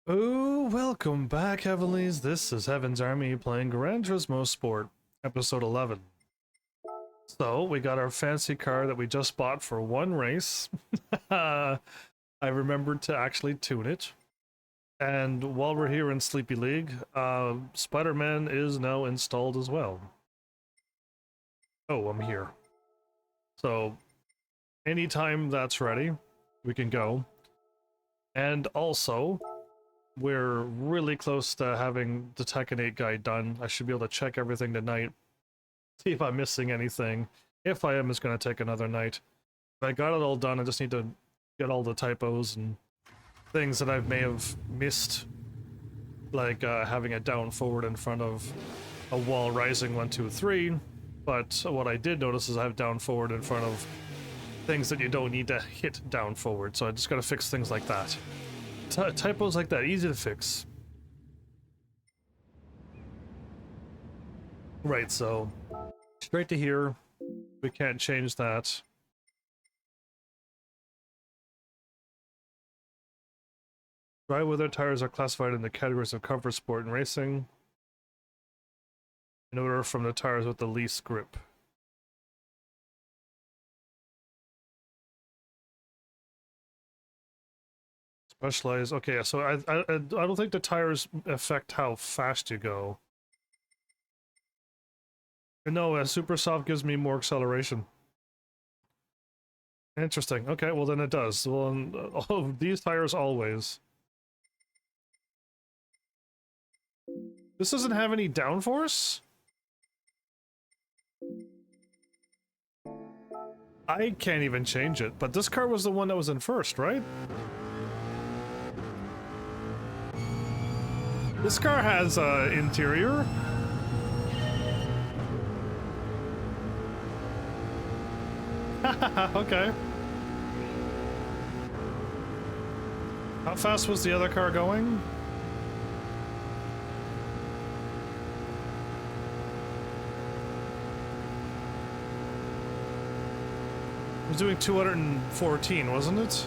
Oh, welcome back, Heavenlies. This is Heaven's Army playing Gran Turismo Sport, episode 11. So, we got our fancy car that we just bought for one race. I remembered to actually tune it. And while we're here in Sleepy League, Spider-Man is now installed as well. Oh, I'm here. So, anytime that's ready, we can go. And also, we're really close to having the Tekken 8 guide done. I should be able to check everything tonight, see if I'm missing anything. If I am, it's going to take another night. But I got it all done. I just need to get all the typos and things that I may have missed, like having a down forward in front of a wall rising 1, 2, 3. But what I did notice is I have down forward in front of things that you don't need to hit down forward. So I just got to fix things like that. Typos like that, easy to fix. Right, so straight to here. We can't change that. Dry weather tires are classified in the categories of comfort, sport, and racing, in order from the tires with the least grip. Specialized. Okay, so I don't think the tires affect how fast you go. No, super soft gives me more acceleration. Interesting. Okay, well then it does. Well, these tires always. This doesn't have any downforce? I can't even change it, but this car was the one that was in first, right? This car has interior. Okay. How fast was the other car going? It was doing 214, wasn't it?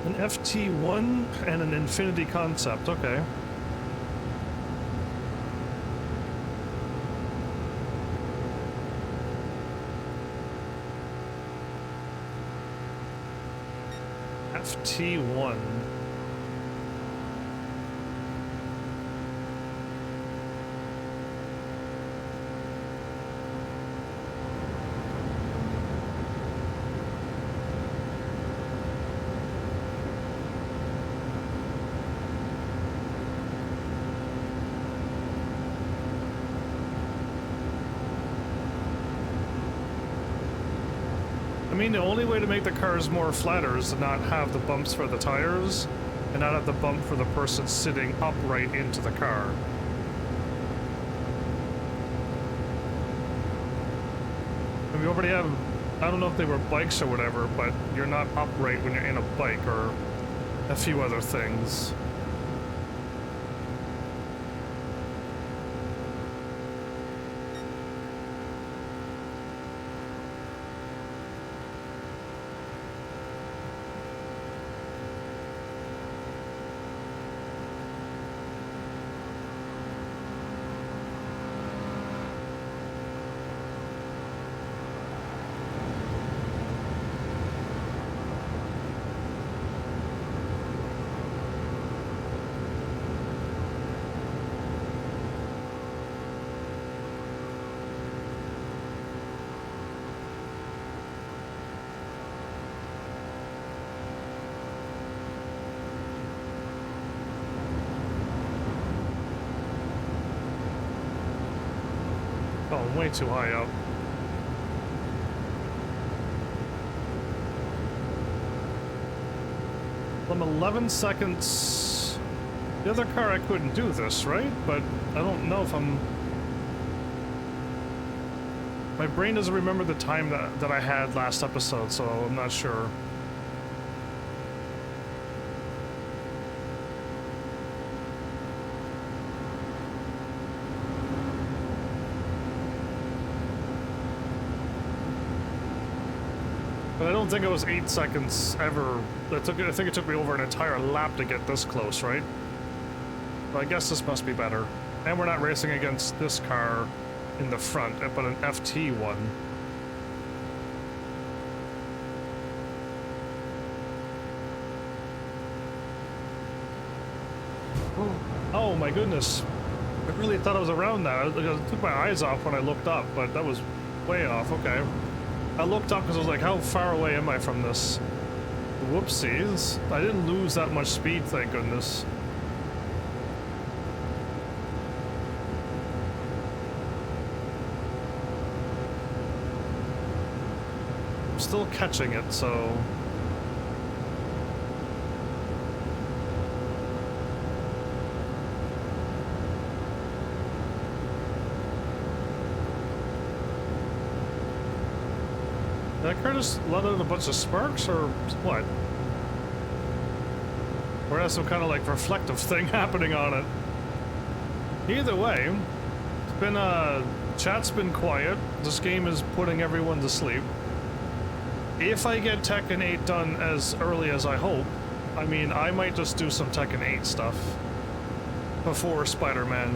An FT1 and an Infinity concept, okay. FT1. I mean, the only way to make the cars more flatter is to not have the bumps for the tires, and not have the bump for the person sitting upright into the car. And we already have, I don't know if they were bikes or whatever, but you're not upright when you're in a bike, or a few other things. Oh, I'm way too high up. I'm 11 seconds. The other car I couldn't do this, right? But I don't know if I'm... My brain doesn't remember the time that I had last episode, so I'm not sure. But I don't think it was 8 seconds ever. I think it took me over an entire lap to get this close, right? But I guess this must be better. And we're not racing against this car in the front, but an FT one. Oh my goodness. I really thought I was around that. I took my eyes off when I looked up, but that was way off. Okay. I looked up because I was like, how far away am I from this? Whoopsies. I didn't lose that much speed, thank goodness. I'm still catching it, so... Did that car just let out a bunch of sparks, or what? Or has some kind of like reflective thing happening on it. Either way, it's been chat's been quiet. This game is putting everyone to sleep. If I get Tekken 8 done as early as I hope, I mean, I might just do some Tekken 8 stuff before Spider-Man.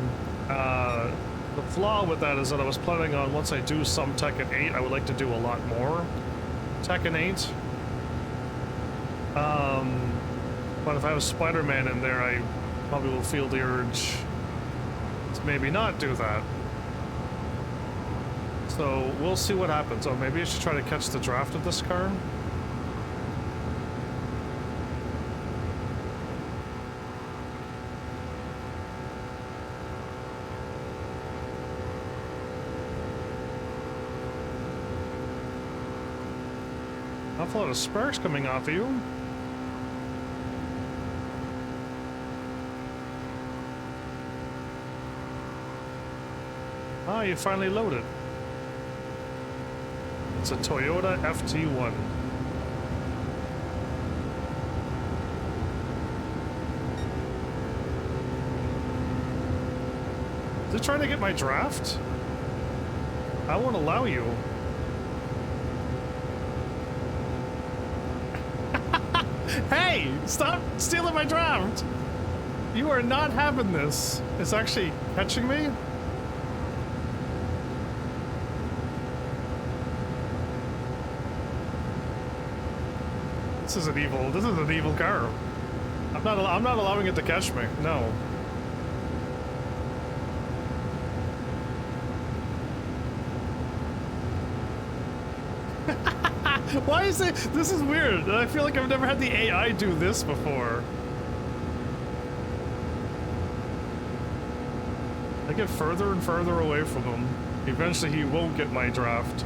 The flaw with that is that I was planning on, once I do some Tekken 8, I would like to do a lot more Tekken 8. But if I have Spider-Man in there, I probably will feel the urge to maybe not do that. So we'll see what happens. Oh, maybe I should try to catch the draft of this car. Awful lot of sparks coming off of you. Ah, you finally loaded. It's a Toyota FT1. Is it trying to get my draft? I won't allow you. Hey! Stop stealing my draft! You are not having this. It's actually catching me? This is an evil car. I'm not allowing it to catch me. No. Why is it? This is weird. I feel like I've never had the AI do this before. I get further and further away from him. Eventually he won't get my draft.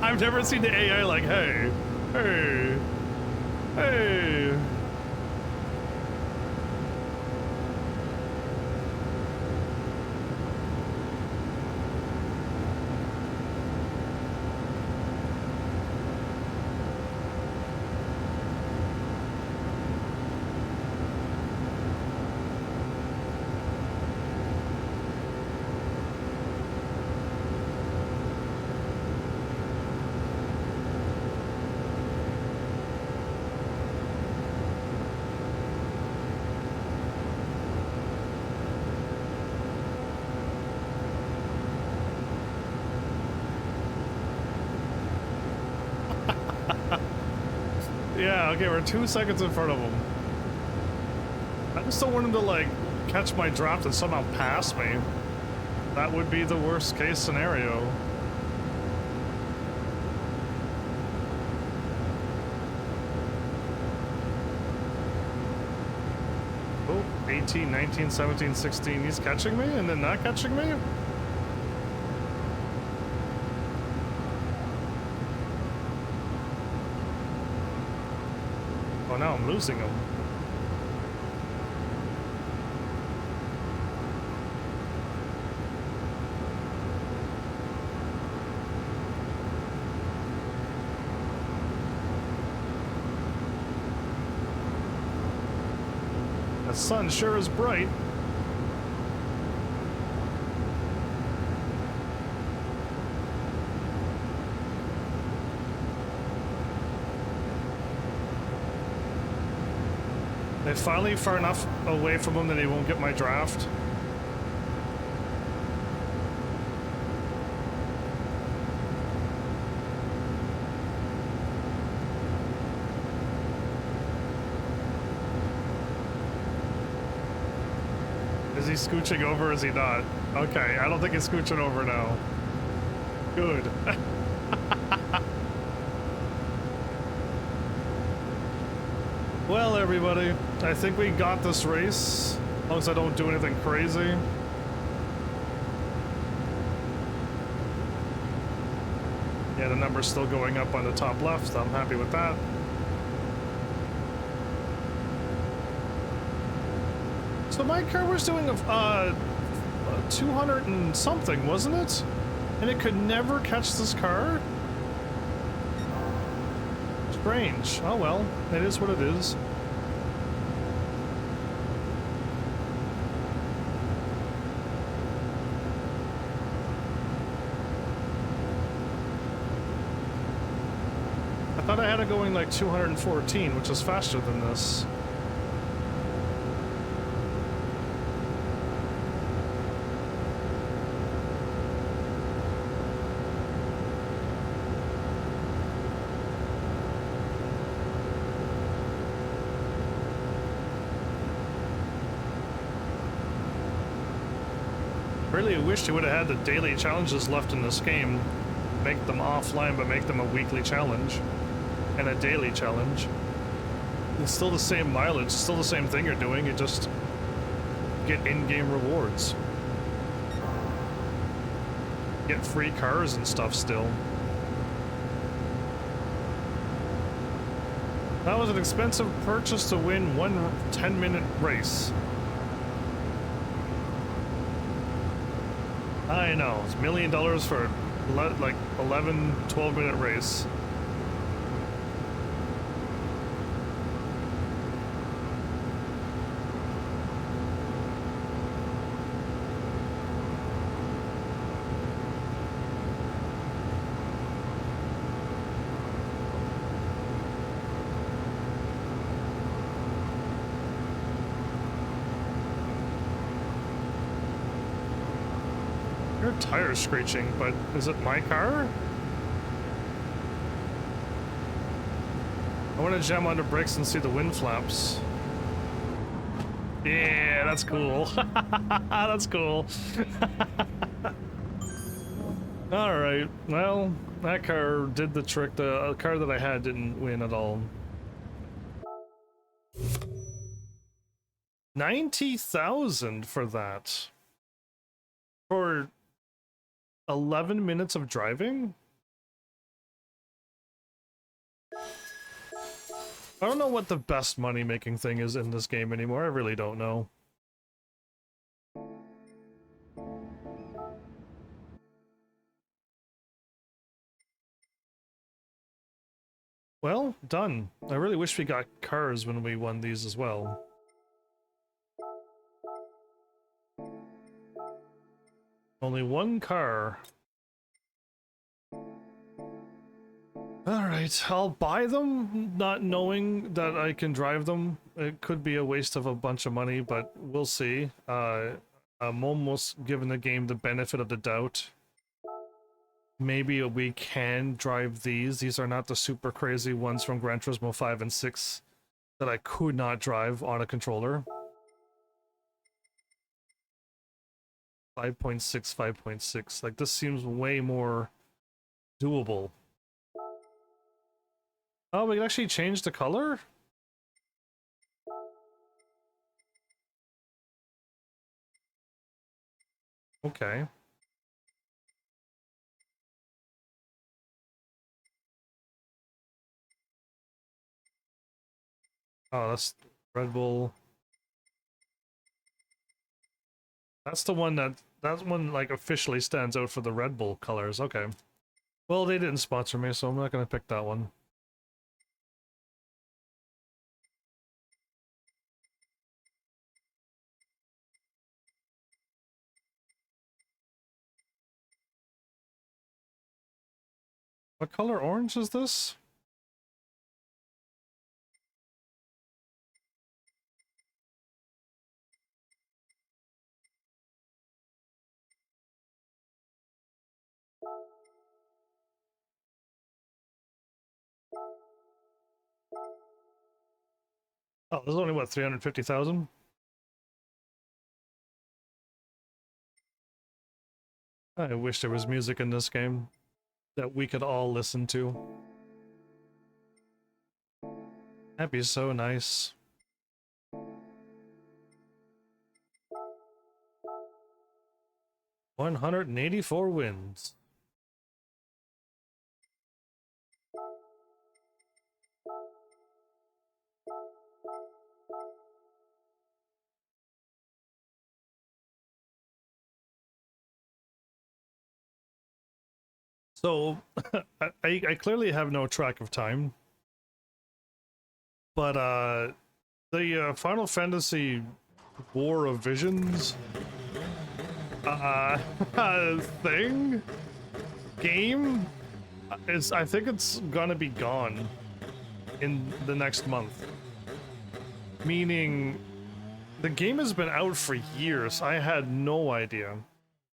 I've never seen the AI like, hey, hey, hey. Yeah, okay, we're 2 seconds in front of him. I just don't want him to, like, catch my draft and somehow pass me. That would be the worst case scenario. Oh, 18, 19, 17, 16. He's catching me and then not catching me? Oh, now I'm losing him. The sun sure is bright. They finally far enough away from him that he won't get my draft. Is he scooching over or is he not? Okay, I don't think he's scooching over now. Good. Well, everybody, I think we got this race, as long as I don't do anything crazy. Yeah, the number's still going up on the top left, so I'm happy with that. So my car was doing 200 and something, wasn't it? And it could never catch this car? Strange. Oh well, it is what it is. I thought I had it going like 214, which is faster than this. Really wish you would have had the daily challenges left in this game. Make them offline, but make them a weekly challenge. And a daily challenge. It's still the same mileage, still the same thing you're doing, you just get in-game rewards. Get free cars and stuff still. That was an expensive purchase to win one 10-minute race. I know, it's $1 million for like 11, 12-minute race. Your tire's screeching, but is it my car? I want to jam on the brakes and see the wind flaps. Yeah, that's cool. That's cool. Alright, well, that car did the trick. The car that I had didn't win at all. 90,000 for that. For 11 minutes of driving? I don't know what the best money-making thing is in this game anymore. I really don't know. Well, done. I really wish we got cars when we won these as well. Only one car. Alright, I'll buy them, not knowing that I can drive them. It could be a waste of a bunch of money, but we'll see. I'm almost giving the game the benefit of the doubt. Maybe we can drive these. These are not the super crazy ones from Gran Turismo 5 and 6 that I could not drive on a controller. 5.6, 5.6. Like, this seems way more doable. Oh, we can actually change the color? Okay. Oh, that's Red Bull. That's the one that one like officially stands out for the Red Bull colors. Okay. Well, they didn't sponsor me, so I'm not gonna pick that one. What color orange is this? Oh, this is only what, 350,000? I wish there was music in this game that we could all listen to. That'd be so nice. $184 wins. So, I clearly have no track of time. But, the Final Fantasy War of Visions thing? Game? I think it's gonna be gone in the next month. Meaning, the game has been out for years. I had no idea.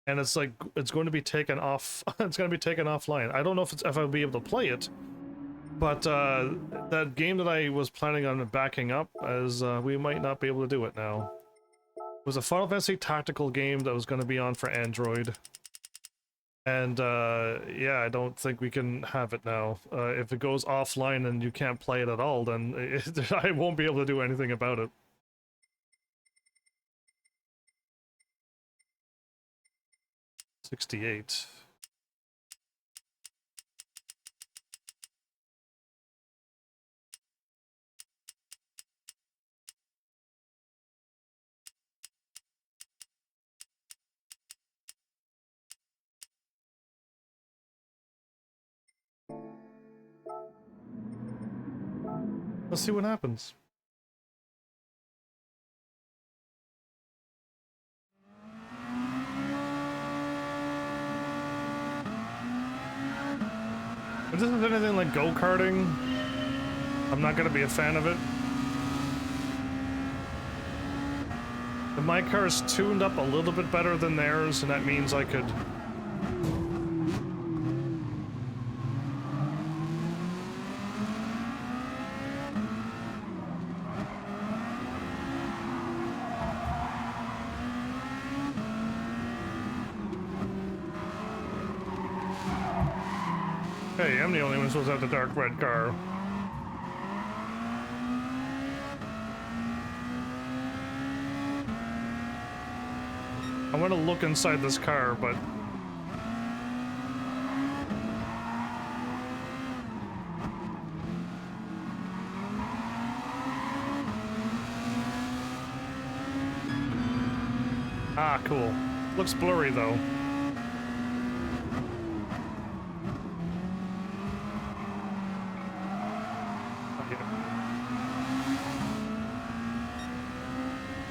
And it's like, it's going to be taken off, it's going to be taken offline. I don't know if I'll be able to play it, but that game that I was planning on backing up, as we might not be able to do it now. It was a Final Fantasy tactical game that was going to be on for Android. And yeah, I don't think we can have it now. If it goes offline and you can't play it at all, then I won't be able to do anything about it. $68. Let's see what happens. If this is anything like go-karting, I'm not going to be a fan of it. But my car is tuned up a little bit better than theirs, and that means I could... Hey, I'm the only one supposed to have the dark red car. I want to look inside this car, but... Ah, cool. Looks blurry, though.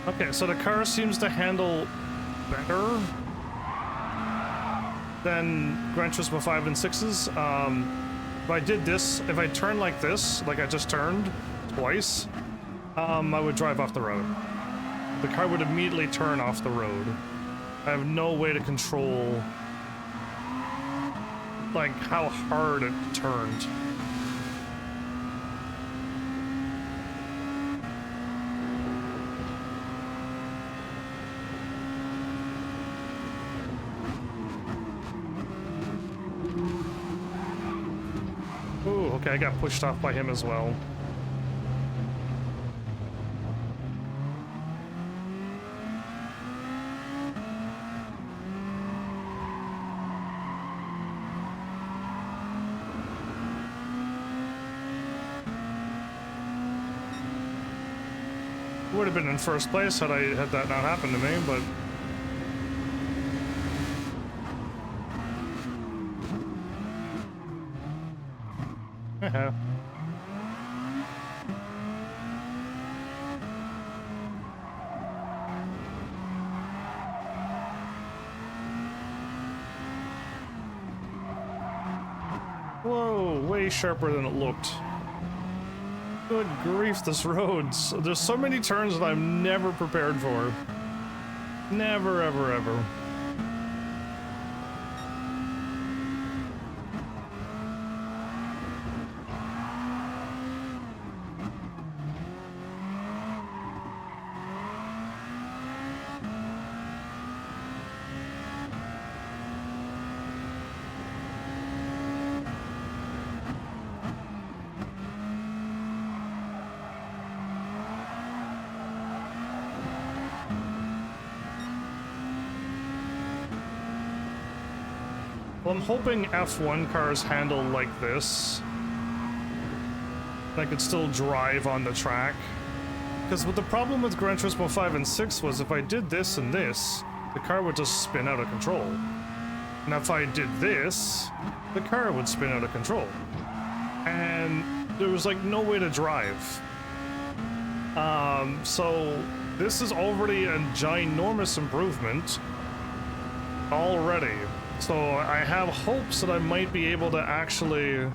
Okay, so the car seems to handle better than Gran Turismo 5 and 6's. If I did this, if I turned like this, like I just turned twice, I would drive off the road. The car would immediately turn off the road. I have no way to control, like, how hard it turned. Okay, I got pushed off by him as well. Would have been in first place had that not happened to me, but... Whoa, way sharper than it looked. Good grief, this road. There's so many turns that I'm never prepared for. Never, ever, ever. Well, I'm hoping F1 cars handle like this. I could still drive on the track. Because the problem with Gran Turismo 5 and 6 was if I did this and this, the car would just spin out of control. And if I did this, the car would spin out of control. And there was like no way to drive. So this is already a ginormous improvement already. So I have hopes that I might be able to actually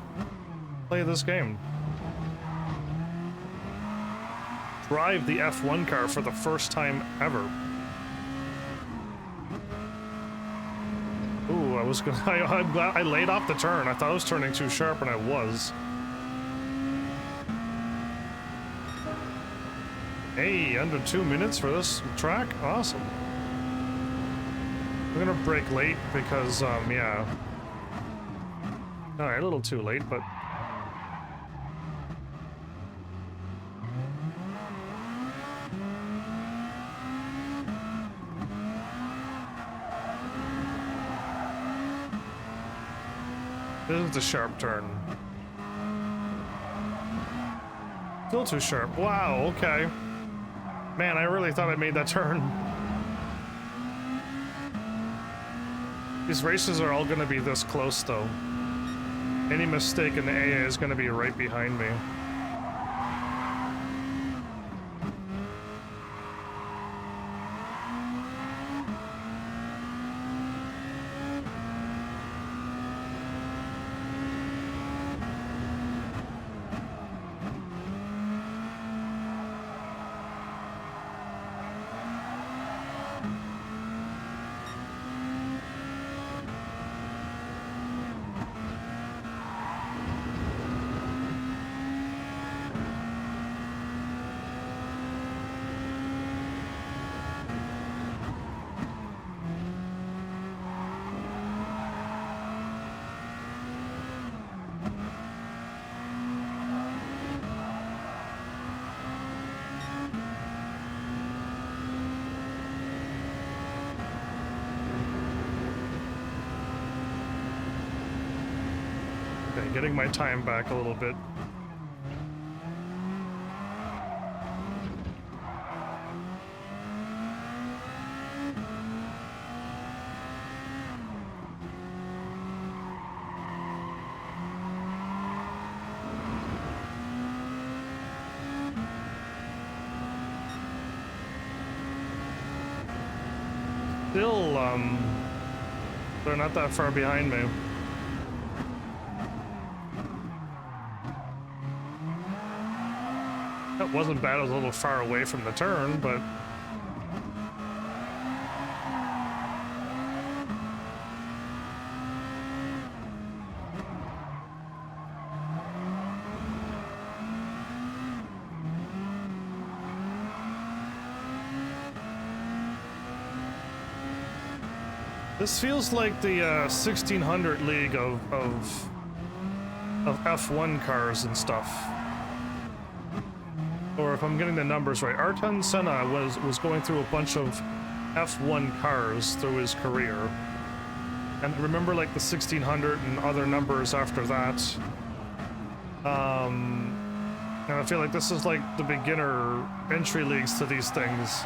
play this game. Drive the F1 car for the first time ever. Ooh, I was gonna. I'm glad I laid off the turn. I thought I was turning too sharp, and I was. Hey, under 2 minutes for this track? Awesome. I'm gonna brake late because, yeah. Alright, a little too late, but... This is the sharp turn. Still too sharp. Wow, okay. Man, I really thought I made that turn. These races are all going to be this close, though. Any mistake in the AA is going to be right behind me. Getting my time back a little bit. Still, they're not that far behind me. That wasn't bad. I was a little far away from the turn, but... This feels like the 1600 league of F1 cars and stuff. Or if I'm getting the numbers right, Ayrton Senna was going through a bunch of F1 cars through his career. And I remember like the 1600 and other numbers after that. And I feel like this is like the beginner entry leagues to these things.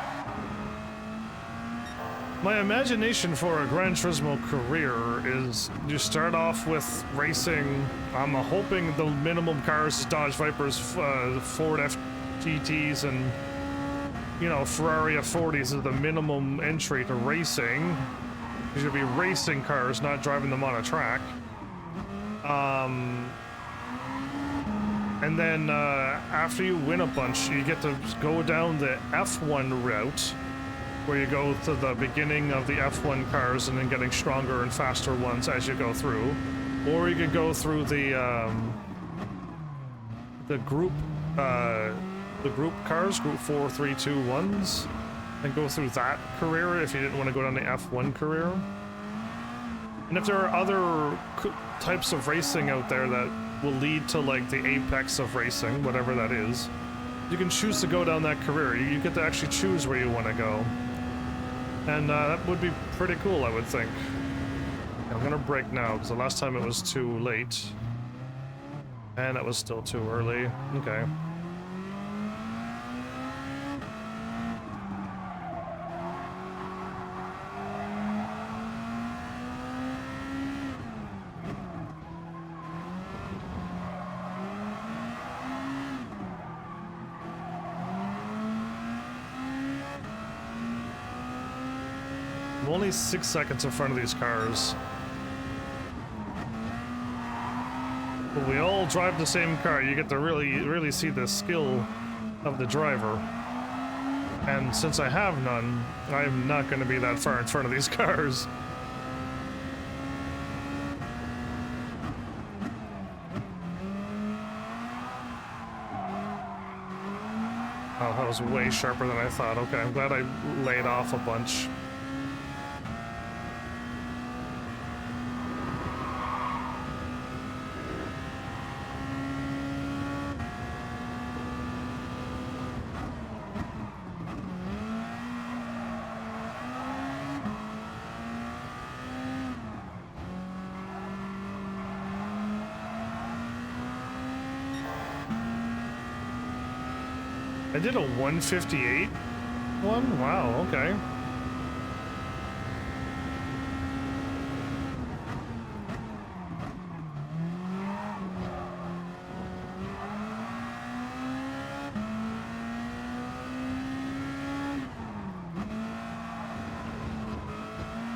My imagination for a Gran Turismo career is you start off with racing. I'm hoping the minimum cars is Dodge Vipers, Ford FGTs, and you know, Ferrari F40s is the minimum entry to racing. Because you'll be racing cars, not driving them on a track. And then after you win a bunch, you get to go down the F1 route, where you go to the beginning of the F1 cars and then getting stronger and faster ones as you go through. Or you could go through the group cars, group 4, 3, 2, 1s, and go through that career if you didn't want to go down the F1 career. And if there are other types of racing out there that will lead to like the apex of racing, whatever that is, you can choose to go down that career. You get to actually choose where you want to go. And that would be pretty cool, I would think. I'm gonna break now, because the last time it was too late. And it was still too early. Okay. I'm only 6 seconds in front of these cars. But we all drive the same car. You get to really see the skill of the driver. And since I have none, I'm not going to be that far in front of these cars. Oh, that was way sharper than I thought. Okay, I'm glad I laid off a bunch. I did a 158 one? Wow, okay.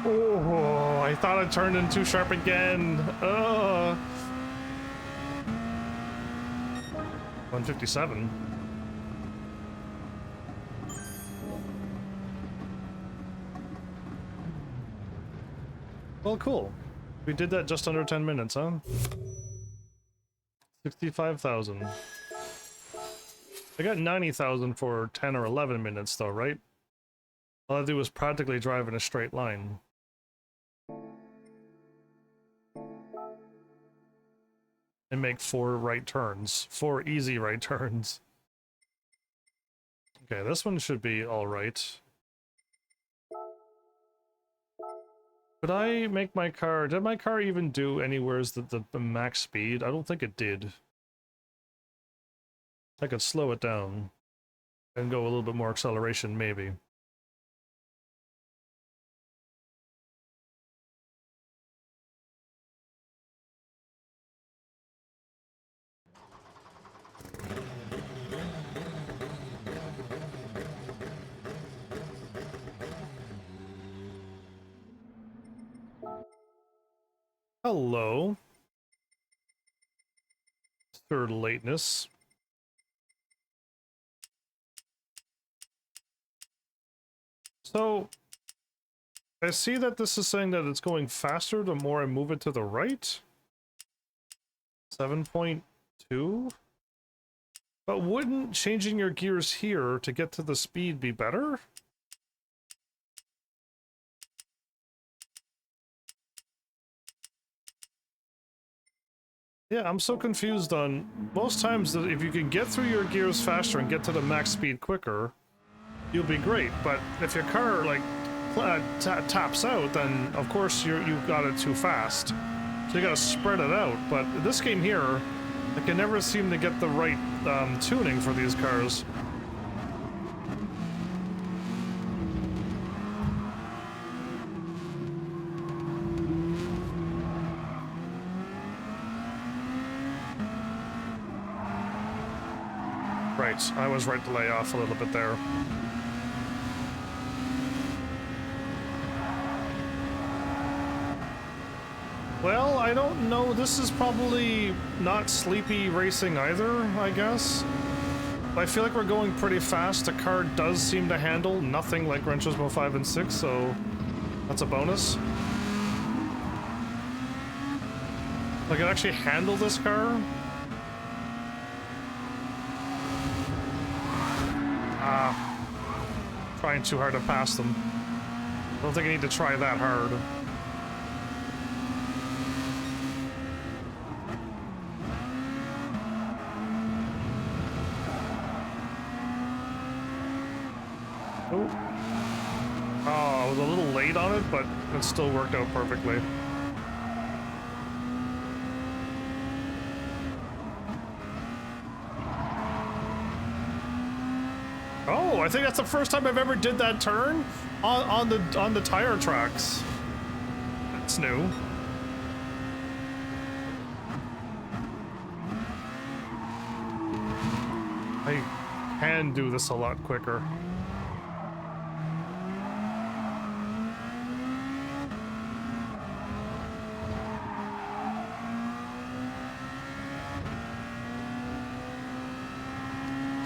Oh, I thought I turned in too sharp again. 157. Well, cool. We did that just under 10 minutes, huh? 65,000. I got 90,000 for 10 or 11 minutes, though, right? All I do was practically drive in a straight line. And make 4 right turns. 4 easy right turns. Okay, this one should be alright. Could I make my car... Did my car even do anywheres the max speed? I don't think it did. I could slow it down. And go a little bit more acceleration, maybe. Hello. Third lateness. So, I see that this is saying that it's going faster the more I move it to the right. 7.2? But wouldn't changing your gears here to get to the speed be better? Yeah, I'm so confused on... Most times, if you can get through your gears faster and get to the max speed quicker, you'll be great. But if your car, like, taps out, then, of course, you've got it too fast. So you gotta spread it out. But this game here, I can never seem to get the right tuning for these cars. Right, I was right to lay off a little bit there. Well, I don't know. This is probably not sleepy racing either, I guess. I feel like we're going pretty fast. The car does seem to handle nothing like Gran Turismo 5 and 6, so that's a bonus. I can actually handle this car. Trying too hard to pass them. I don't think I need to try that hard. Oh, I was a little late on it, but it still worked out perfectly. Oh, I think that's the first time I've ever did that turn on the tire tracks. That's new. I can do this a lot quicker.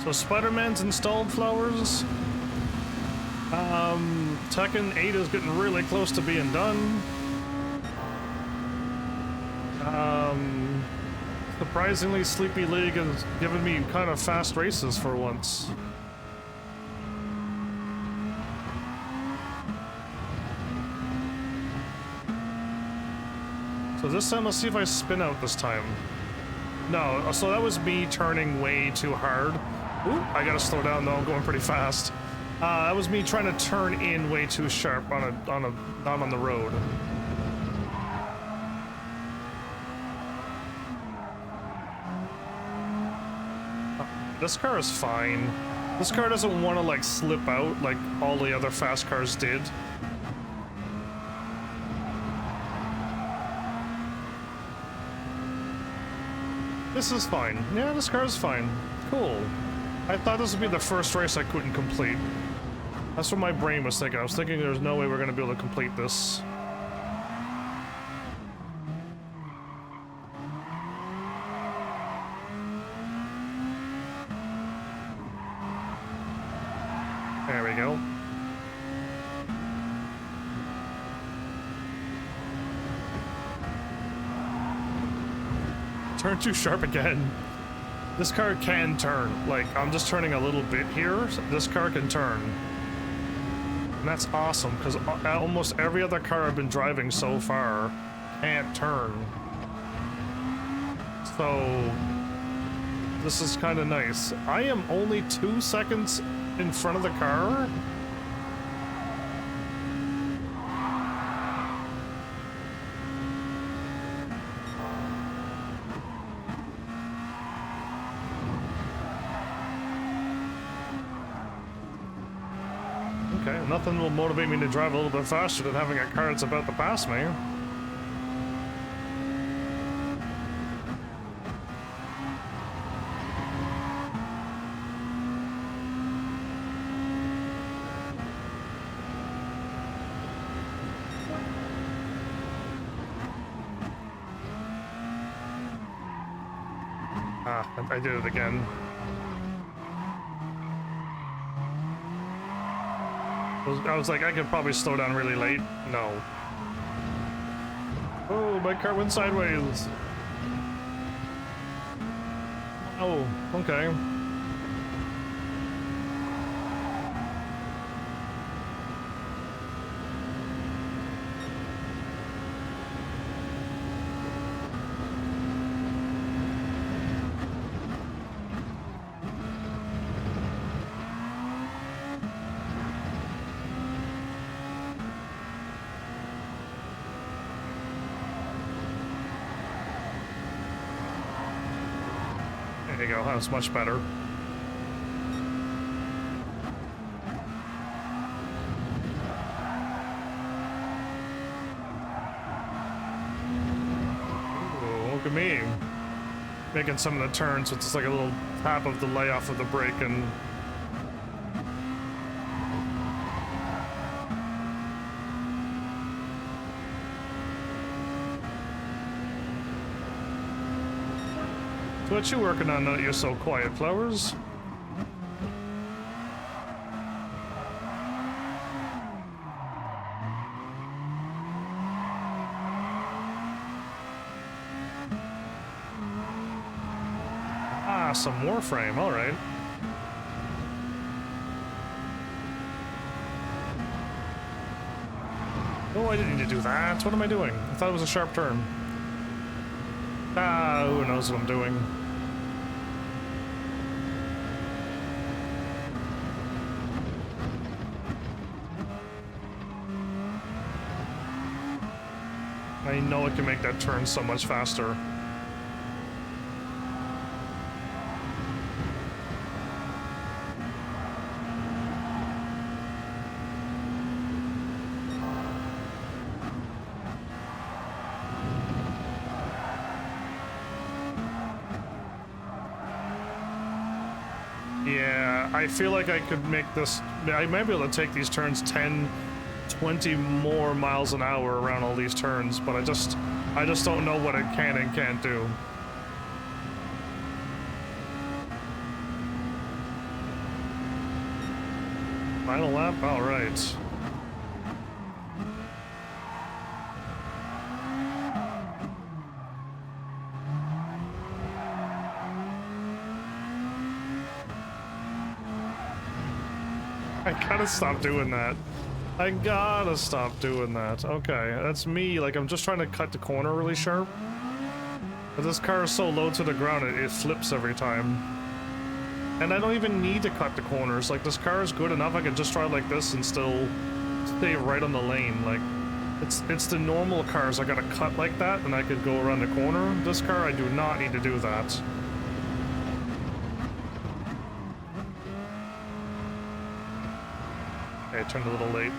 So Spider-Man's installed, Flowers. Tekken 8 is getting really close to being done. Surprisingly, Sleepy League has given me kind of fast races for once. So this time, let's see if I spin out this time. No, so that was me turning way too hard. Ooh, I gotta slow down though, I'm going pretty fast. That was me trying to turn in way too sharp not on the road. This car is fine. This car doesn't want to like slip out like all the other fast cars did. This is fine. Yeah, this car is fine. Cool. I thought this would be the first race I couldn't complete. That's what my brain was thinking. I was thinking there's no way we're going to be able to complete this. There we go. Turn too sharp again. This car can turn. Like, I'm just turning a little bit here. So this car can turn. And that's awesome, because almost every other car I've been driving so far can't turn. So, this is kind of nice. I am only 2 seconds in front of the car. Okay, nothing will motivate me to drive a little bit faster than having a car that's about to pass me. I did it again. I was like, I could probably slow down really late. No. Oh, my car went sideways. Oh, okay. There you go, that was much better. Ooh, look at me. Making some of the turns, so it's just like a little tap of the layoff of the brake and... What you working on now that you're so quiet, Flowers? Ah, some Warframe, alright. Oh, I didn't need to do that. What am I doing? I thought it was a sharp turn. Ah, who knows what I'm doing. I know it can make that turn so much faster. Yeah, I feel like I could make this... I might be able to take these turns 10, 20 more miles an hour around all these turns, but I just don't know what it can and can't do. Final lap? Alright. I gotta stop doing that. I gotta stop doing that. Okay, that's me. Like, I'm just trying to cut the corner really sharp. But this car is so low to the ground, it flips every time. And I don't even need to cut the corners. Like, this car is good enough. I can just drive like this and still stay right on the lane. Like, it's the normal cars I gotta cut like that, and I could go around the corner. This car, I do not need to do that. I turned a little late.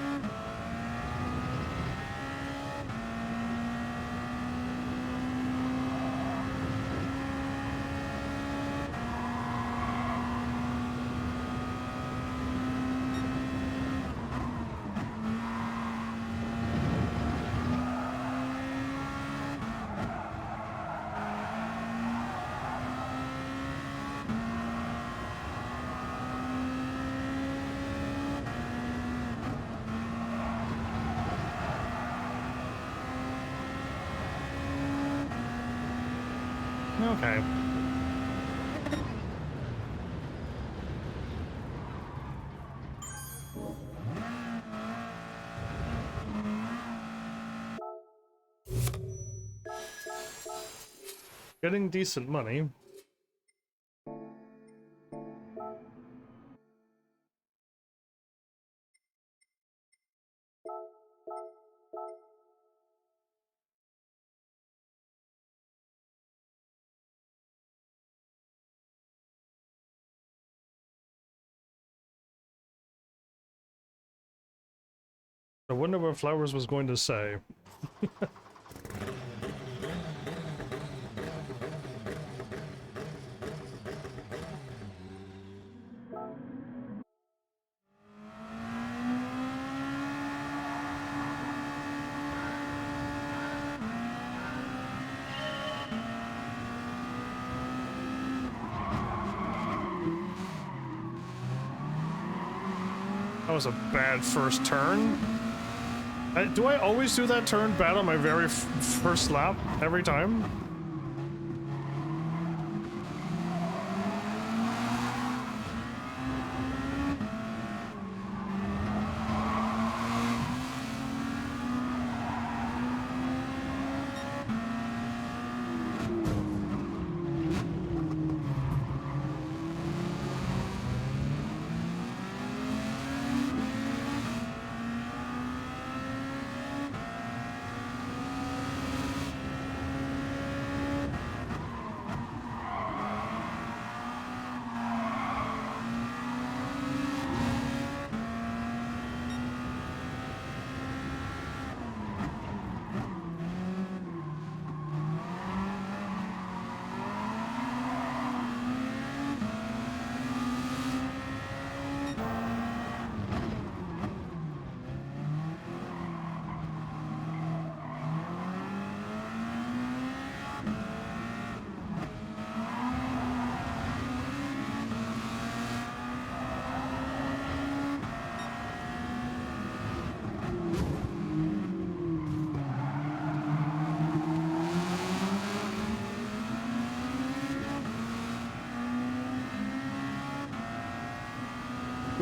Okay. Getting decent money. I wonder what Flowers was going to say. That was a bad first turn. Do I always do that turn bad on my very first lap every time?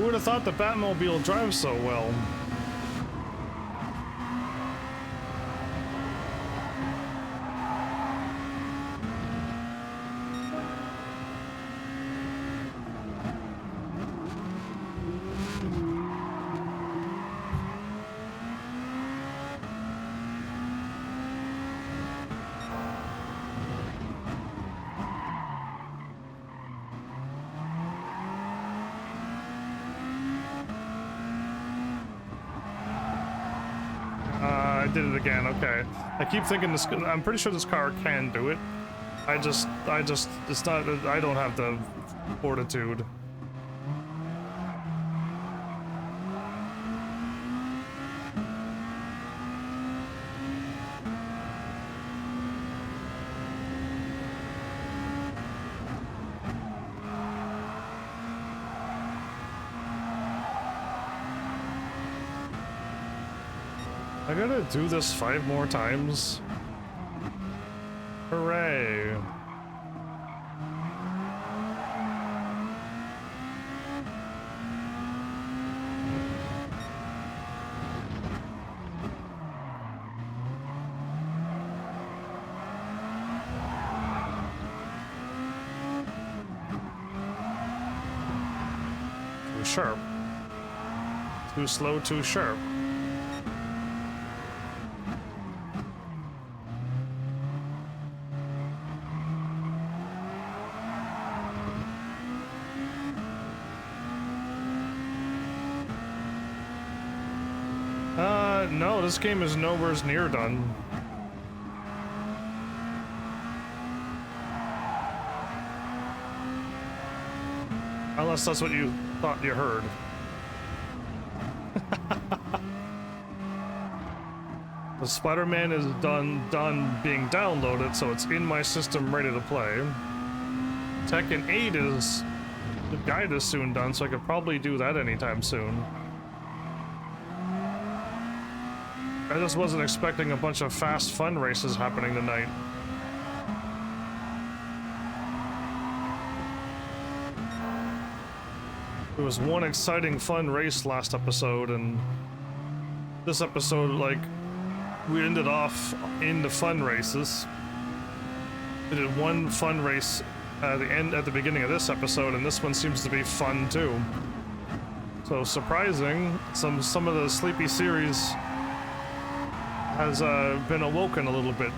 Who would have thought the Batmobile drives so well? I did it again, okay. I keep thinking this, I'm pretty sure this car can do it. it's not, I don't have the fortitude. I gotta do this 5 more times. Hooray. Too sharp. Too slow, too sharp. No, this game is nowhere near done. Unless that's what you thought you heard. The Spider-Man is done being downloaded, so it's in my system ready to play. Tekken 8 is... the guide is soon done, so I could probably do that anytime soon. I just wasn't expecting a bunch of fast fun races happening tonight. There was one exciting fun race last episode, and this episode, like, we ended off in the fun races. We did one fun race at the beginning of this episode, and this one seems to be fun too. So surprising, some of the Sleepy series has been awoken a little bit.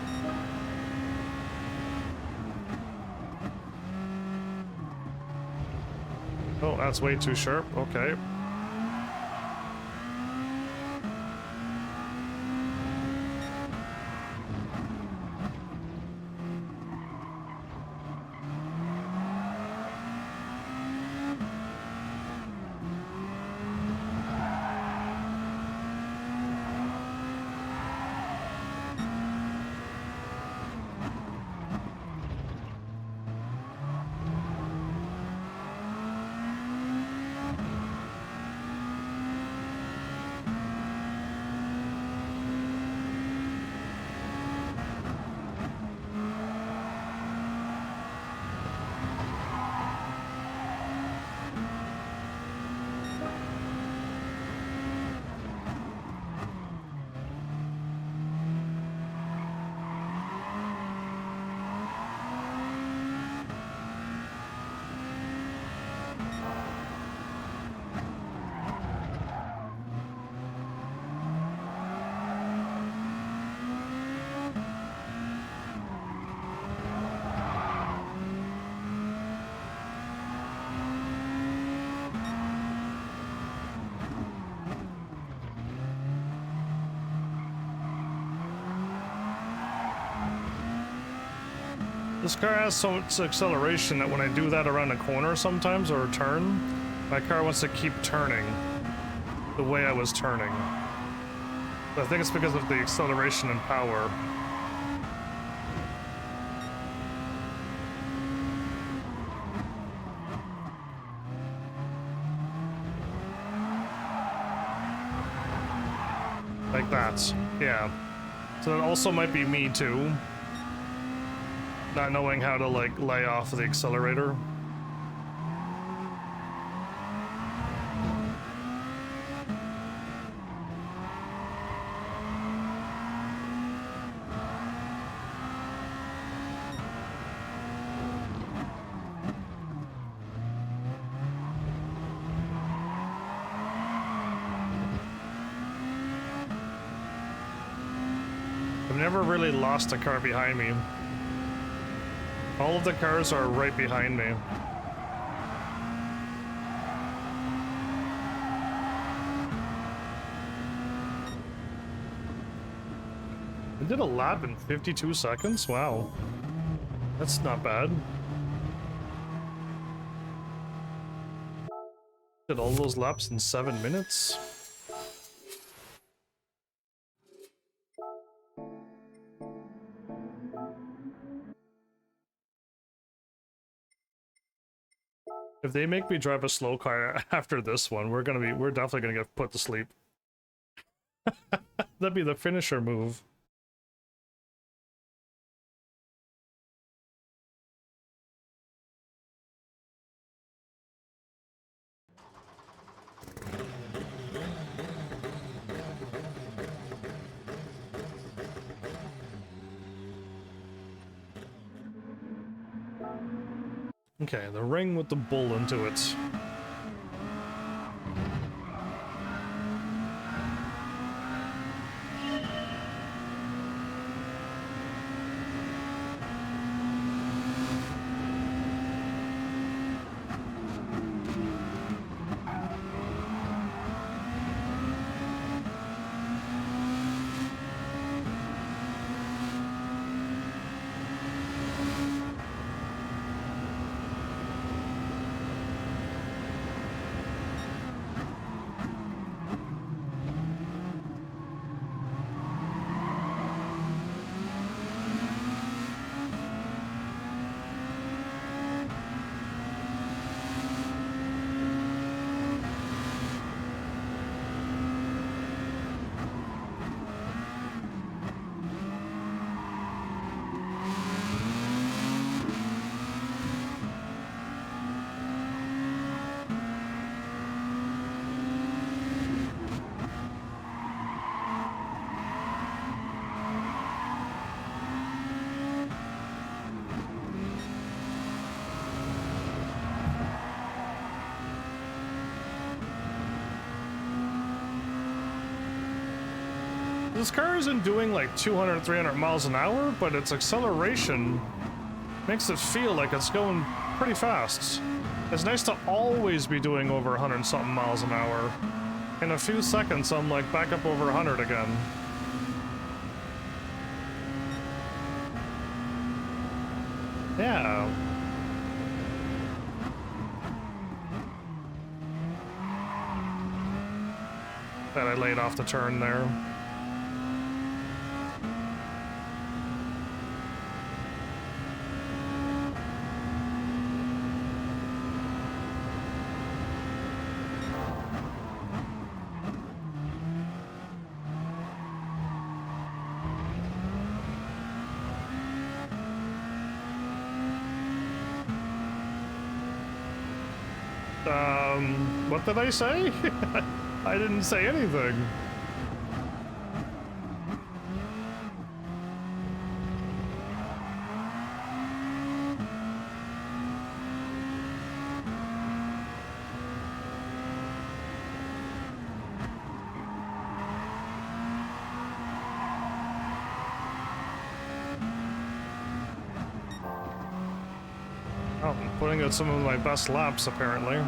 Oh, that's way too sharp. Okay. This car has so much acceleration that when I do that around a corner sometimes, or a turn, my car wants to keep turning the way I was turning. But I think it's because of the acceleration and power. Like that, yeah. So that also might be me too. Not knowing how to, like, lay off the accelerator. I've never really lost a car behind me. All of the cars are right behind me. I did a lap in 52 seconds? Wow. That's not bad. Did all those laps in 7 minutes? If they make me drive a slow car after this one, we're definitely gonna get put to sleep. That'd be the finisher move. Okay, the ring with the bull into it. This car isn't doing like 200, 300 miles an hour, but its acceleration makes it feel like it's going pretty fast. It's nice to always be doing over 100 something miles an hour. In a few seconds, I'm like back up over 100 again. Yeah. Bet I laid off the turn there. What did I say? I didn't say anything. Oh, I'm putting out some of my best laps, apparently.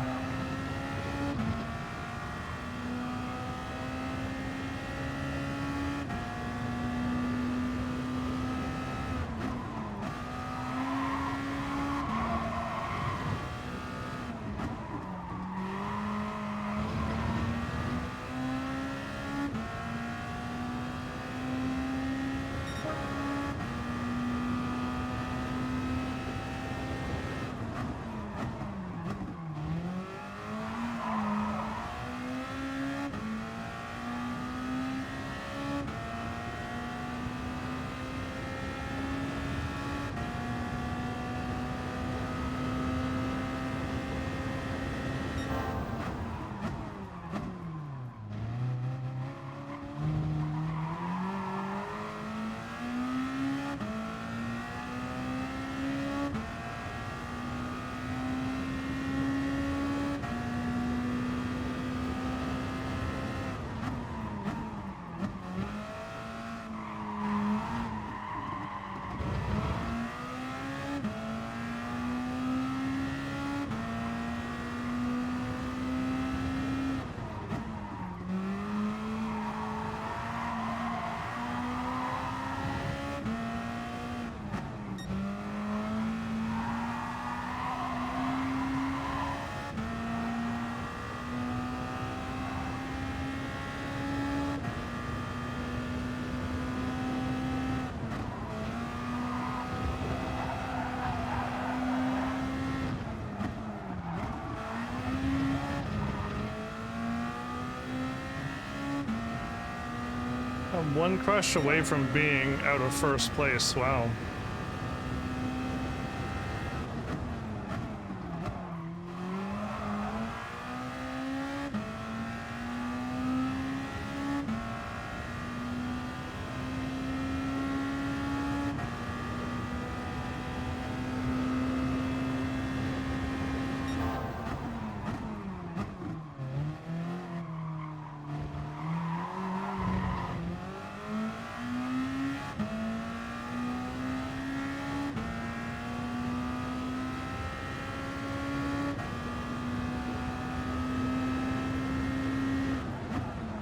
one crush away from being out of first place. Wow.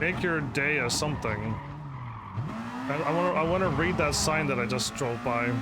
Make your day a something. I want to read that sign that I just drove by.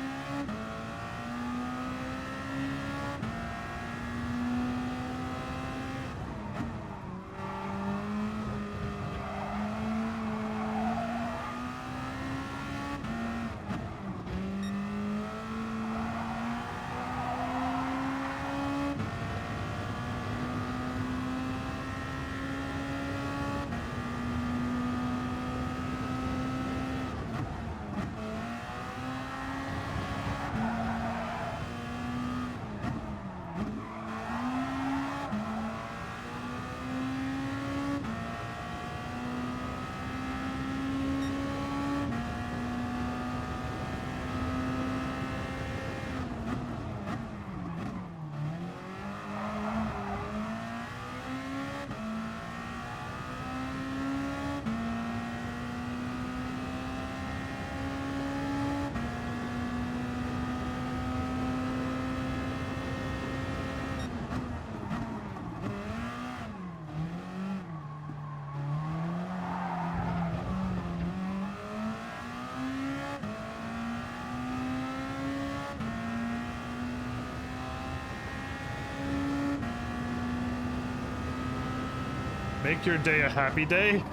Make your day a happy day?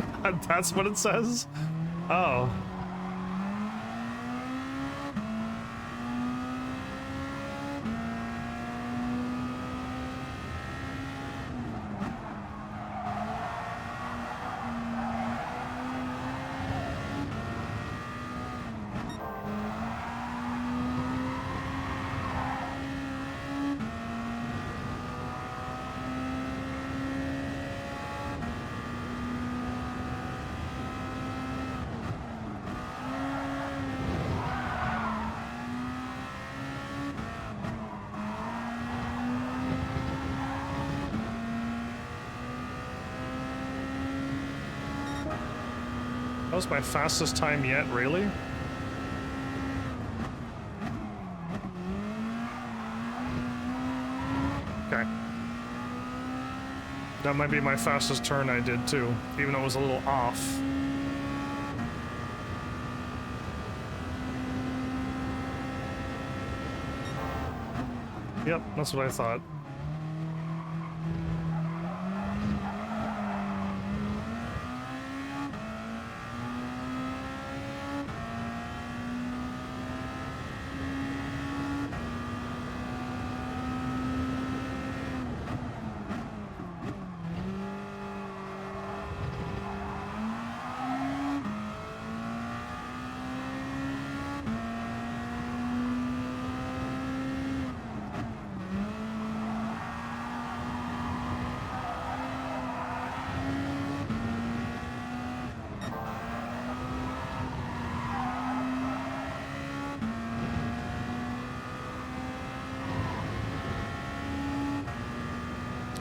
That's what it says? Oh. That was my fastest time yet, really? Okay. That might be my fastest turn I did too, even though it was a little off. Yep, that's what I thought.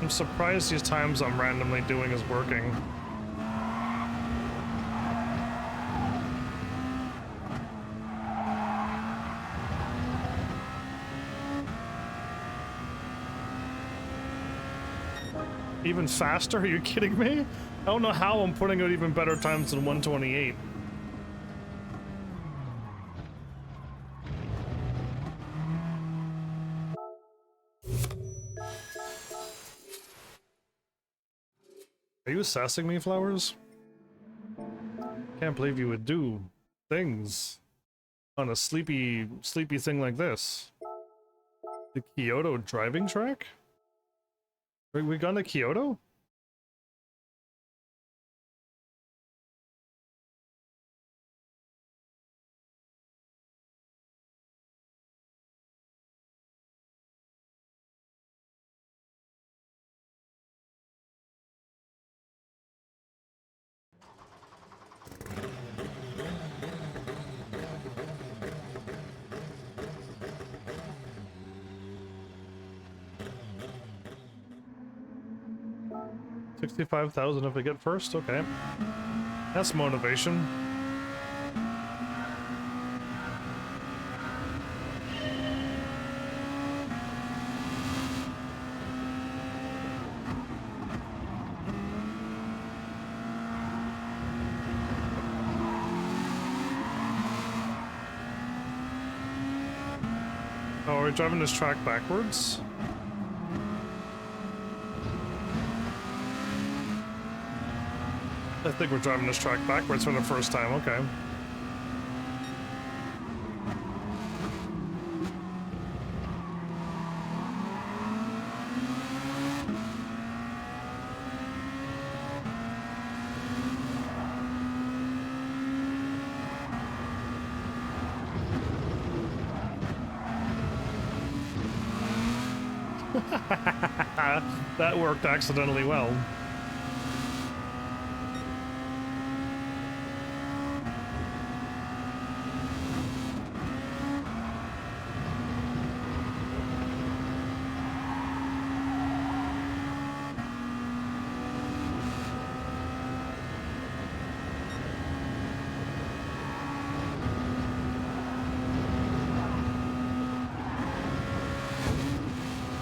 I'm surprised these times I'm randomly doing is working. Even faster? Are you kidding me? I don't know how I'm putting out even better times than 128. Are you assessing me, Flowers? Can't believe you would do things on a sleepy thing like this. The Kyoto driving track? We gone to Kyoto? 65,000 if I get first? Okay. That's motivation. Oh, we're driving this track backwards? I think we're driving this track backwards for the first time, okay. That worked accidentally well.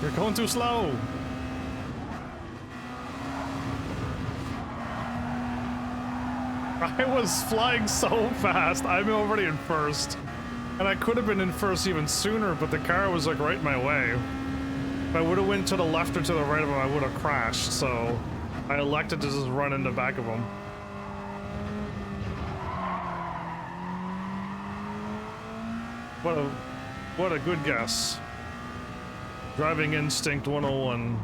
You're going too slow. I was flying so fast. I'm already in first. And I could have been in first even sooner, but the car was like right in my way. If I would have went to the left or to the right of him, I would have crashed, so I elected to just run in the back of him. What a good guess. Driving Instinct 101.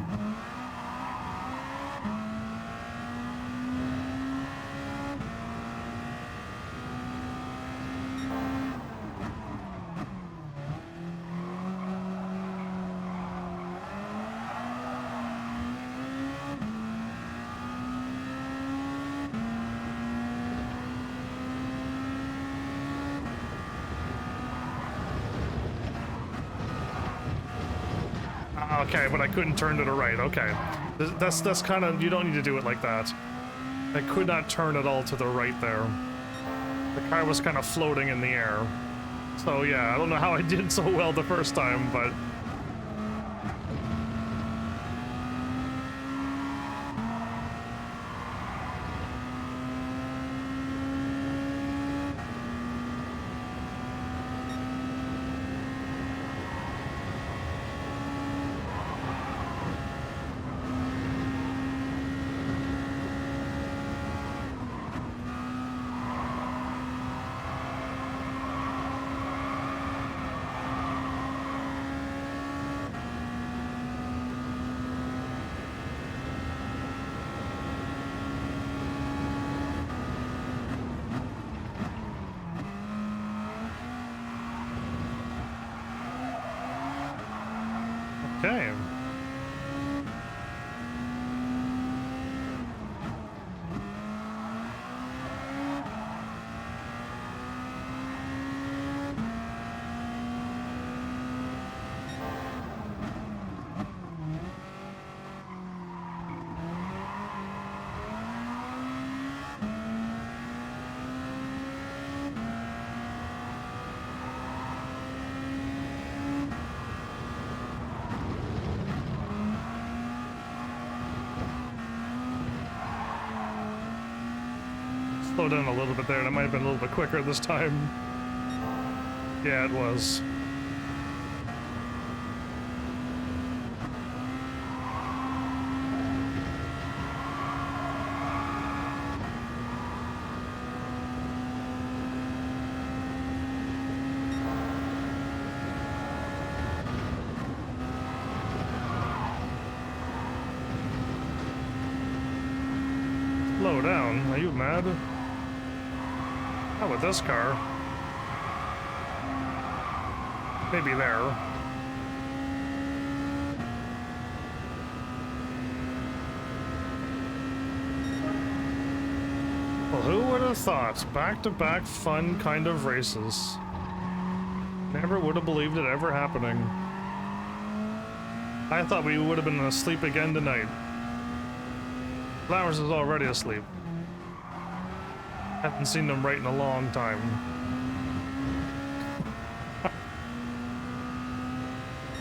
Okay, but I couldn't turn to the right. Okay. That's kind of... You don't need to do it like that. I could not turn at all to the right there. The car was kind of floating in the air. So yeah, I don't know how I did so well the first time, but... Okay. Slow down a little bit there, and it might have been a little bit quicker this time. Yeah, it was. Slow down. Are you mad? How about this car? Maybe there. Well, who would have thought? Back-to-back fun kind of races. Never would have believed it ever happening. I thought we would have been asleep again tonight. Flowers is already asleep. Haven't seen them right in a long time.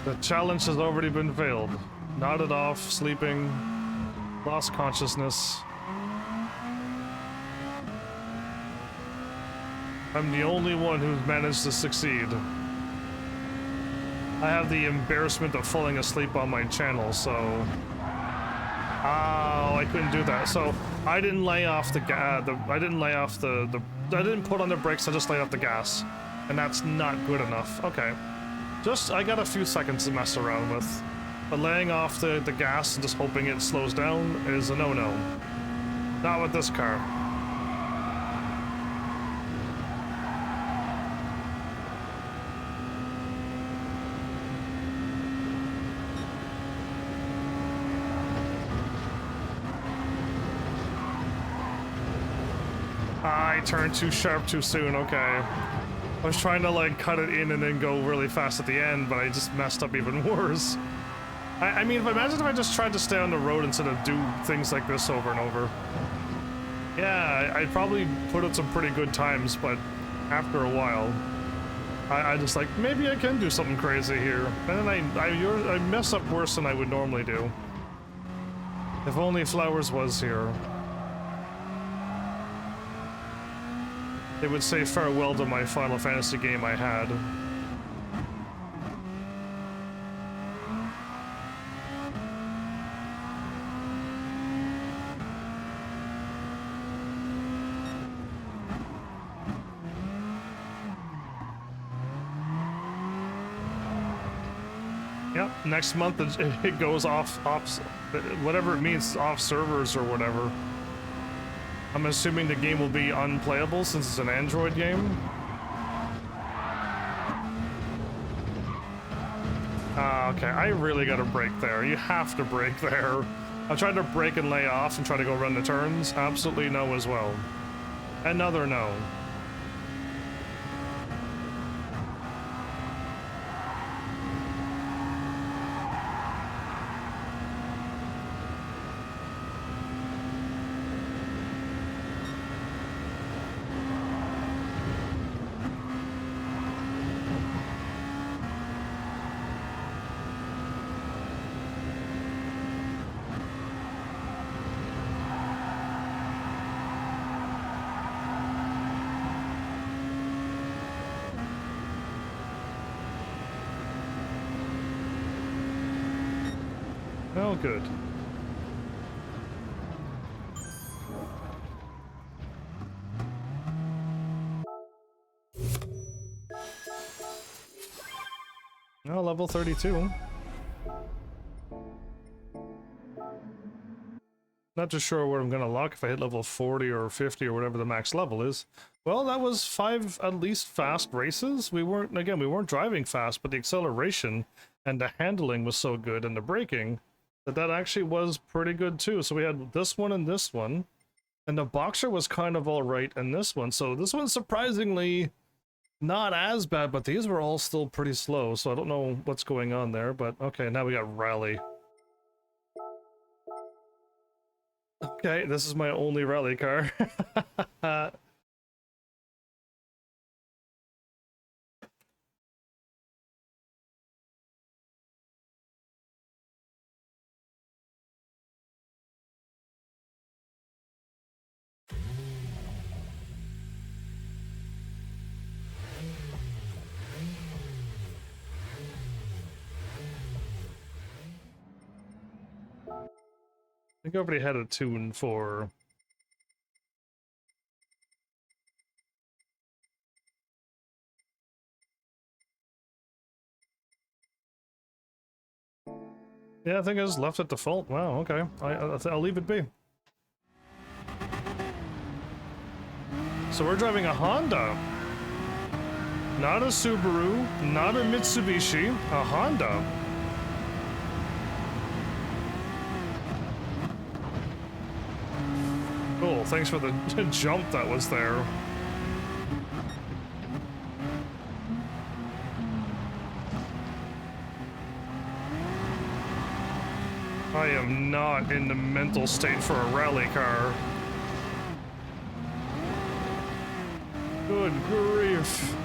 The challenge has already been failed. Nodded off, sleeping, lost consciousness. I'm the only one who's managed to succeed. I have the embarrassment of falling asleep on my channel, so... Oh, I couldn't do that. So I didn't lay off the I didn't put on the brakes, I just laid off the gas. And that's not good enough. Okay. I got a few seconds to mess around with. But laying off the gas and just hoping it slows down is a no-no. Not with this car. I turned too sharp too soon, okay. I was trying to like cut it in and then go really fast at the end, but I just messed up even worse. I mean, imagine if I just tried to stay on the road instead of do things like this over and over. Yeah, I'd probably put up some pretty good times, but after a while, I just like, maybe I can do something crazy here. And then I mess up worse than I would normally do. If only Flowers was here. It would say farewell to my Final Fantasy game I had. Yep, next month it goes off, whatever it means, off servers or whatever. I'm assuming the game will be unplayable since it's an Android game. Okay, I really gotta brake there. You have to brake there. I tried to brake and lay off and try to go run the turns. Absolutely no as well. Another no. Oh, good. Oh, level 32. Not too sure where I'm gonna lock if I hit level 40 or 50 or whatever the max level is. Well, that was 5 at least fast races. We weren't driving fast, but the acceleration and the handling was so good and the braking that actually was pretty good too. So we had this one and this one, and the Boxer was kind of all right in this one. So this one's surprisingly not as bad, but these were all still pretty slow. So I don't know what's going on there, but okay, now we got Rally. Okay, this is my only rally car. I think I already had a tune for... Yeah, I think I just left it default. Wow, okay. I'll leave it be. So we're driving a Honda. Not a Subaru, not a Mitsubishi, a Honda. Cool, thanks for the jump that was there. I am not in the mental state for a rally car. Good grief.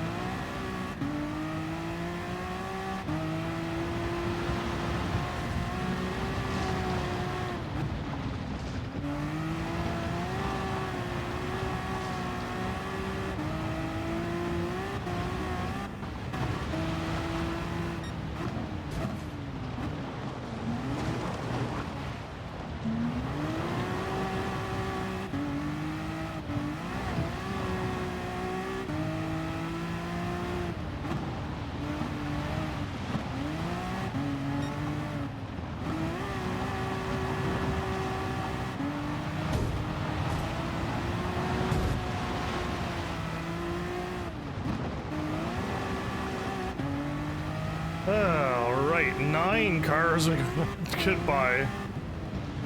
Alright, 9 cars we can get by.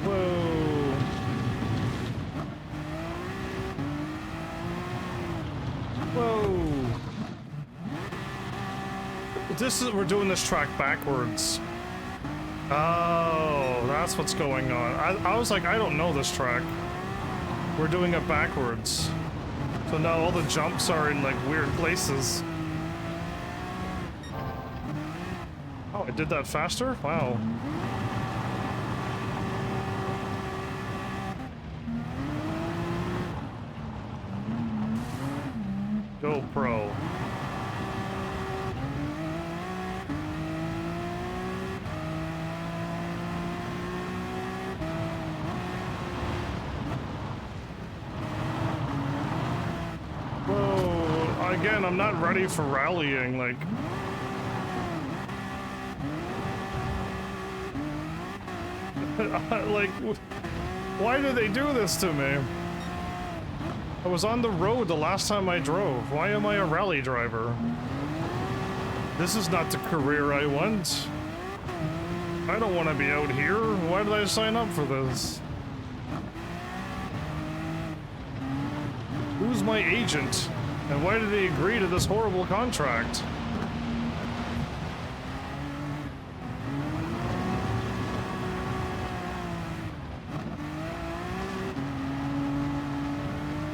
Whoa. Whoa. We're doing this track backwards. Oh, that's what's going on. I was like, I don't know this track. We're doing it backwards. So now all the jumps are in like weird places. Oh, I did that faster? Wow. GoPro. Whoa, again, I'm not ready for rallying, like... like, why did they do this to me? I was on the road the last time I drove. Why am I a rally driver? This is not the career I want. I don't want to be out here. Why did I sign up for this? Who's my agent? And why did he agree to this horrible contract?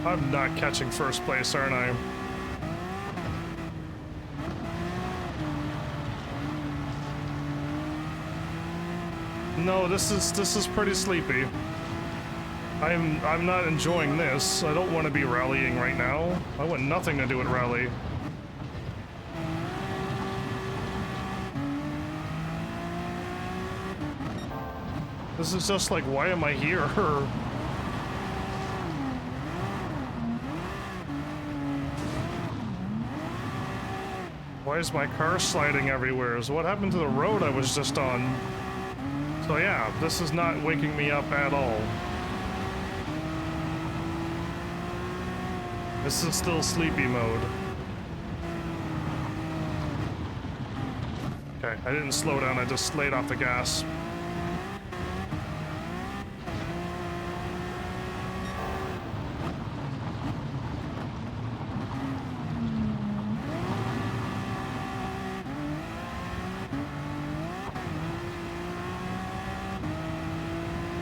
I'm not catching first place, aren't I? No, this is pretty sleepy. I'm not enjoying this. I don't want to be rallying right now. I want nothing to do with rally. This is just like, why am I here? Why is my car sliding everywhere? So what happened to the road I was just on? So yeah, this is not waking me up at all. This is still sleepy mode. Okay, I didn't slow down, I just laid off the gas.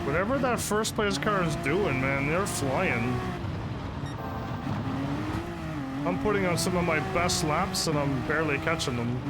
Whatever that first place car is doing, man, they're flying. I'm putting on some of my best laps and I'm barely catching them.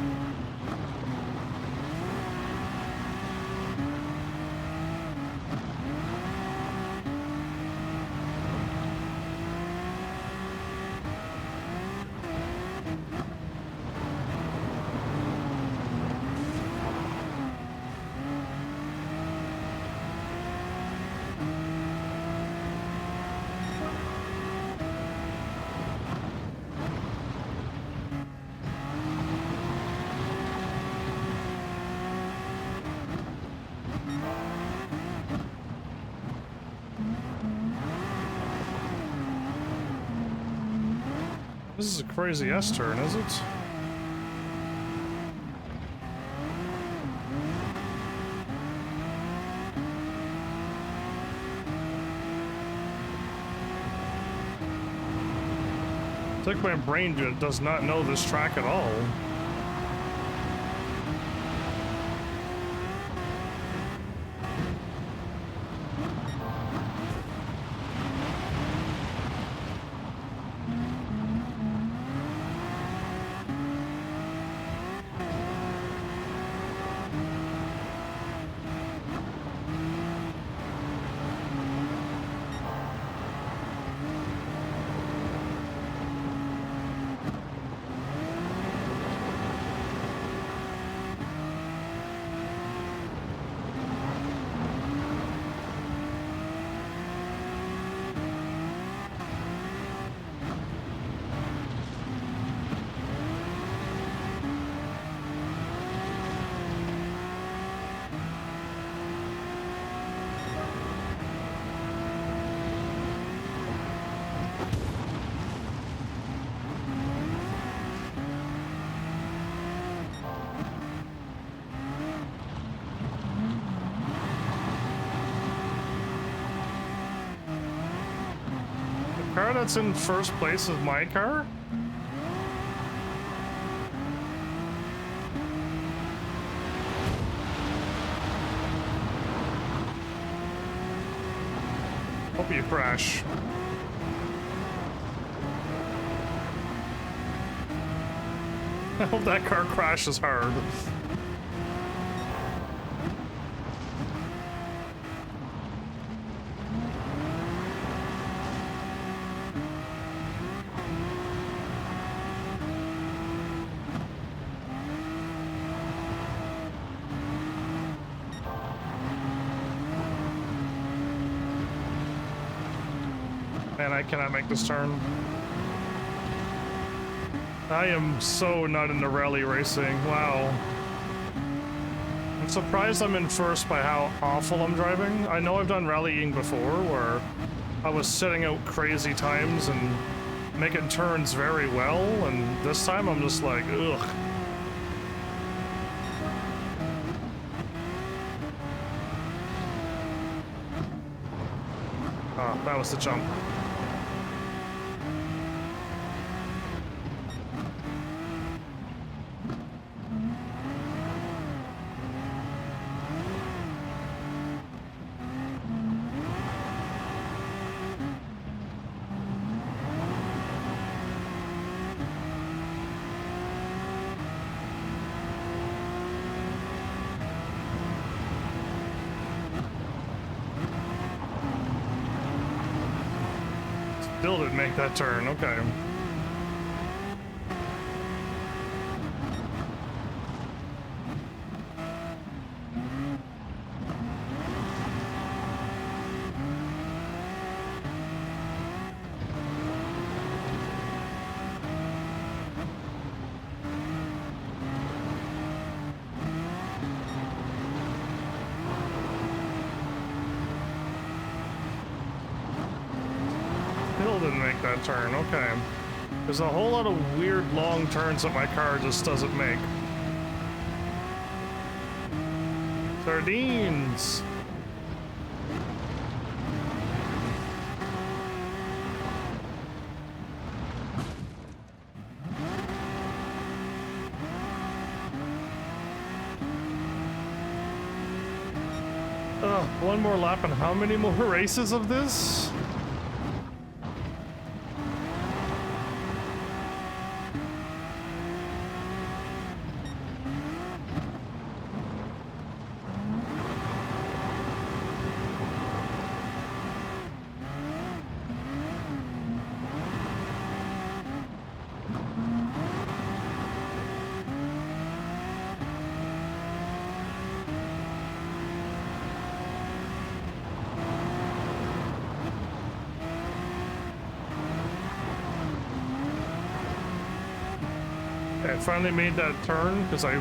This is a crazy S-turn, is it? It's like my brain does not know this track at all. that's in first place is my car? Hope you crash. I hope that car crashes hard. Man, I cannot make this turn. I am so not into rally racing. Wow. I'm surprised I'm in first by how awful I'm driving. I know I've done rallying before where I was setting out crazy times and making turns very well, and this time I'm just like, ugh. Ah, that was the jump. Still didn't make that turn, okay. Didn't make that turn, okay. There's a whole lot of weird long turns that my car just doesn't make. Sardines! One more lap and how many more races of this? I finally made that turn because I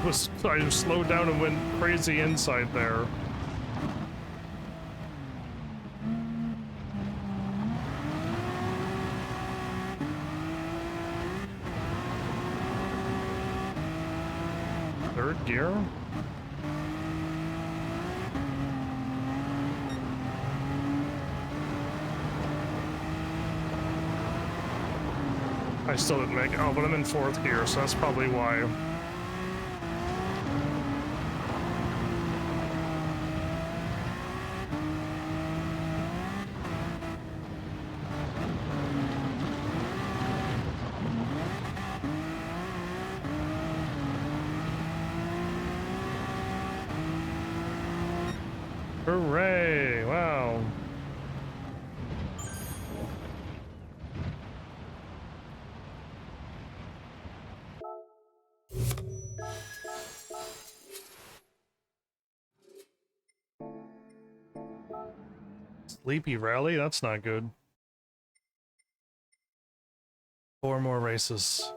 slowed down and went crazy inside there. Third gear? I still didn't make it. Oh, but I'm in fourth gear, so that's probably why. Hooray! Wow. Sleepy rally? That's not good. 4 more races.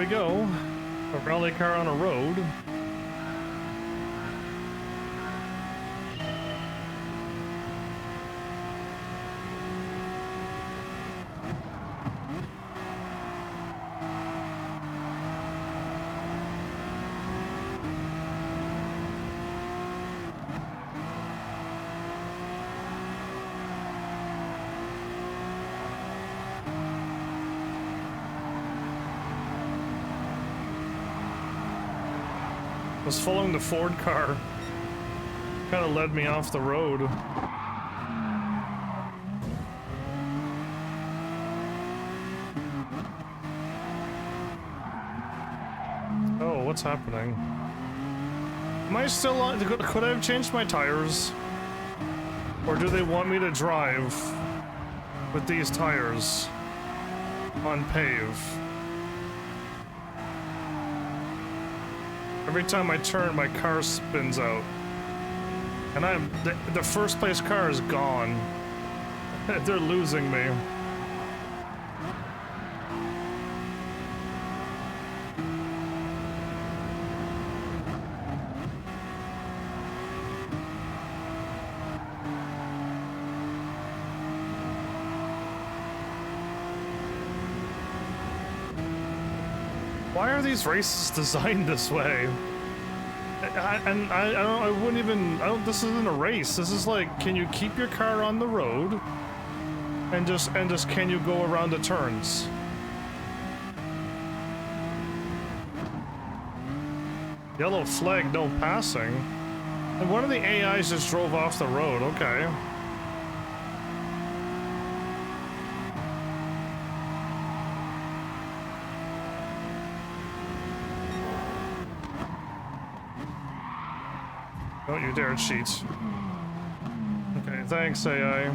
we go. A rally car on a road. Was following the Ford car. Kind of led me off the road. Oh, what's happening? Am I still on? Could I have changed my tires? Or do they want me to drive with these tires on pave? Every time I turn, my car spins out. And the first place car is gone. They're losing me. Why are these races designed this way? I wouldn't even, this isn't a race. This is like, can you keep your car on the road? And just can you go around the turns? Yellow flag, no passing. And one of the AIs just drove off the road, okay. Don't you dare cheat. Okay, thanks, AI.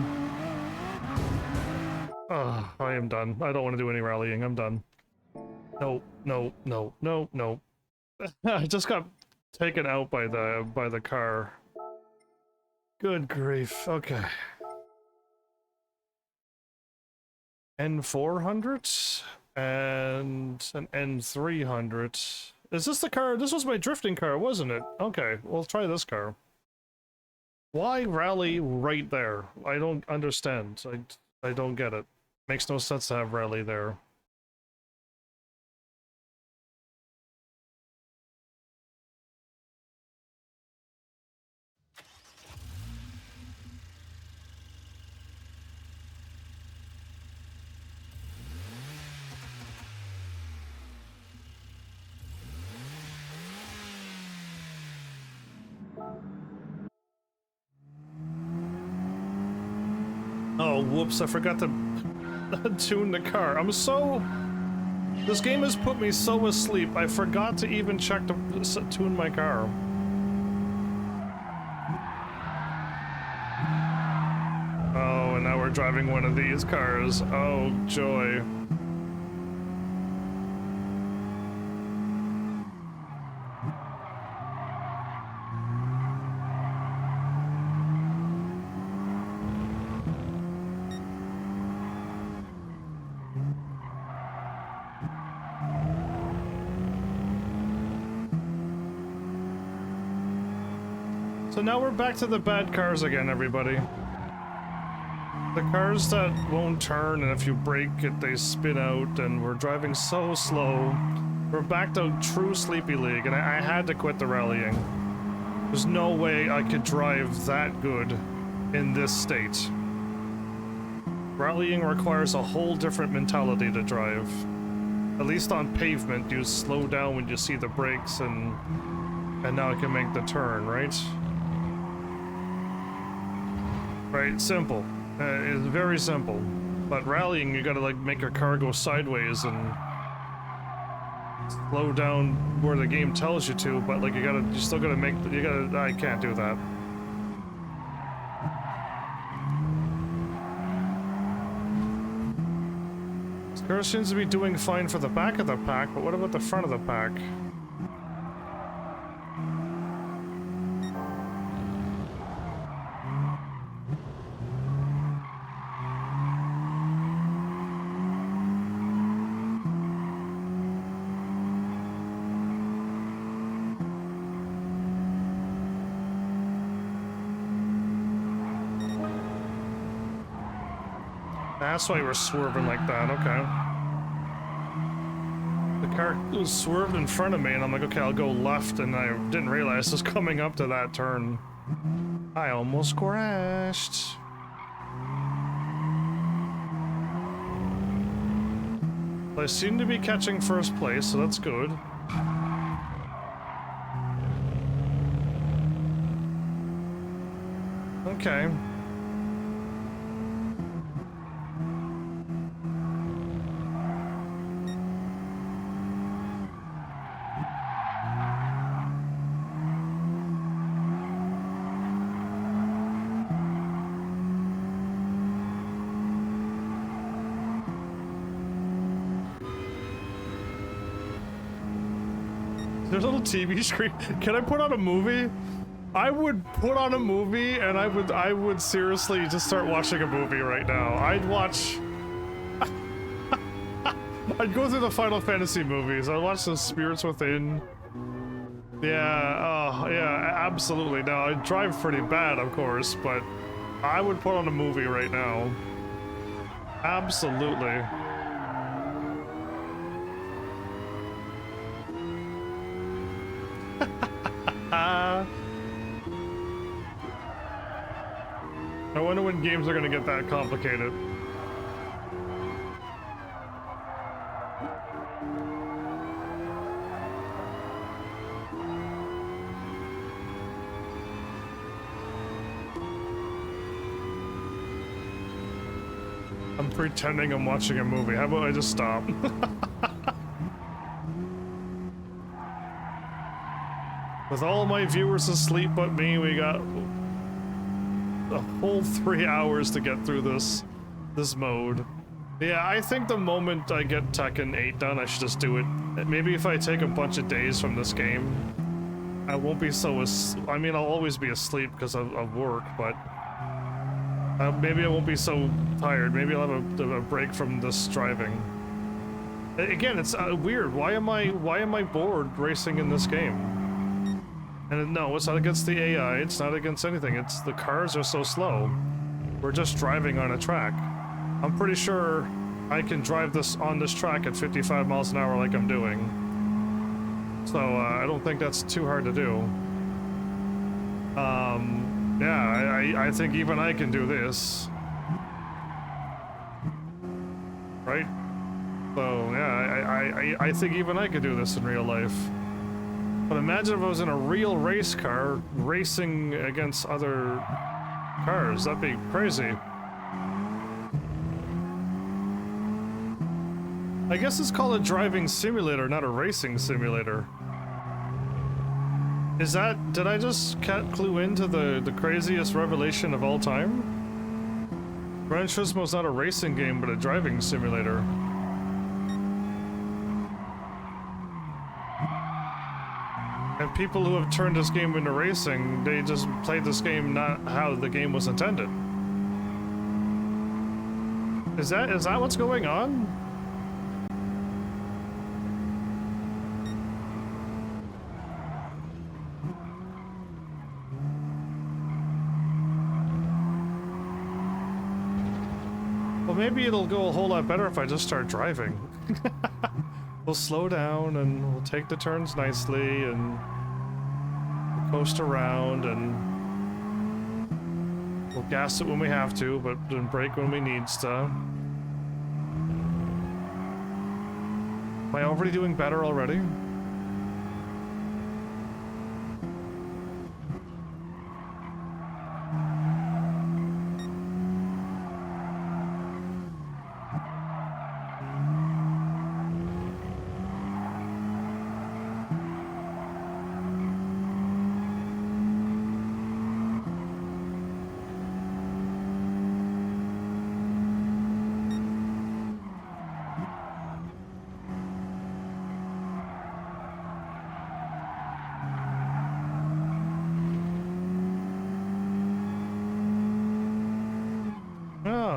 I am done. I don't want to do any rallying. I'm done. No, no, no, no, no. I just got taken out by the car. Good grief. Okay. N400 and an N300. Is this the car? This was my drifting car, wasn't it? Okay, we'll try this car. Why rally right there? I don't understand. I don't get it. Makes no sense to have rally there. Oh, whoops, I forgot to tune the car. This game has put me so asleep, I forgot to even check to tune my car. Oh, and now we're driving one of these cars. Oh, joy. So now we're back to the bad cars again, everybody. The cars that won't turn, and if you brake it, they spin out, and we're driving so slow. We're back to true Sleepy League, and I had to quit the rallying. There's no way I could drive that good in this state. Rallying requires a whole different mentality to drive. At least on pavement, you slow down when you see the brakes, and now I can make the turn, right? Right, simple. It's very simple. But rallying, you gotta like make your car go sideways and slow down where the game tells you to, but like you still gotta I can't do that. This car seems to be doing fine for the back of the pack, but what about the front of the pack? That's why you were swerving like that, okay. The car was swerved in front of me, and I'm like, okay, I'll go left, and I didn't realize it was coming up to that turn. I almost crashed. I seem to be catching first place, so that's good. Okay. There's a little TV screen. Can I put on a movie? I would put on a movie, and I would seriously just start watching a movie right now. I'd watch. I'd go through the Final Fantasy movies. I'd watch the Spirits Within. Yeah, oh yeah, absolutely. Now I drive pretty bad, of course, but I would put on a movie right now. Absolutely. I wonder when games are gonna get that complicated. I'm pretending I'm watching a movie. How about I just stop? With all my viewers asleep but me, we got a whole 3 hours to get through this mode. Yeah, I think the moment I get Tekken 8 done, I should just do it. Maybe if I take a bunch of days from this game, I won't be so I mean, I'll always be asleep because of work, but maybe I won't be so tired. Maybe I'll have a break from this driving. Again, it's weird. Why am I bored racing in this game? And no, it's not against the AI, it's not against anything, it's the cars are so slow. We're just driving on a track. I'm pretty sure I can drive this on this track at 55 miles an hour like I'm doing. So, I don't think that's too hard to do. Yeah, I think even I can do this. Right? So, yeah, I think even I could do this in real life. But imagine if I was in a real race car racing against other cars. That'd be crazy. I guess it's called a driving simulator, not a racing simulator. Is that... did I just clue into the craziest revelation of all time? Gran Turismo's not a racing game, but a driving simulator. And people who have turned this game into racing, they just played this game not how the game was intended. Is that what's going on? Well, maybe it'll go a whole lot better if I just start driving. We'll slow down and we'll take the turns nicely and coast around and we'll gas it when we have to, but then brake when we need to. Am I already doing better already?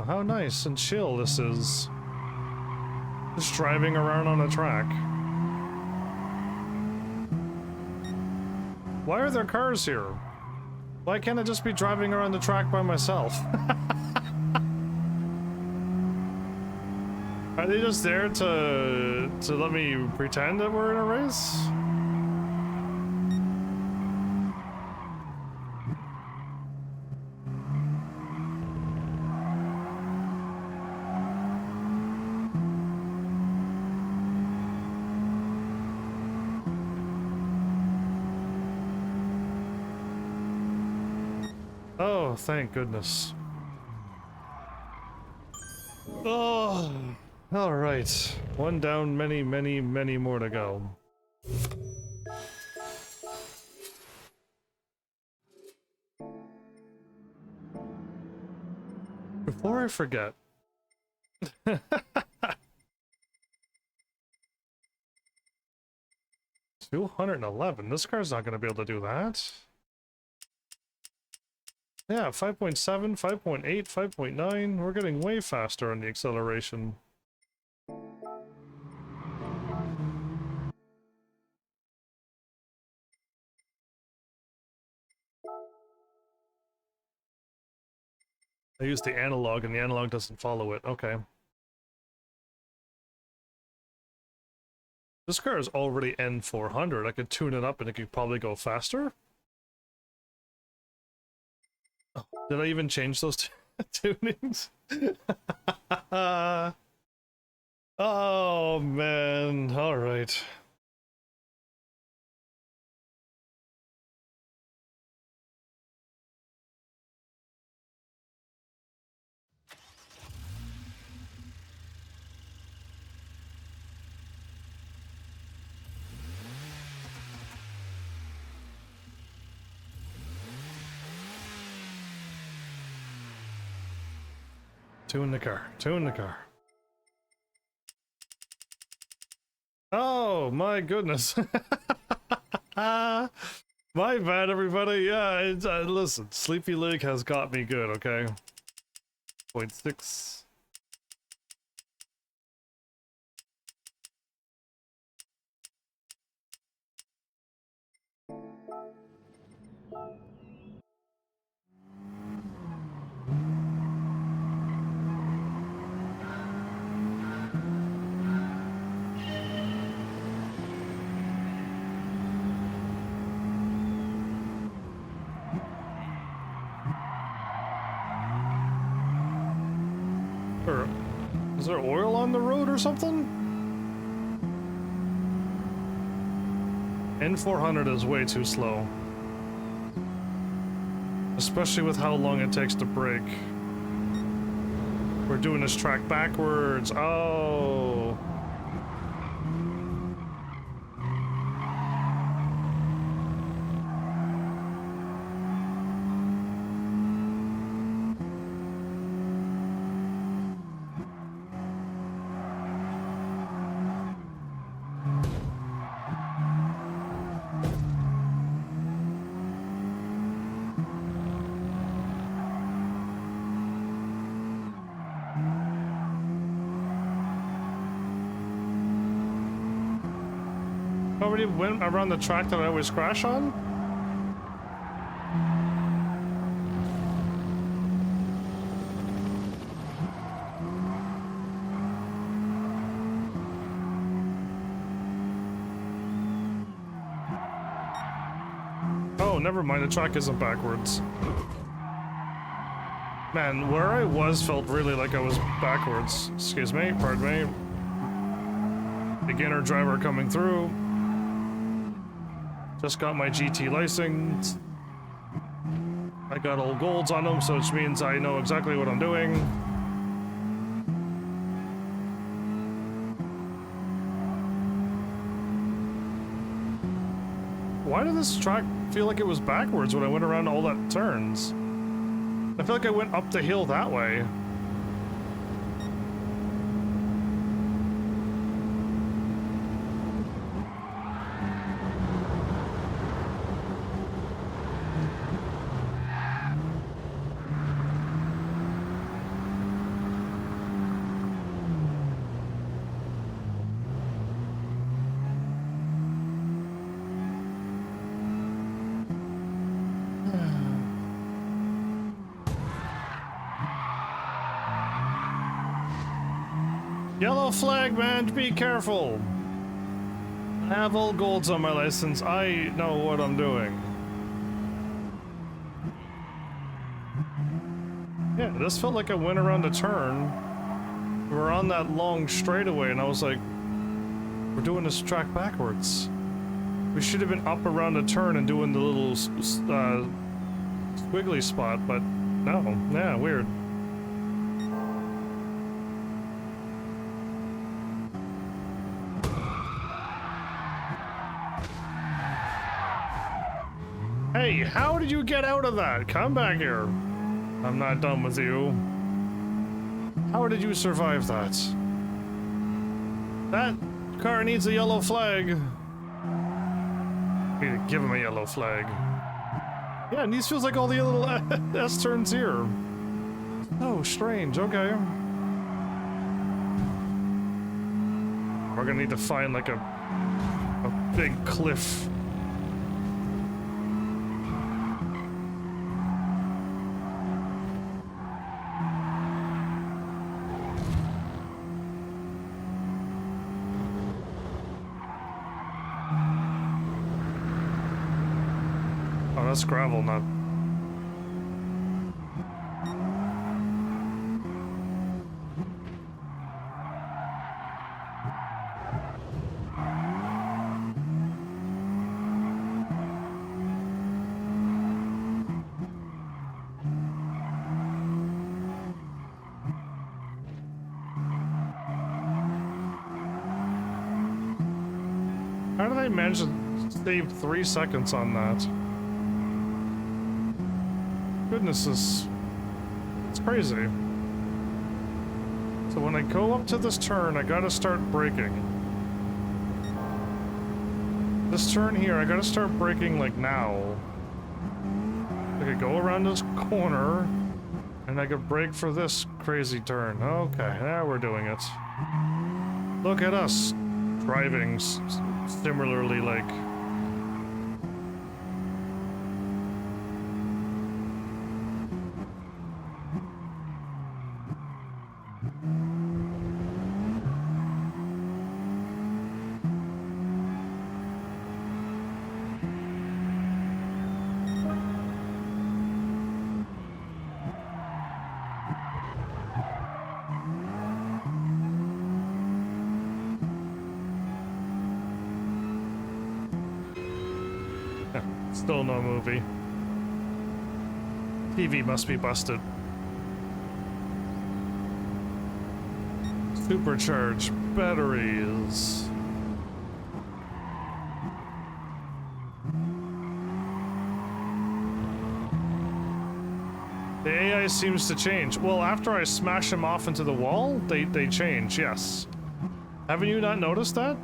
How nice and chill this is. Just driving around on a track. Why are there cars here? Why can't I just be driving around the track by myself? Are they just there to let me pretend that we're in a race? Oh, thank goodness. Oh, all right. One down, many, many, many more to go. Before I forget. 211. This car's not going to be able to do that. Yeah, 5.7, 5.8, 5.9. We're getting way faster on the acceleration. I use the analog and the analog doesn't follow it. Okay. This car is already N400. I could tune it up and it could probably go faster. Oh, did I even change those tunings? Oh man, all right. Tune the car, tune the car. Oh my goodness. My bad, everybody. Yeah, it's, listen, Sleepy Leg has got me good, okay? 0.6. Or, is there oil on the road or something? N400 is way too slow. Especially with how long it takes to brake. We're doing this track backwards. Oh. Already went around the track that I always crash on? Oh, never mind, the track isn't backwards. Man, where I was felt really like I was backwards. Excuse me, pardon me. Beginner driver coming through. Just got my GT license. I got all golds on them, so which means I know exactly what I'm doing. Why did this track feel like it was backwards when I went around all that turns? I feel like I went up the hill that way. Yellow flag, man, be careful. I have all golds on my license. I know what I'm doing. Yeah, this felt like I went around a turn. We were on that long straightaway, and I was like, we're doing this track backwards. We should have been up around a turn and doing the little squiggly spot, but no. Yeah, weird. Hey, how did you get out of that? Come back here. I'm not done with you. How did you survive that? That car needs a yellow flag. We need to give him a yellow flag. Yeah, and these feels like all the little S-turns here. Oh, strange, okay. We're gonna need to find like a big cliff. That's gravel, not... How did I manage to save 3 seconds on that? Goodness, it's crazy. So when I go up to this turn, I gotta start braking. This turn here, I gotta start braking like now. I could go around this corner, and I could brake for this crazy turn. Okay, now we're doing it. Look at us driving similarly, like... Still no movie. TV must be busted. Supercharged batteries. The AI seems to change. Well, after I smash them off into the wall, they change, yes. Haven't you not noticed that?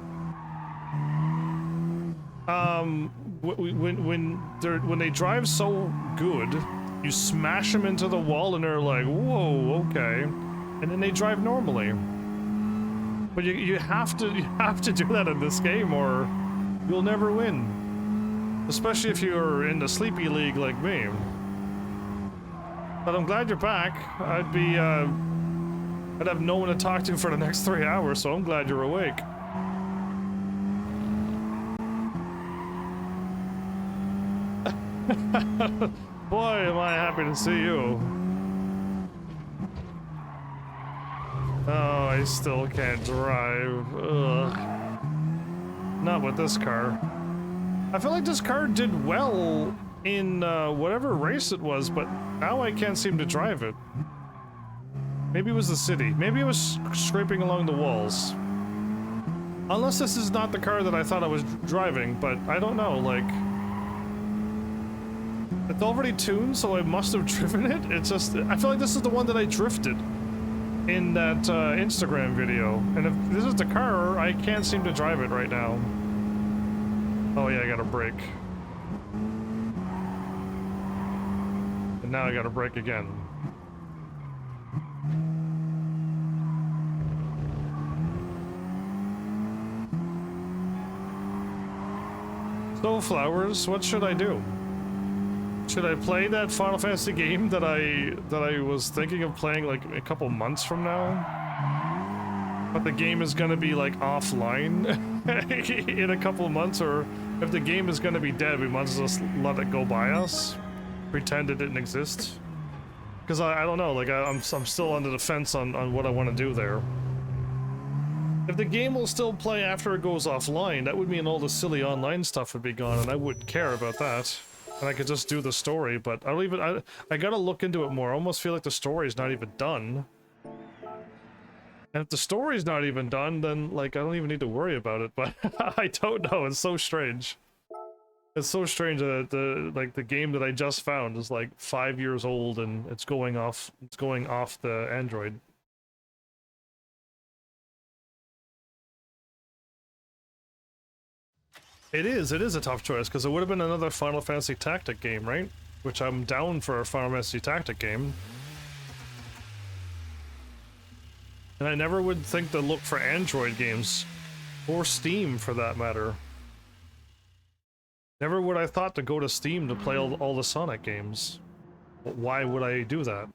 When they drive so good, you smash them into the wall and they're like, whoa, okay, and then they drive normally. But you have to do that in this game, or you'll never win. Especially if you're in the sleepy league like me. But I'm glad you're back. I'd have no one to talk to for the next 3 hours, so I'm glad you're awake. Boy, am I happy to see you. Oh, I still can't drive. Ugh. Not with this car. I feel like this car did well in whatever race it was, but now I can't seem to drive it. Maybe it was the city. Maybe it was scraping along the walls. Unless this is not the car that I thought I was driving, but I don't know, like... It's already tuned, so I must have driven it. It's just, I feel like this is the one that I drifted in that Instagram video. And if this is the car, I can't seem to drive it right now. Oh yeah, I gotta brake. And now I gotta brake again. So, Flowers, what should I do? Should I play that Final Fantasy game that I was thinking of playing like a couple months from now? but the game is gonna be like offline in a couple of months, or if the game is gonna be dead, we might as well just let it go by us, pretend it didn't exist. Because I don't know, like I'm still on the fence on what I want to do there. If the game will still play after it goes offline, that would mean all the silly online stuff would be gone, and I wouldn't care about that. And I could just do the story, but I gotta look into it more. I almost feel like the story's not even done. And if the story's not even done, then, like, I don't even need to worry about it, but I don't know, it's so strange. It's so strange that the game that I just found is like 5 years old and it's going off the Android. It is a tough choice, because it would have been another Final Fantasy Tactic game, right? Which I'm down for a Final Fantasy Tactic game. And I never would think to look for Android games, or Steam for that matter. Never would I thought to go to Steam to play all the Sonic games. But why would I do that?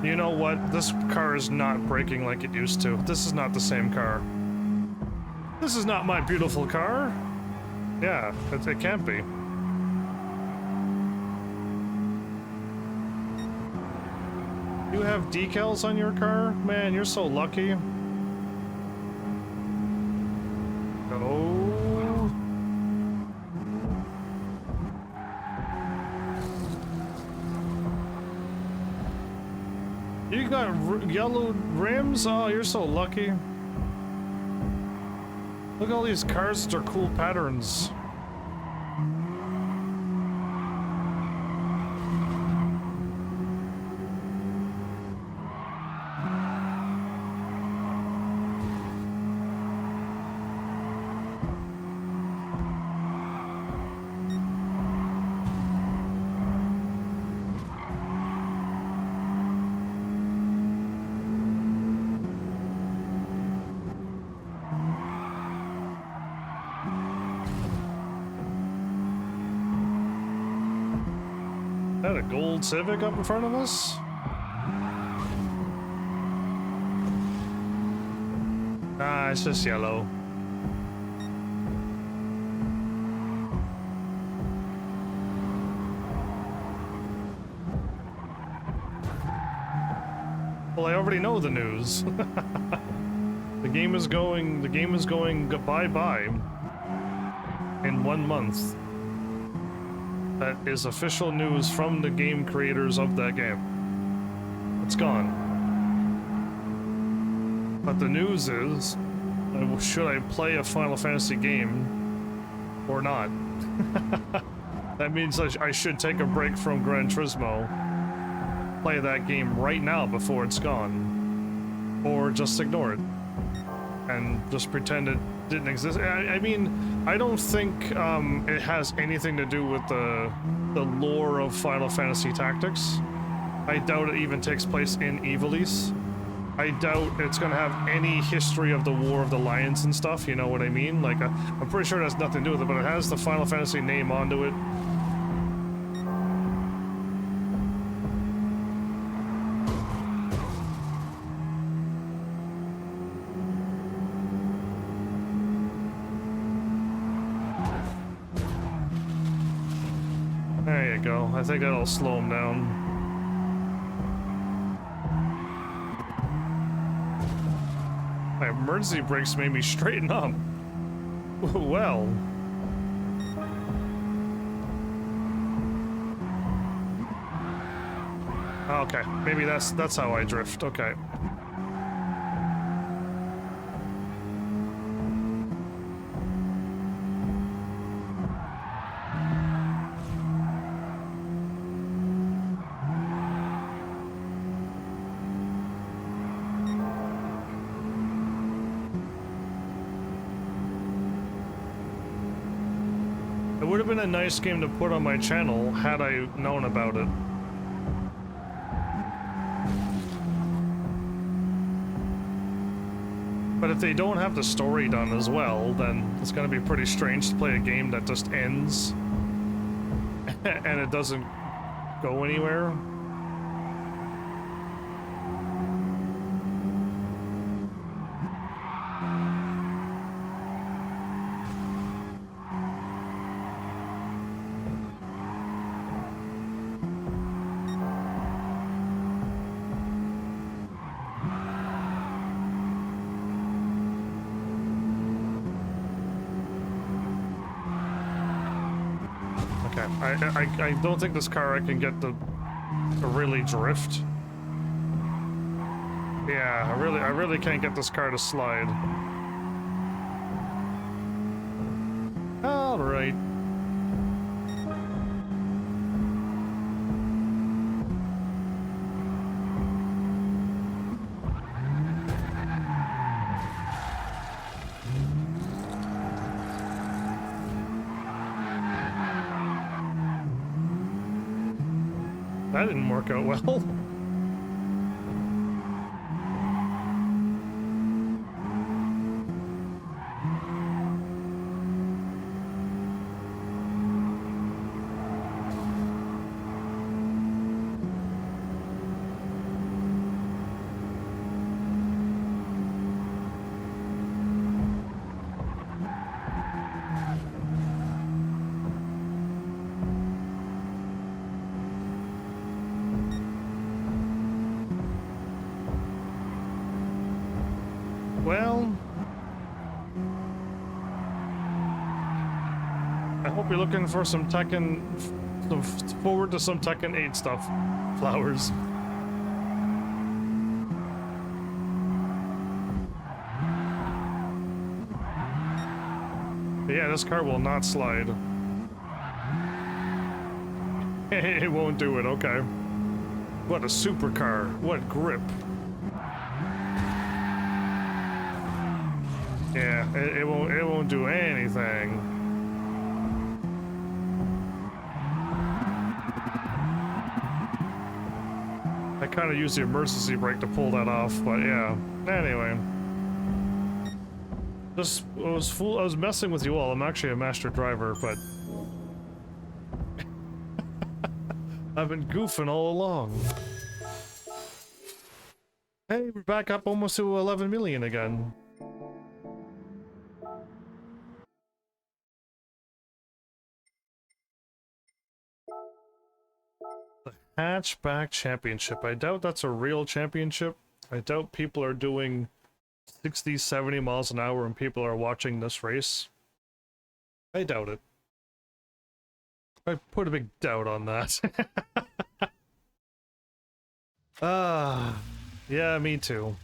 You know what? This car is not braking like it used to. This is not the same car. This is not my beautiful car. Yeah, it can't be. You have decals on your car? Man, you're so lucky. Oh. You got yellow rims? Oh, you're so lucky. Look at all these cars with their cool patterns. Is that a gold Civic up in front of us? Nah, it's just yellow. Well, I already know the news. The game is going bye-bye in 1 month. That is official news from the game creators of that game. It's gone. But the news is, should I play a Final Fantasy game or not? That means I should take a break from Gran Turismo, play that game right now before it's gone, or just ignore it and just pretend it didn't exist. I mean, I don't think it has anything to do with the lore of Final Fantasy Tactics. I doubt it even takes place in E11. I doubt it's gonna have any history of the War of the Lions and stuff, you know what I mean? Like, I'm pretty sure it has nothing to do with it, but it has the Final Fantasy name onto it. There you go. I think that'll slow him down. My emergency brakes made me straighten up. Well. Okay, maybe that's how I drift. Okay. It would have been a nice game to put on my channel had I known about it. But if they don't have the story done as well, then it's gonna be pretty strange to play a game that just ends and it doesn't go anywhere. I don't think this car I can get to really drift. Yeah, I really can't get this car to slide. All right. That didn't work out well. Well, I hope you're looking for some Tekken, forward to some Tekken 8 stuff. Flowers. But yeah, this car will not slide. It won't do it, okay. What a supercar. What grip. Yeah, it won't do anything. I kind of used the emergency brake to pull that off, but yeah. Anyway, I was messing with you all. I'm actually a master driver, but I've been goofing all along. Hey, we're back up almost to 11 million again. Hatchback Championship. I doubt that's a real championship. I doubt people are doing 60, 70 miles an hour and people are watching this race. I doubt it. I put a big doubt on that. Yeah, me too.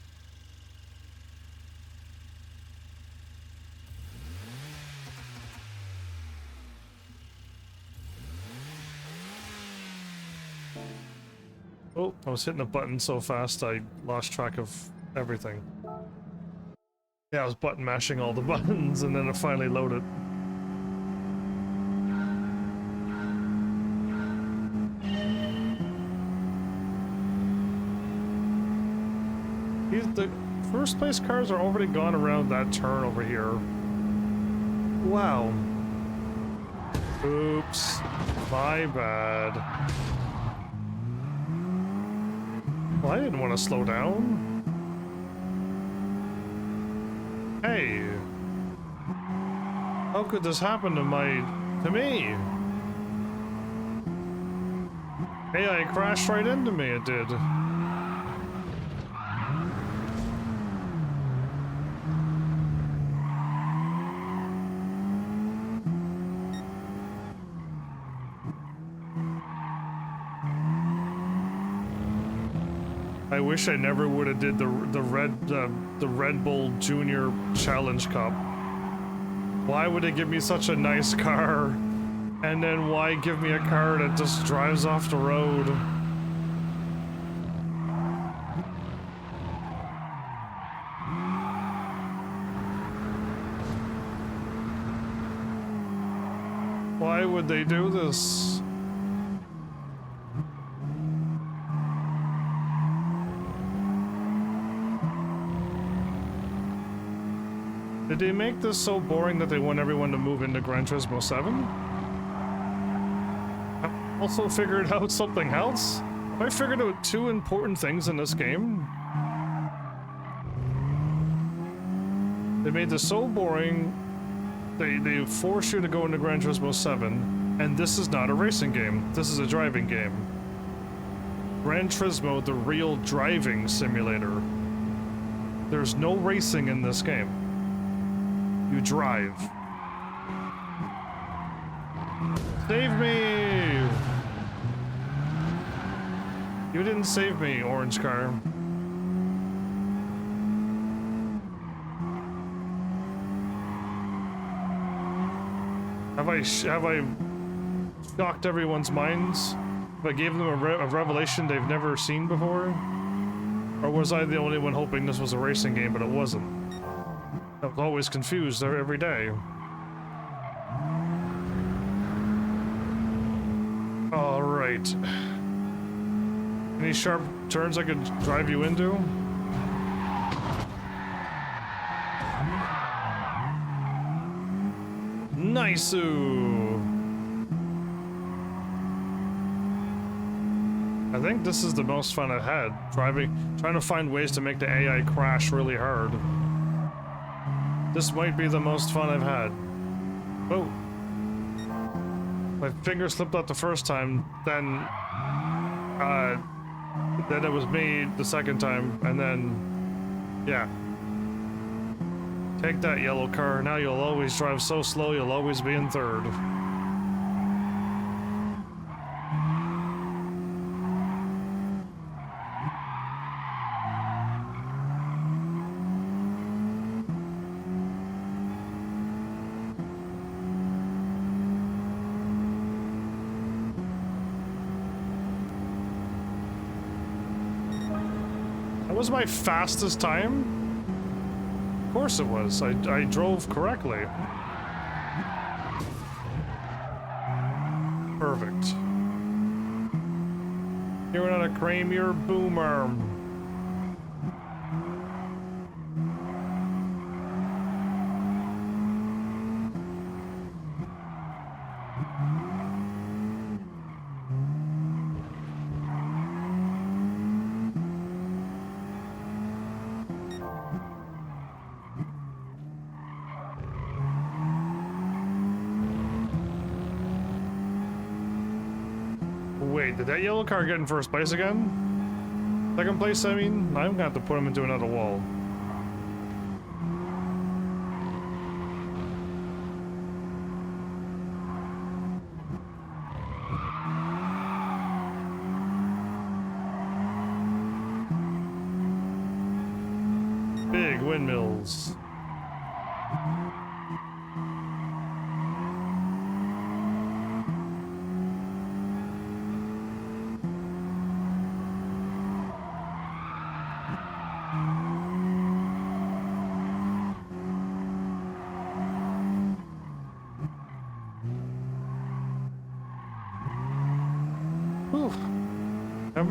Oh, I was hitting a button so fast I lost track of everything. Yeah, I was button mashing all the buttons and then it finally loaded. The first place cars are already gone around that turn over here. Wow. Oops. My bad. Well, I didn't want to slow down. Hey. How could this happen to me? AI crashed right into me, it did. I wish I never would have did the Red Bull Junior Challenge Cup. Why would it give me such a nice car, and then why give me a car that just drives off the road? Why would they do this? Did they make this so boring that they want everyone to move into Gran Turismo 7? I've also figured out something else. Have I figured out two important things in this game? They made this so boring, they force you to go into Gran Turismo 7, and this is not a racing game. This is a driving game. Gran Turismo, the real driving simulator. There's no racing in this game. You drive. Save me! You didn't save me, orange car. Have I shocked everyone's minds? Have I gave them a revelation they've never seen before? Or was I the only one hoping this was a racing game, but it wasn't? I was always confused there every day. Alright. Any sharp turns I could drive you into? Nice-oo! I think this is the most fun I've had. Trying to find ways to make the AI crash really hard. This might be the most fun I've had. Oh. My finger slipped out the first time, then it was me the second time, and then, yeah. Take that, yellow car. Now you'll always drive so slow, you'll always be in third. That was my fastest time? Of course it was. I drove correctly. Perfect. You're not a cream, you're a boomer. Wait, did that yellow car get in first place again? Second place, I mean? I'm gonna have to put him into another wall. Big windmills.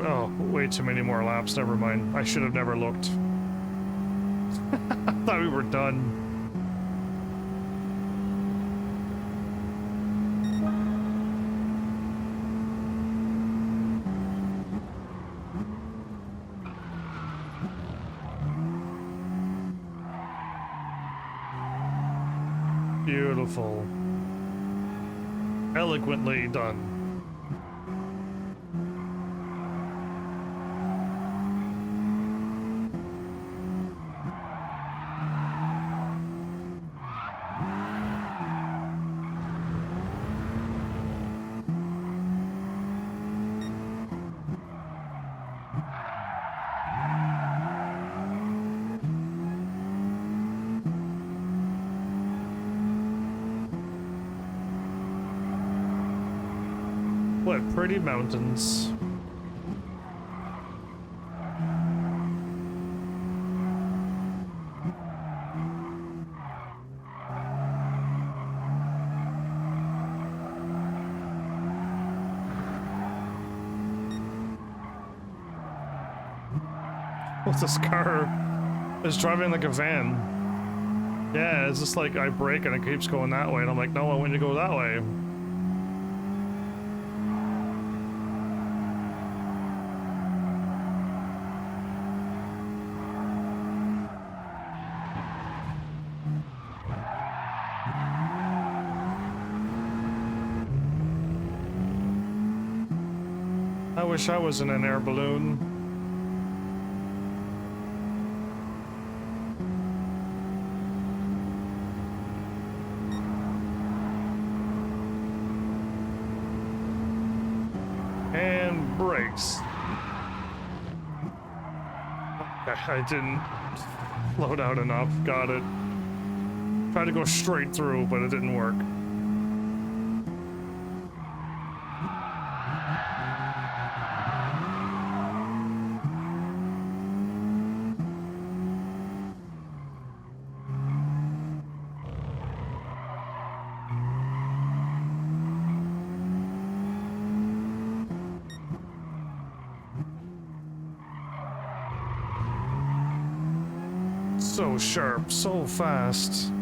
Oh, way too many more laps. Never mind. I should have never looked. I thought we were done. Beautiful. Eloquently done. What pretty mountains. Oh, this car is driving like a van. Yeah, it's just like I brake and it keeps going that way, and I'm like, no, I want you to go that way. I wish I was in an air balloon. And brakes. I didn't slow down enough. Got it. Tried to go straight through, but it didn't work. So sharp, so fast.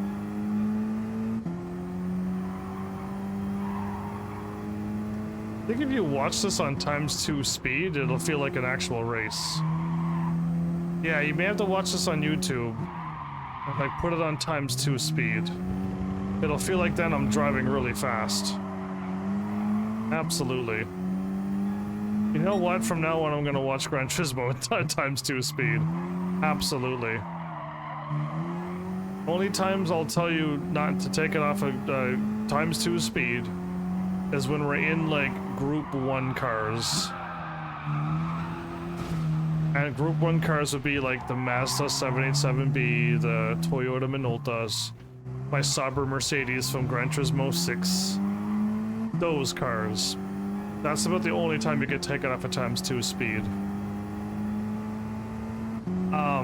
I think if you watch this on ×2 speed, it'll feel like an actual race. Yeah, you may have to watch this on YouTube. Like, put it on ×2 speed. It'll feel like then I'm driving really fast. Absolutely. You know what? From now on, I'm gonna watch Gran Turismo at ×2 speed. Absolutely. Only times I'll tell you not to take it off of ×2 speed is when we're in, like, Group 1 cars. And Group 1 cars would be, like, the Mazda 787B, the Toyota Minoltas, my Sauber Mercedes from Gran Turismo 6. Those cars. That's about the only time you get taken off at ×2 speed.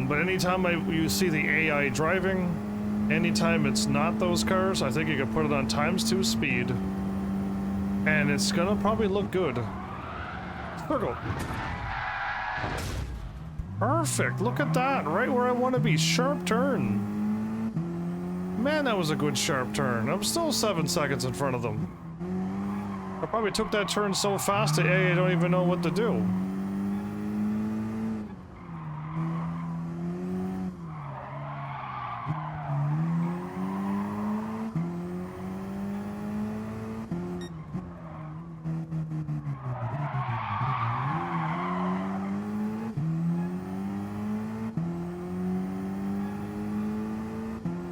But anytime you see the AI driving, anytime it's not those cars, I think you can put it on ×2 speed. And it's gonna probably look good. Circle. Perfect, look at that, right where I want to be. Sharp turn. Man, that was a good sharp turn. I'm still 7 seconds in front of them. I probably took that turn so fast that I don't even know what to do.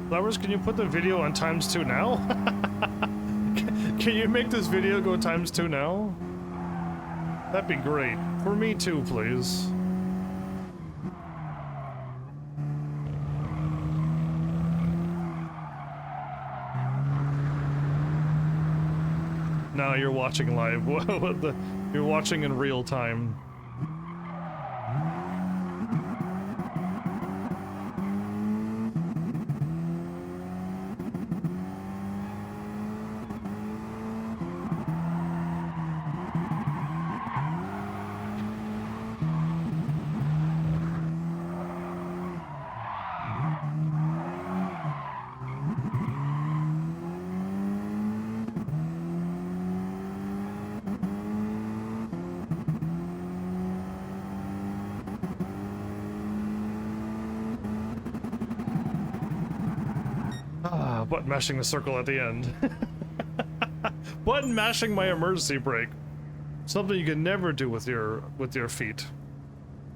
Flowers, can you put the video on ×2 now? Can you make this video go ×2 now? That'd be great. For me too, please. No, you're watching live. What the? You're watching in real time. Button mashing the circle at the end. Button mashing my emergency brake. Something you can never do with your feet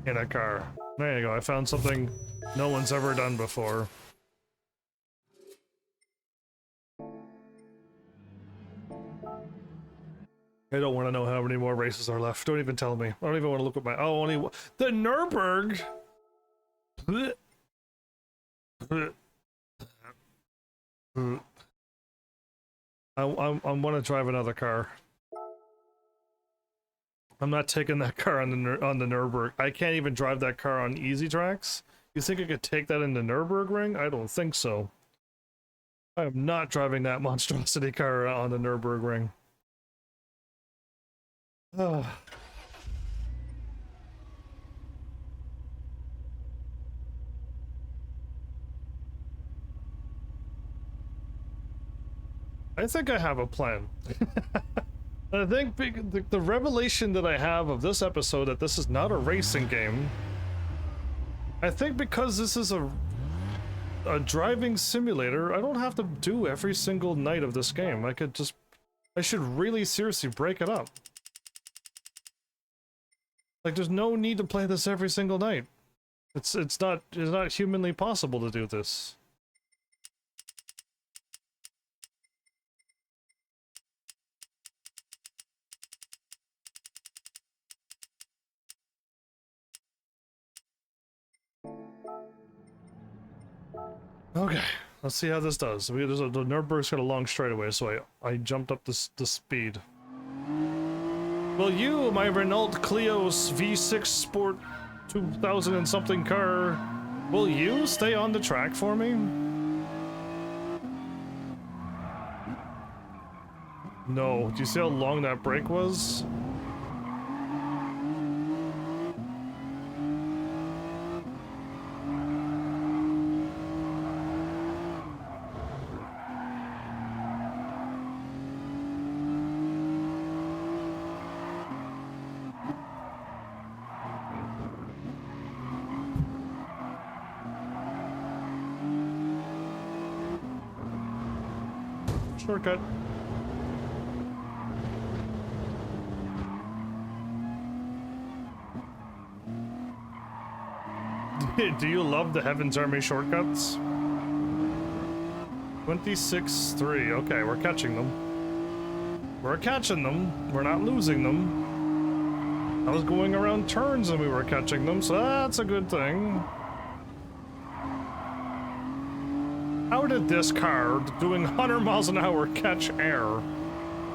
in a car. There you go. I found something no one's ever done before. I don't want to know how many more races are left. Don't even tell me. I don't even want to look at my. Oh, only the Nürburgring. I want to drive another car. I'm not taking that car on the Nürburgring. I can't even drive that car on easy tracks. You think I could take that in the Nürburgring? I don't think so. I am not driving that monstrosity car on the Nürburgring. I think I have a plan. I think the revelation that I have of this episode that this is not a racing game. I think because this is a driving simulator, I don't have to do every single night of this game. I should really seriously break it up. Like, there's no need to play this every single night. It's not humanly possible to do this. Okay, let's see how this does. The Nürburg's got a long straightaway, so I jumped up the speed. Will you, my Renault Clio's V6 Sport 2000 and something car, will you stay on the track for me? No, do you see how long that break was? Shortcut. Do you love the Heaven's Army shortcuts? 26-3. Okay, we're catching them. We're catching them. We're not losing them. I was going around turns and we were catching them, so that's a good thing. How did this car, doing 100 miles an hour, catch air?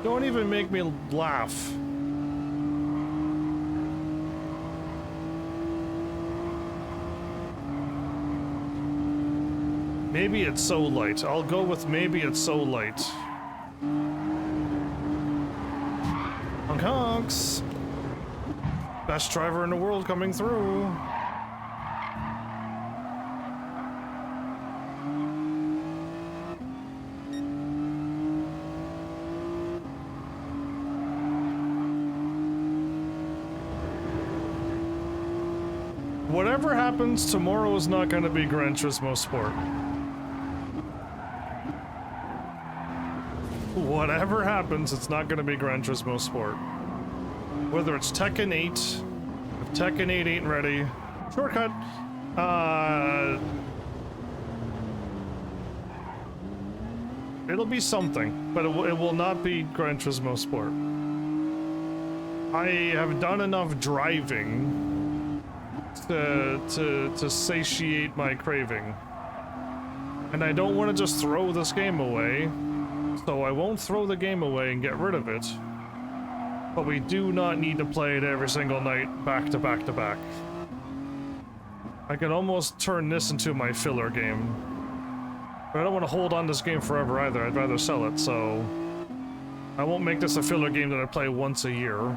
Don't even make me laugh. Maybe it's so light. I'll go with maybe it's so light. Honk honks. Best driver in the world coming through. Whatever happens, tomorrow is not going to be Gran Turismo Sport. Whatever happens, it's not going to be Gran Turismo Sport. Whether it's Tekken 8, if Tekken 8 ain't ready, shortcut, it'll be something, but it will not be Gran Turismo Sport. I have done enough driving to satiate my craving. And I don't want to just throw this game away, so I won't throw the game away and get rid of it. But we do not need to play it every single night, back to back to back. I can almost turn this into my filler game. But I don't want to hold on to this game forever either, I'd rather sell it, so I won't make this a filler game that I play once a year.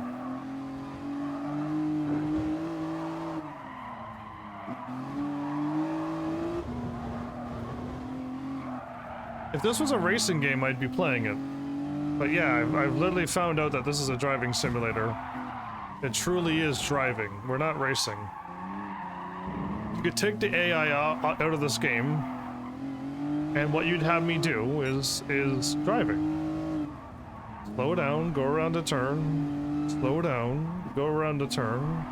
If this was a racing game, I'd be playing it. But yeah, I've literally found out that this is a driving simulator. It truly is driving. We're not racing. You could take the AI out of this game, and what you'd have me do is driving. Slow down, go around a turn. Slow down, go around a turn.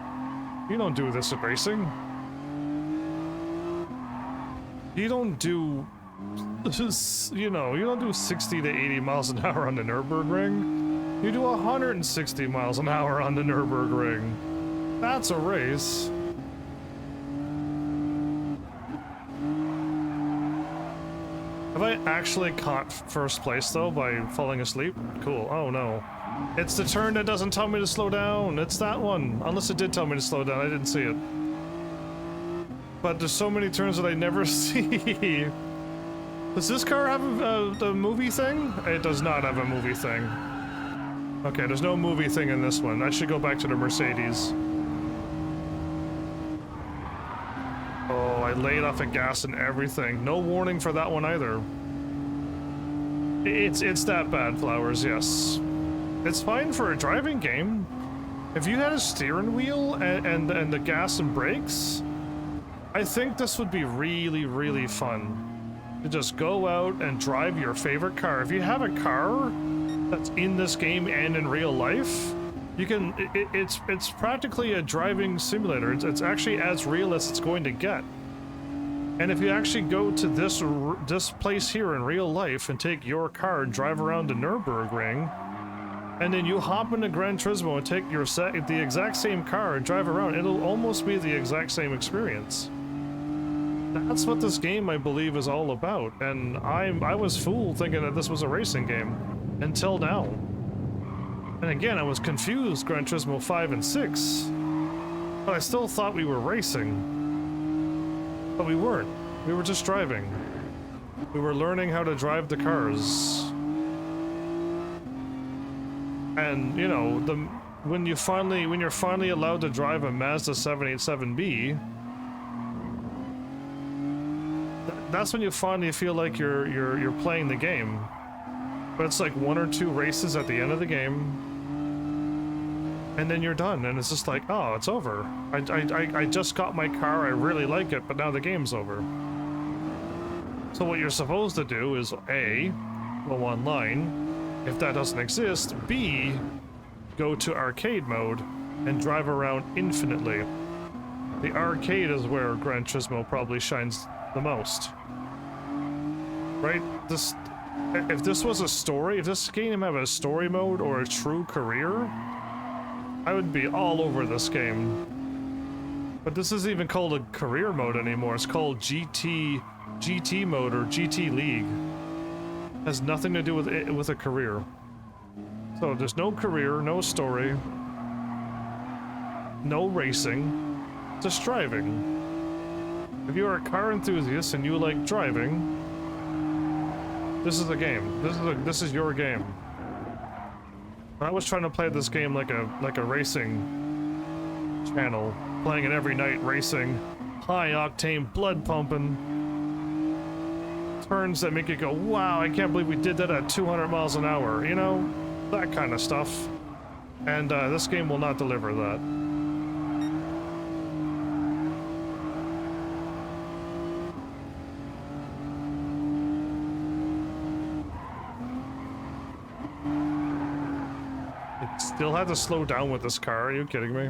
You don't do this at racing. You don't do... you know, you don't do 60 to 80 miles an hour on the Nürburgring. You do 160 miles an hour on the Nürburgring. That's a race. Have I actually caught first place though by falling asleep? Cool. Oh no. It's the turn that doesn't tell me to slow down. It's that one. Unless it did tell me to slow down. I didn't see it. But there's so many turns that I never see. Does this car have a movie thing? It does not have a movie thing. Okay, there's no movie thing in this one. I should go back to the Mercedes. Oh, I laid off at gas and everything. No warning for that one either. It's that bad, Flowers, yes. It's fine for a driving game. If you had a steering wheel and the gas and brakes, I think this would be really, really fun. To just go out and drive your favorite car. If you have a car that's in this game and in real life, you can, it's practically a driving simulator. It's actually as real as it's going to get. And if you actually go to this place here in real life and take your car and drive around the Nürburgring, and then you hop into Gran Turismo and take the exact same car and drive around, it'll almost be the exact same experience. That's what this game, I believe, is all about. And I was fooled thinking that this was a racing game until now. And again, I was confused, Gran Turismo 5 and 6, but I still thought we were racing. But we weren't. We were just driving. We were learning how to drive the cars. And, you know, when you're finally allowed to drive a Mazda 787B, that's when you finally feel like you're playing the game. But it's like 1 or 2 races at the end of the game, and then you're done, and it's just like, oh, it's over. I just got my car, I really like it, but now the game's over. So what you're supposed to do is A, go online. If that doesn't exist, B, go to arcade mode and drive around infinitely. The arcade is where Gran Turismo probably shines the most. Right? If this was a story, if this game had a story mode or a true career, I would be all over this game. But this isn't even called a career mode anymore. It's called GT mode or GT League. It has nothing to do with a career. So there's no career, no story, no racing, just driving. If you're a car enthusiast and you like driving, this is the game. This is your game. I was trying to play this game like a racing channel, playing it every night, racing, high octane, blood pumping, turns that make you go, wow, I can't believe we did that at 200 miles an hour, you know, that kind of stuff. And this game will not deliver that. Still had to slow down with this car, are you kidding me?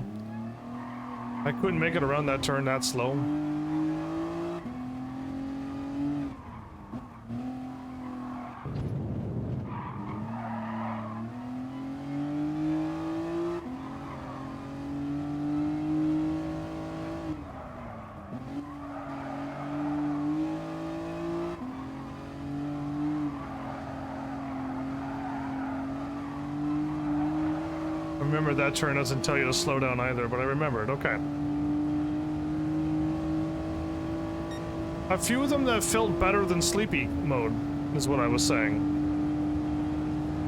I couldn't make it around that turn that slow. Remember, that turn doesn't tell you to slow down either, but I remembered. Okay. A few of them that felt better than sleepy mode, is what I was saying.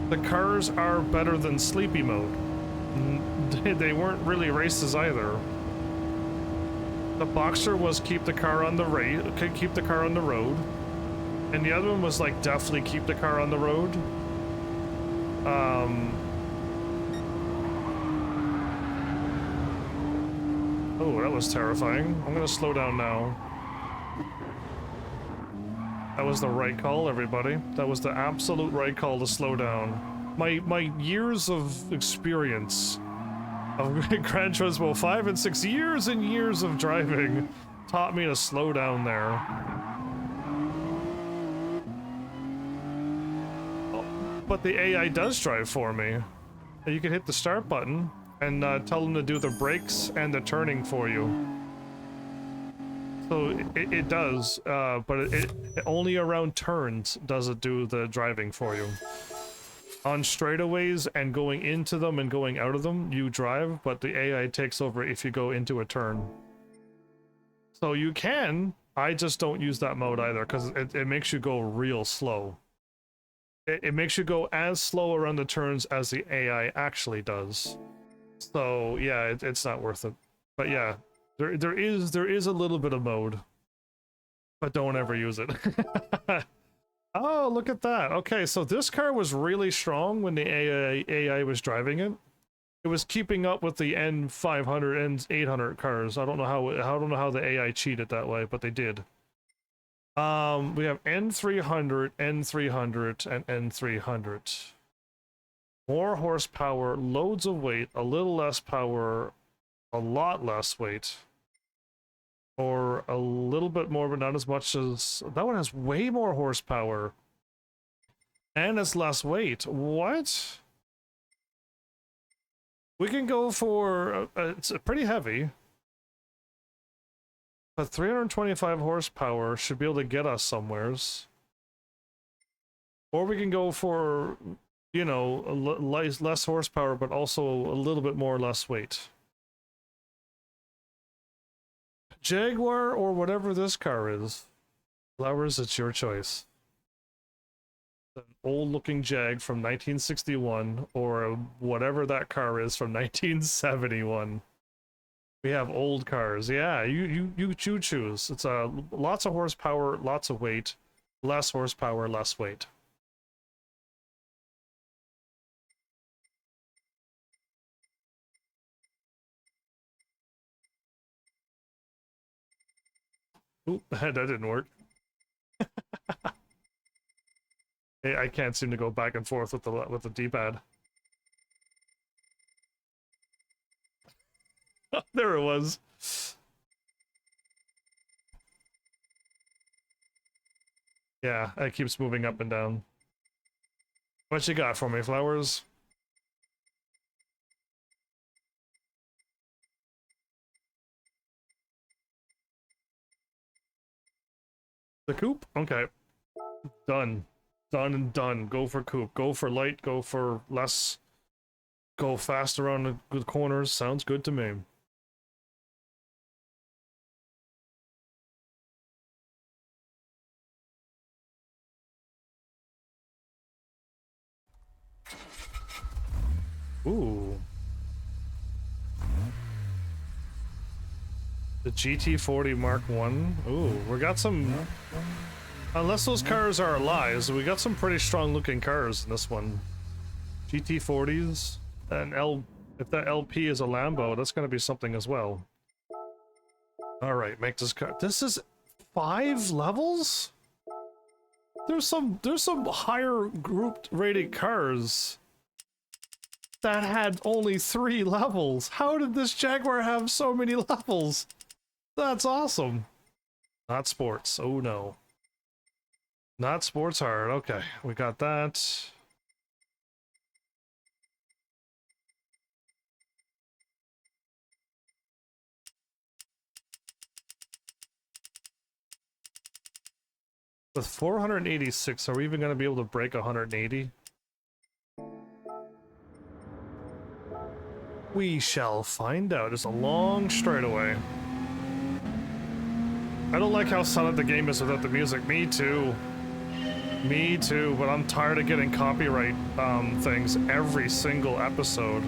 The cars are better than sleepy mode. They weren't really races either. The Boxer was keep the car on the road, and the other one was like definitely keep the car on the road. Oh, that was terrifying. I'm gonna slow down now. That was the right call, everybody. That was the absolute right call to slow down. My years of experience of Gran Turismo 5 and 6, years and years of driving, taught me to slow down there. Oh, but the AI does drive for me. You can hit the start button and tell them to do the brakes and the turning for you. So it does, but it only around turns does it do the driving for you. On straightaways and going into them and going out of them, you drive, but the AI takes over if you go into a turn. So you can, I just don't use that mode either, because it makes you go real slow. It makes you go as slow around the turns as the AI actually does. So yeah, it's not worth it. But yeah, there is a little bit of mode, but don't ever use it. Oh, look at that. Okay, so this car was really strong when the AI was driving it. It was keeping up with the N500 and 800 cars. I don't know how the AI cheated that way, but they did. We have N300, N300, and N300. More horsepower, loads of weight, a little less power, a lot less weight. Or a little bit more, but not as much as... That one has way more horsepower. And it's less weight. What? We can go for... it's pretty heavy. But 325 horsepower should be able to get us somewheres. Or we can go for, you know, less horsepower, but also a little bit more less weight. Jaguar or whatever this car is. Flowers, it's your choice. An old-looking Jag from 1961, or whatever that car is from 1971. We have old cars. Yeah, you choose. It's lots of horsepower, lots of weight, less horsepower, less weight. Oop, that didn't work. Hey, I can't seem to go back and forth with the D-pad. There it was. Yeah, it keeps moving up and down. What you got for me, Flowers? The coupe? Okay. Done. Done and done. Go for coupe. Go for light. Go for less. Go fast around the corners. Sounds good to me. Ooh. The GT40 Mark 1. Ooh, we got some... Unless those cars are alive, we got some pretty strong looking cars in this one. GT40s, and if that LP is a Lambo, that's gonna be something as well. Alright, make this car. This is 5 levels? There's some higher grouped rated cars that had only 3 levels. How did this Jaguar have so many levels? That's awesome. Not sports. Oh no. Not sports hard. Okay, we got that. With 486, are we even going to be able to break 180? We shall find out. It's a long straightaway. I don't like how silent the game is without the music. Me too. Me too, but I'm tired of getting copyright things every single episode.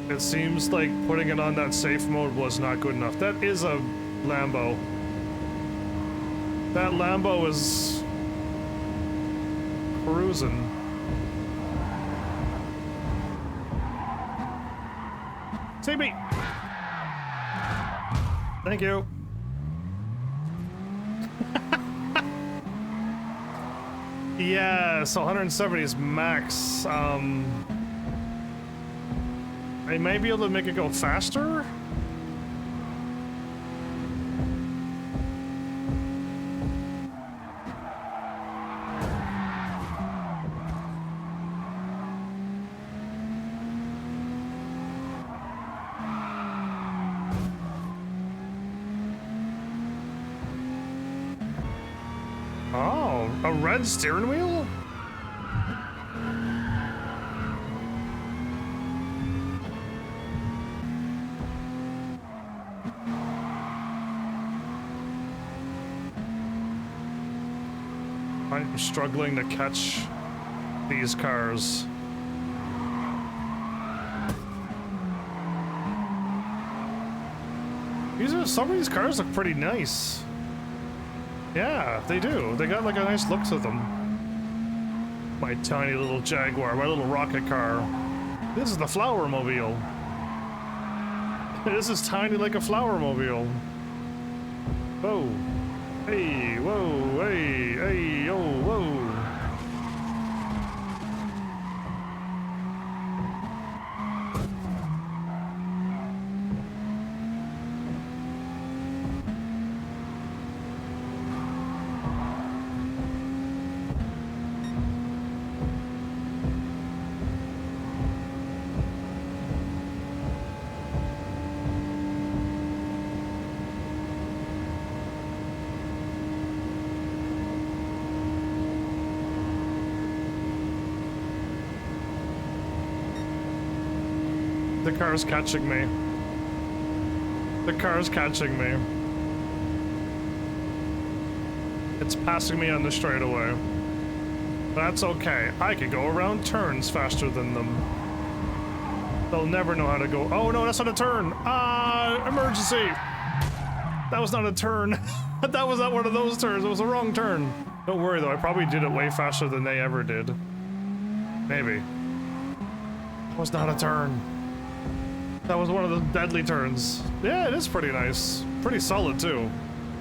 It seems like putting it on that safe mode was not good enough. That is a Lambo. That Lambo is cruising. Take me. Thank you. Yeah, so 170 is max. I may be able to make it go faster. Oh, a red steering wheel? I'm struggling to catch these cars. Some of these cars look pretty nice. Yeah, they do. They got like a nice look to them. My tiny little Jaguar, my little rocket car. This is the Flower Mobile. This is tiny like a Flower Mobile. Whoa. Hey, whoa, hey, hey, oh, whoa. The car's catching me. The car's catching me. It's passing me on the straightaway. That's okay. I can go around turns faster than them. They'll never know how to go. Oh no, that's not a turn. Emergency. That was not a turn. That was not one of those turns. It was the wrong turn. Don't worry though, I probably did it way faster than they ever did. Maybe. It was not a turn. That was one of the deadly turns. Yeah, it is pretty nice. Pretty solid too.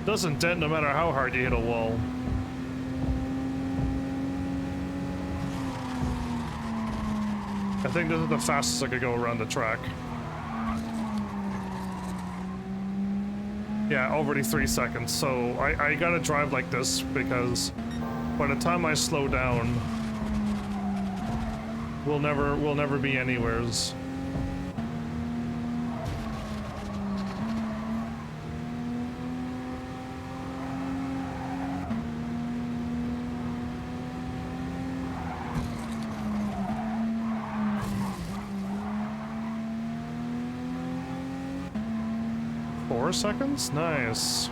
Doesn't dent no matter how hard you hit a wall. I think this is the fastest I could go around the track. Yeah, already 3 seconds. So I gotta drive like this because by the time I slow down, we'll never be anywheres. Seconds? Nice.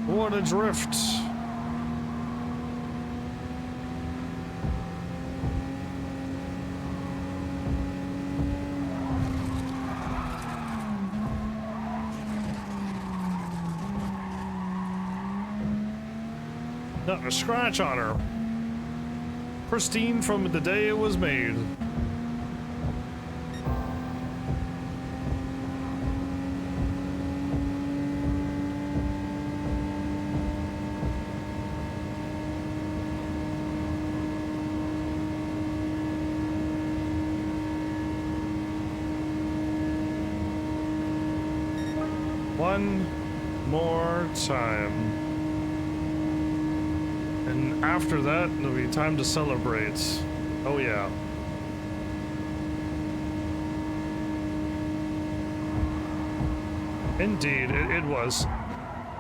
What a drift. Not a scratch on her. Pristine from the day it was made. One more time. And after that, it'll be time to celebrate. Oh yeah. Indeed, it was.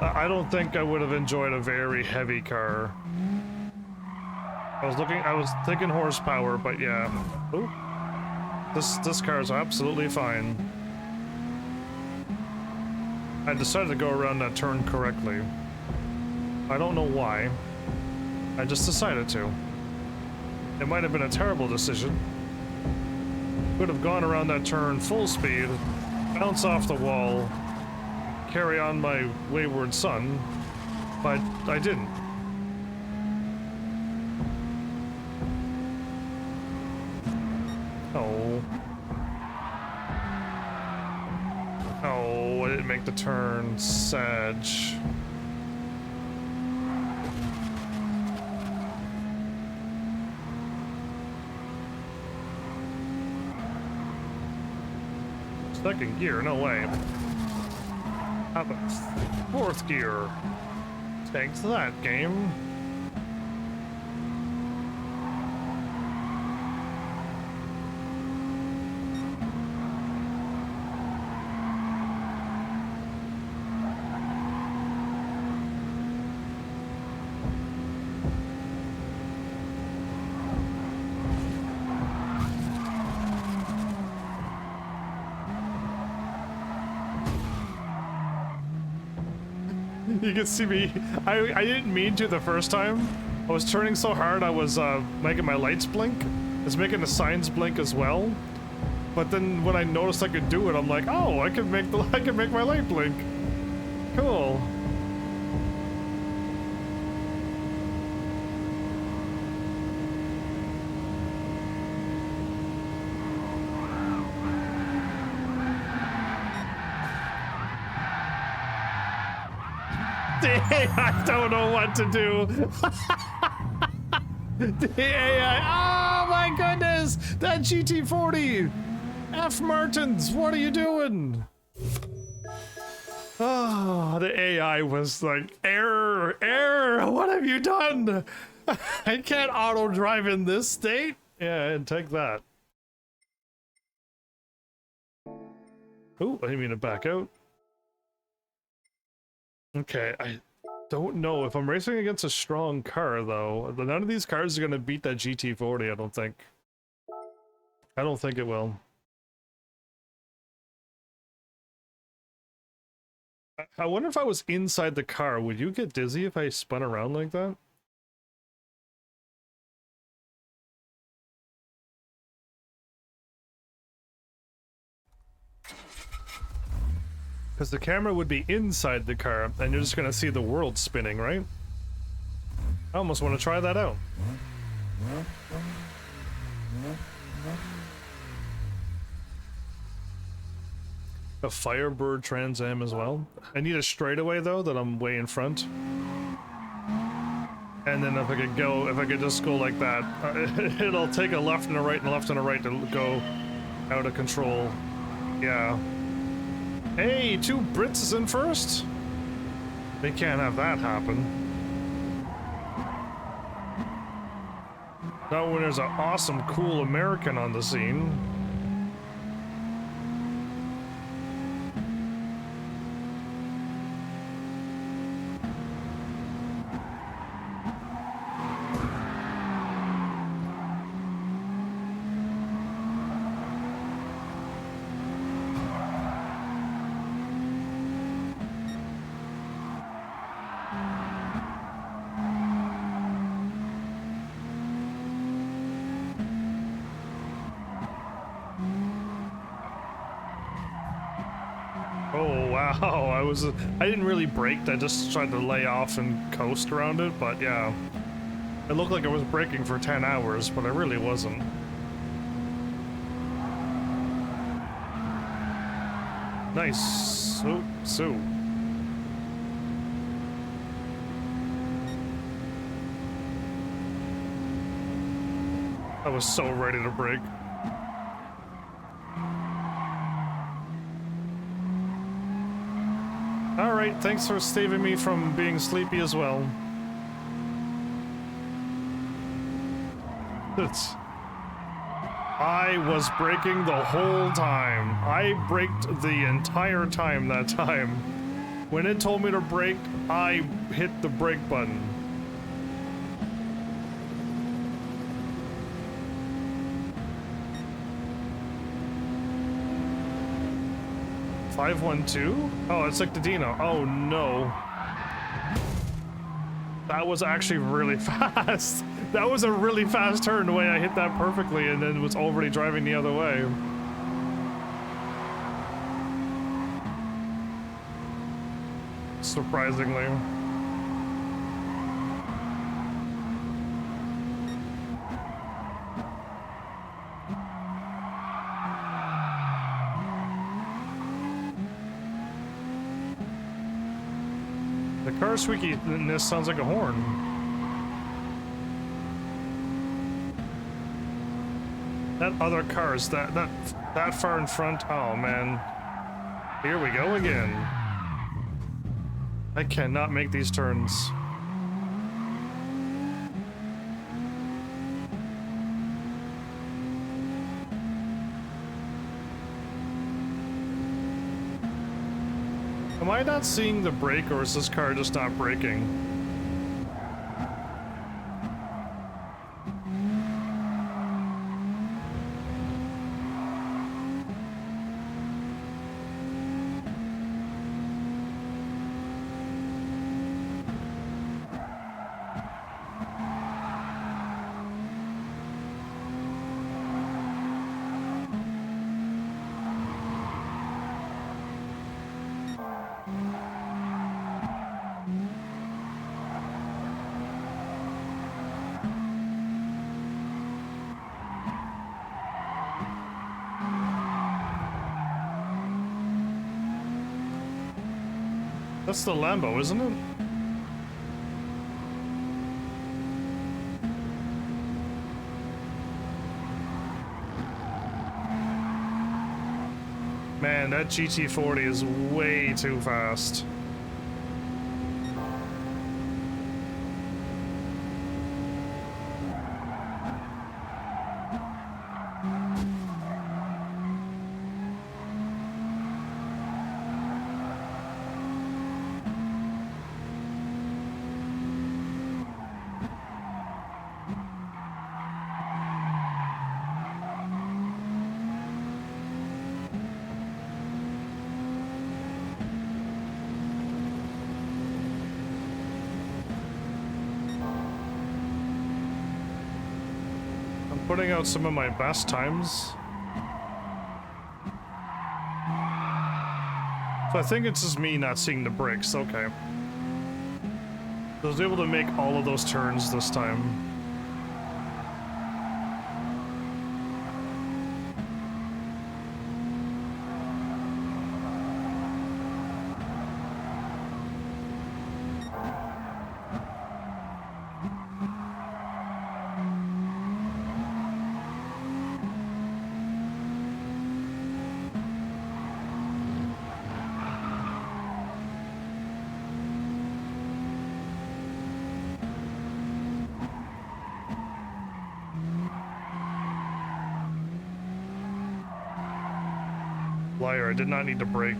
I don't think I would have enjoyed a very heavy car. I was thinking horsepower, but yeah. Ooh. This car is absolutely fine. I decided to go around that turn correctly. I don't know why. I just decided to. It might have been a terrible decision. Could have gone around that turn full speed, bounce off the wall, carry on my wayward son, but I didn't. Oh. Oh, I didn't make the turn. Sad. Second gear, no way. How about fourth gear? Thanks to that game. You can see me. I didn't mean to the first time. I was turning so hard I was making my lights blink. It's making the signs blink as well. But then when I noticed I could do it, I'm like, oh, I can make my light blink. Cool. I don't know what to do. The AI. Oh my goodness! That GT40! F. Martins, what are you doing? Oh, the AI was like, error, error, what have you done? I can't auto drive in this state. Yeah, and take that. Oh, I didn't mean to back out. Okay, I don't know if I'm racing against a strong car though. None of these cars are gonna beat that GT40, I don't think. I don't think it will. I wonder if I was inside the car, would you get dizzy if I spun around like that? Because the camera would be inside the car, and you're just gonna see the world spinning, right? I almost want to try that out. A Firebird Trans Am as well. I need a straightaway though, that I'm way in front. And then if I could just go like that, it'll take a left and a right and a left and a right to go out of control. Yeah. Hey, 2 Brits is in first? They can't have that happen. Not when there's an awesome, cool American on the scene. Wow, I didn't really brake, I just tried to lay off and coast around it, but yeah. It looked like I was braking for 10 hours, but I really wasn't. Nice. So. I was so ready to brake. Alright, thanks for saving me from being sleepy as well. I was braking the whole time. I braked the entire time that time. When it told me to brake, I hit the brake button. $512? Oh, it's like the Dino. Oh no. That was actually really fast. That was a really fast turn the way I hit that perfectly and then was already driving the other way. Surprisingly. The car squeakiness sounds like a horn. That other car's that far in front. Oh man. Here we go again. I cannot make these turns. Am I not seeing the brake, or is this car just not braking? That's the Lambo, isn't it? Man, that GT40 is way too fast. Putting out some of my best times. So I think it's just me not seeing the brakes, okay. I was able to make all of those turns this time. Liar, I did not need to brake.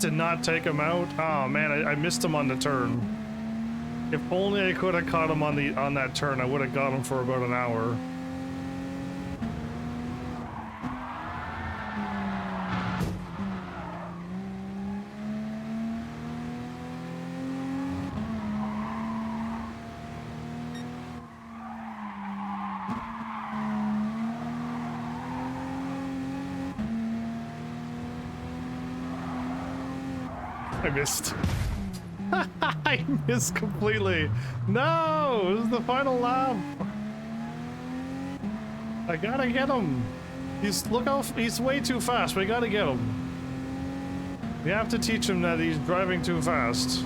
Did not take him out. Oh man, I missed him on the turn. If only I could have caught him on that turn, I would have got him for about an hour. I missed. I missed completely. No, this is the final lap. I gotta get him. He's way too fast. We gotta get him. We have to teach him that he's driving too fast.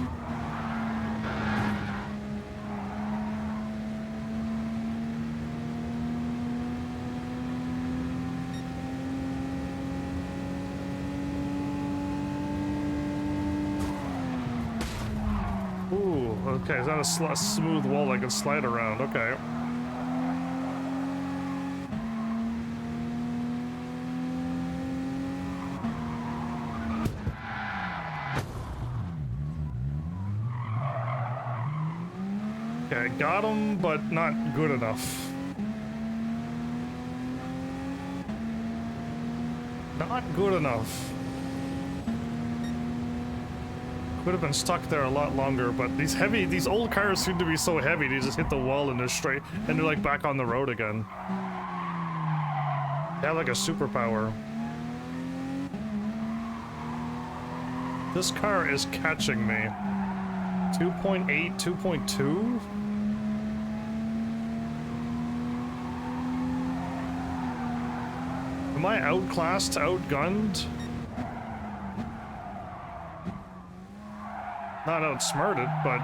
Okay, is that a smooth wall I can slide around? Okay. Okay, got him, but not good enough. Not good enough. Could have been stuck there a lot longer, but these old cars seem to be so heavy, they just hit the wall and they're straight, and they're like back on the road again. They have like a superpower. This car is catching me. 2.8, 2.2? Am I outclassed, outgunned? Not outsmarted, but...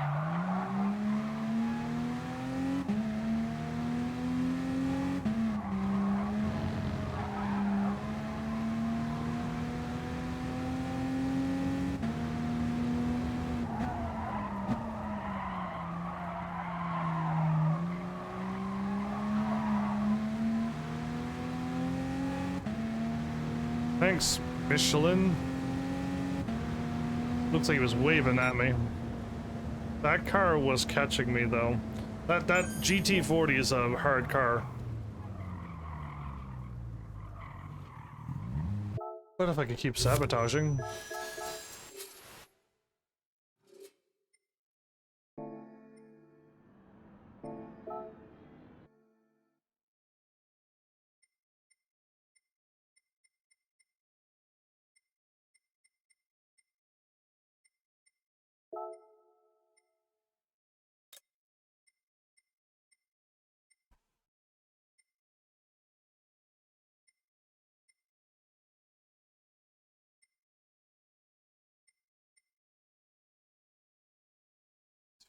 Thanks, Michelin. Looks like he was waving at me. That car was catching me though. That GT40 is a hard car. What if I could keep sabotaging?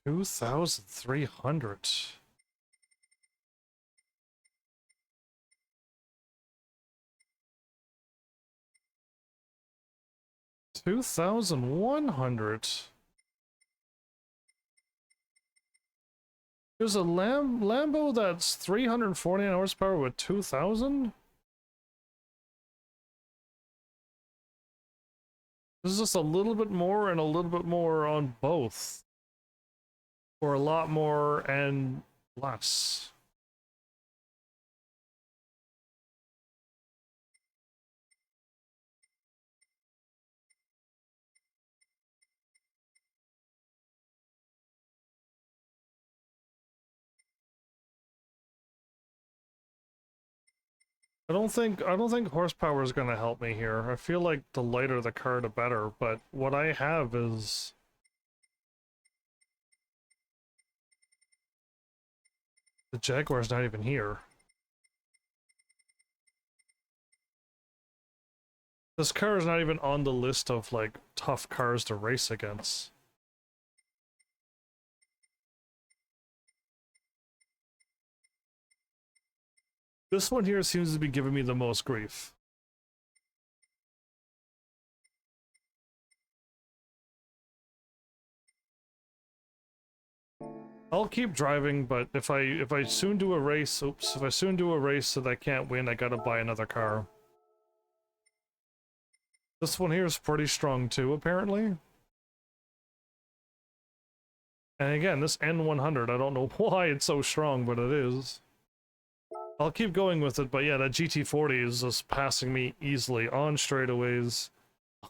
2,300. 2,100. There's a Lambo that's 349 horsepower with 2,000? This is just a little bit more and a little bit more on both. Or a lot more and less. I don't think horsepower is gonna help me here. I feel like the lighter the car, the better, but what I have is the Jaguar's not even here. This car is not even on the list of, like, tough cars to race against. This one here seems to be giving me the most grief. I'll keep driving, but if I soon do a race, if I soon do a race that I can't win, I gotta buy another car. This one here is pretty strong too, apparently. And again, this N100, I don't know why it's so strong, but it is. I'll keep going with it, but yeah, that GT40 is just passing me easily on straightaways,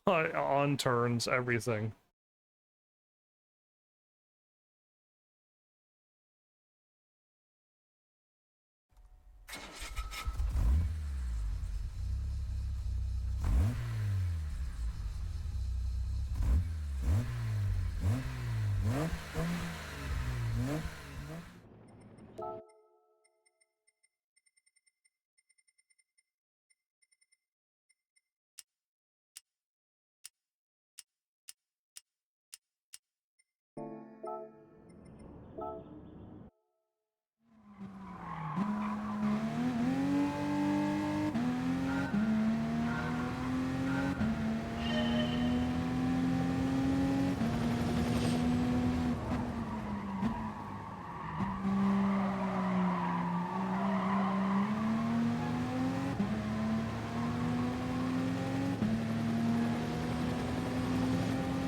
on turns, everything.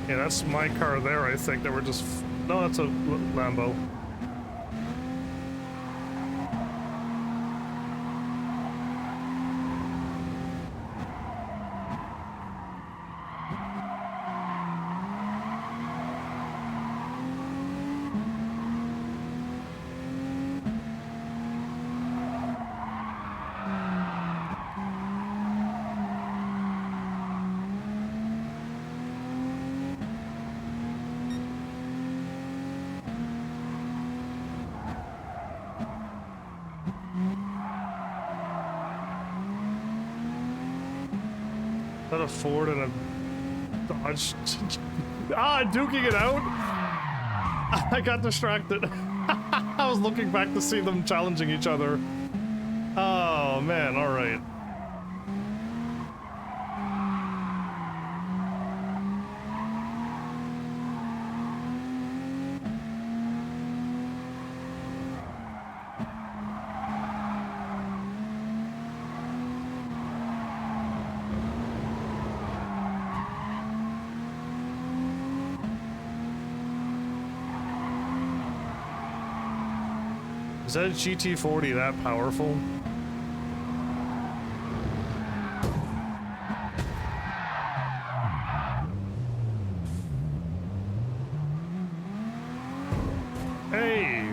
Yeah, that's my car there, I think, that we're just... No, that's a Lambo. Is that a Ford and a Dodge? Duking it out? I got distracted. I was looking back to see them challenging each other. Oh man, alright. Is that a GT40 that powerful? Hey!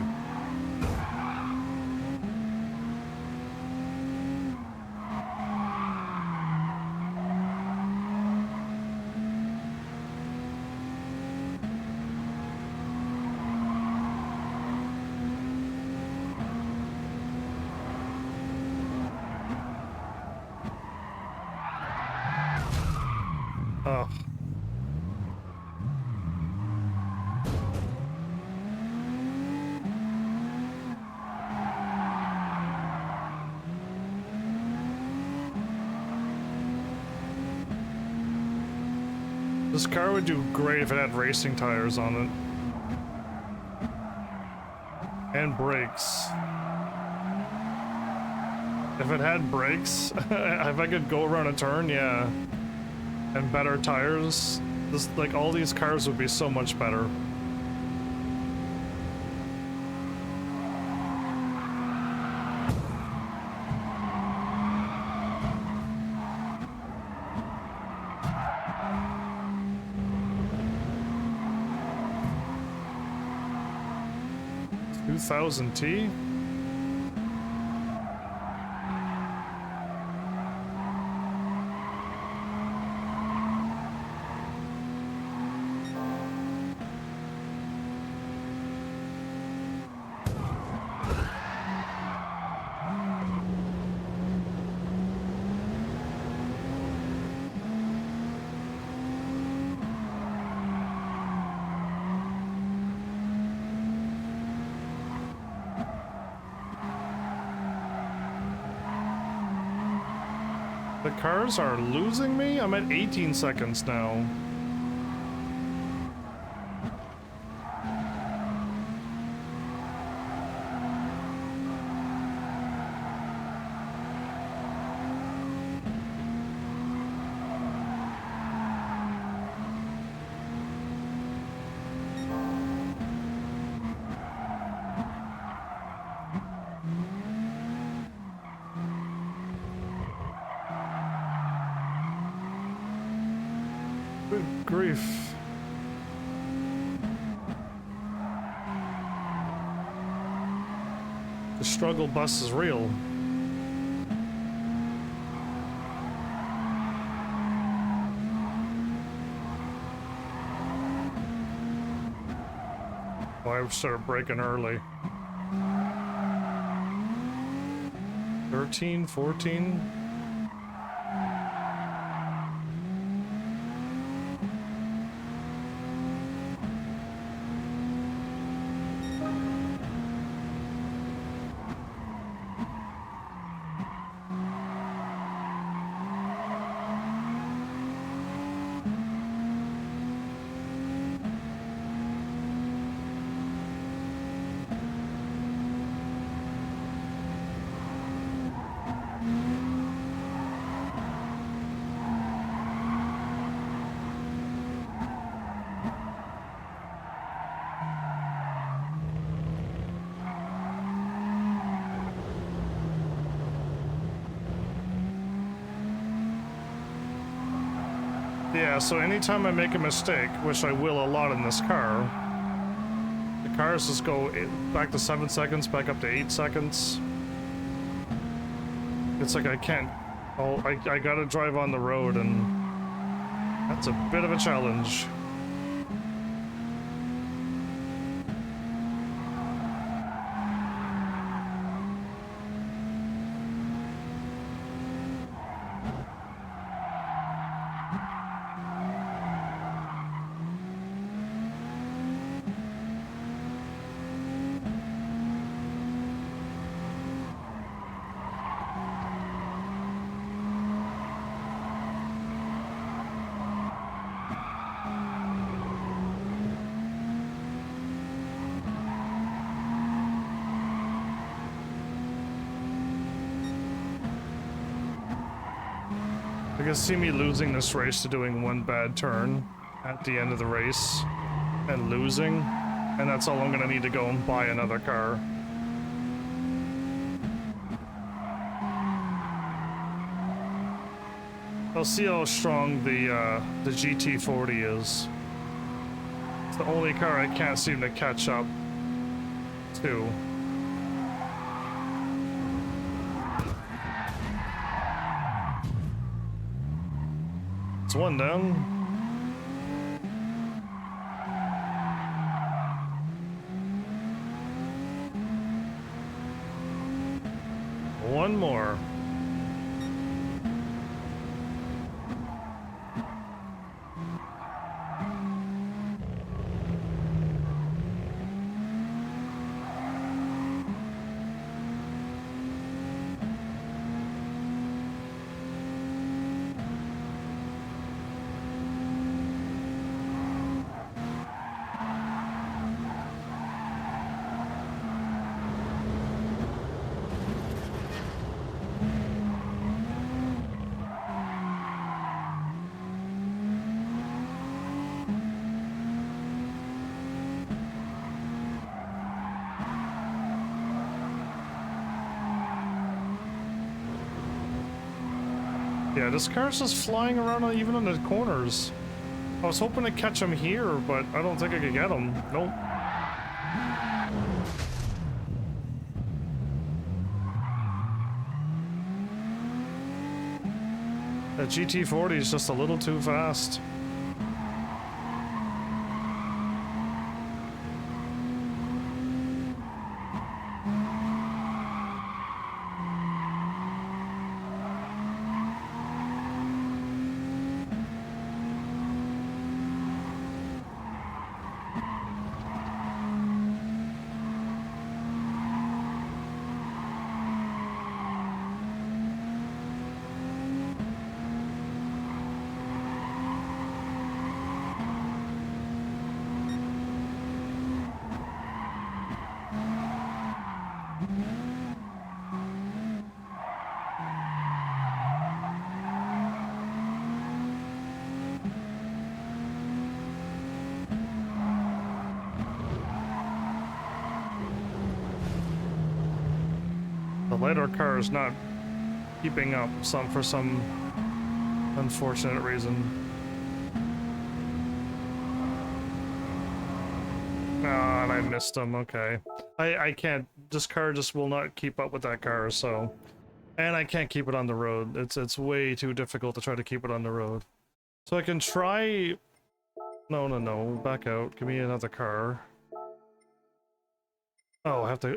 This car would do great if it had racing tires on it. And brakes. If it had brakes, if I could go around a turn, yeah. And better tires, this, like, all these cars would be so much better. $2,000T? The cars are losing me? I'm at 18 seconds now. Good grief. The struggle bus is real. Oh, I started braking early. 13, 14. Yeah, so anytime I make a mistake, which I will a lot in this car, the cars just go back to 7 seconds, back up to 8 seconds. It's like I can't... Oh, I gotta drive on the road, and that's a bit of a challenge. You can see me losing this race to doing one bad turn at the end of the race and losing, and that's all I'm gonna need to go and buy another car. I'll see how strong the GT40 is. It's the only car I can't seem to catch up to. It's one down. One more. Yeah, this car's just flying around even on the corners. I was hoping to catch him here, but I don't think I could get him. Nope. The GT40 is just a little too fast. The later car is not keeping up for some unfortunate reason. Ah, and I missed him. Okay. I can't. This car just will not keep up with that car, so. And I can't keep it on the road. It's way too difficult to try to keep it on the road. So I can try. No. Back out. Give me another car. Oh, I have to.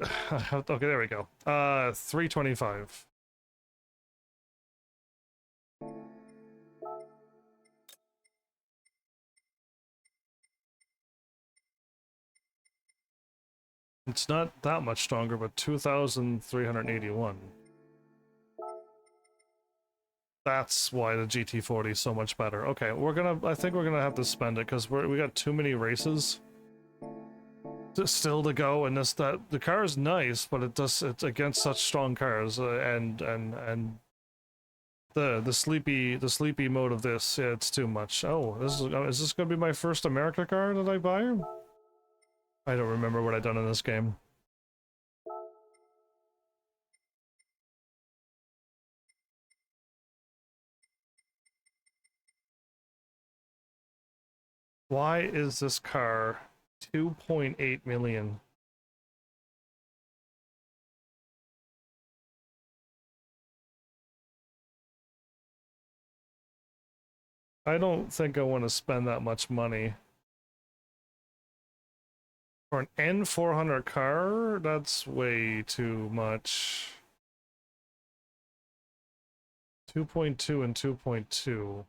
Okay, there we go. 325. It's not that much stronger, but 2,381. That's why the GT40 is so much better. Okay, I think we're gonna have to spend it because we got too many races still to go, and the car is nice, but it's against such strong cars, and the sleepy mode of this, yeah, it's too much. Oh, is this gonna be my first America car that I buy? I don't remember what I've done in this game. Why is this car 2.8 million? I don't think I want to spend that much money. For an N400 car, that's way too much. 2.2 and 2.2.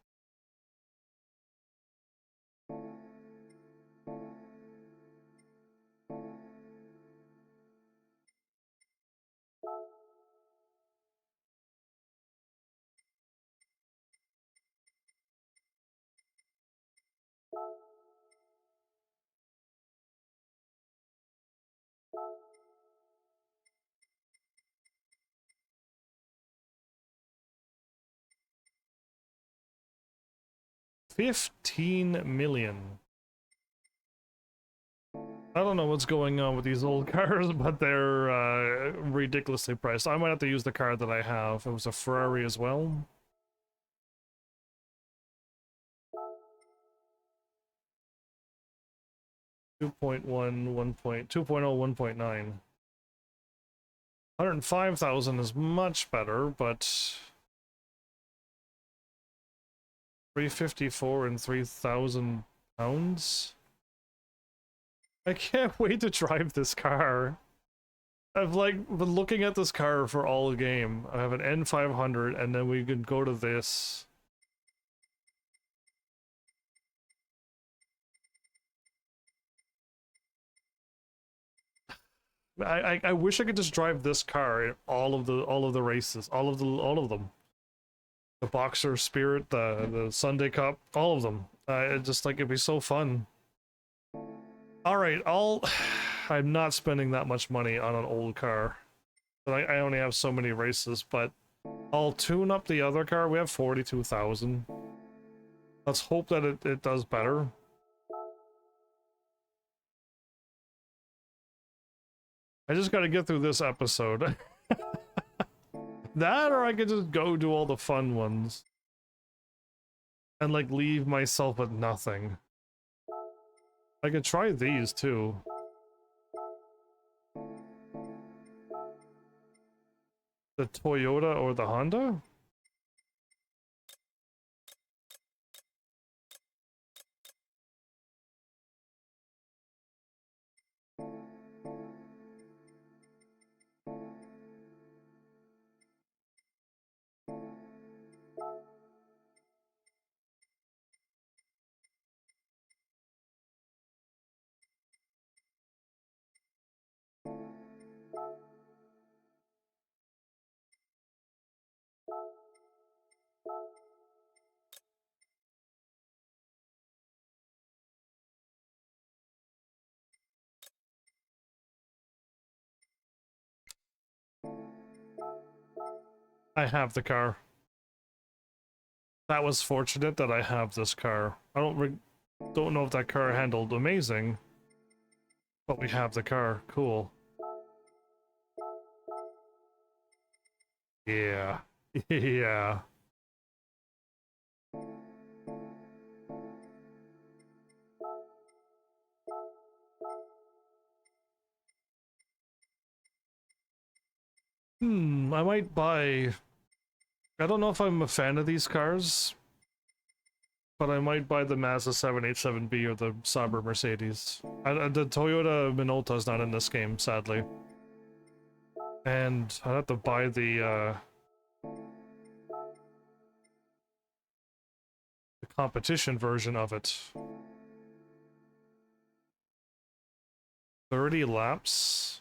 $15 million. I don't know what's going on with these old cars, but they're ridiculously priced. I might have to use the car that I have. It was a Ferrari as well. Two point one, 2.0, 1.9. 105,000 is much better, but 354 and 3,000 pounds? I can't wait to drive this car. I've like been looking at this car for all the game. I have an N500, and then we can go to this. I wish I could just drive this car in all of the races, all of them. The Boxer Spirit, the Sunday Cup, all of them. It just like it'd be so fun. All right, I'm not spending that much money on an old car. I only have so many races, but I'll tune up the other car. We have 42,000. Let's hope that it does better. I just gotta get through this episode. That, or I could just go do all the fun ones. and like leave myself with nothing. I could try these too. The Toyota or the Honda? I have the car. That was fortunate that I have this car. I don't know if that car handled amazing, but we have the car. Cool. Yeah. Yeah. I might buy... I don't know if I'm a fan of these cars, but I might buy the Mazda 787B or the Sauber Mercedes. The Toyota Minolta is not in this game, sadly. And I'd have to buy the competition version of it. 30 laps?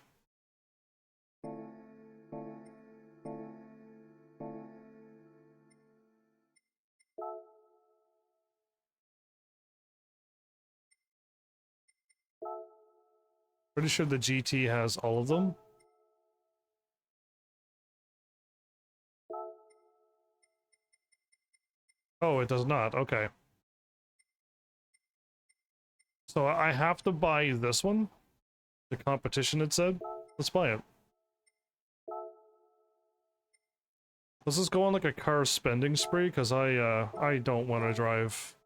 Pretty sure the GT has all of them. Oh, it does not. Okay. So I have to buy this one. The competition, it said. Let's buy it. Let's just go on like a car spending spree, because I don't want to drive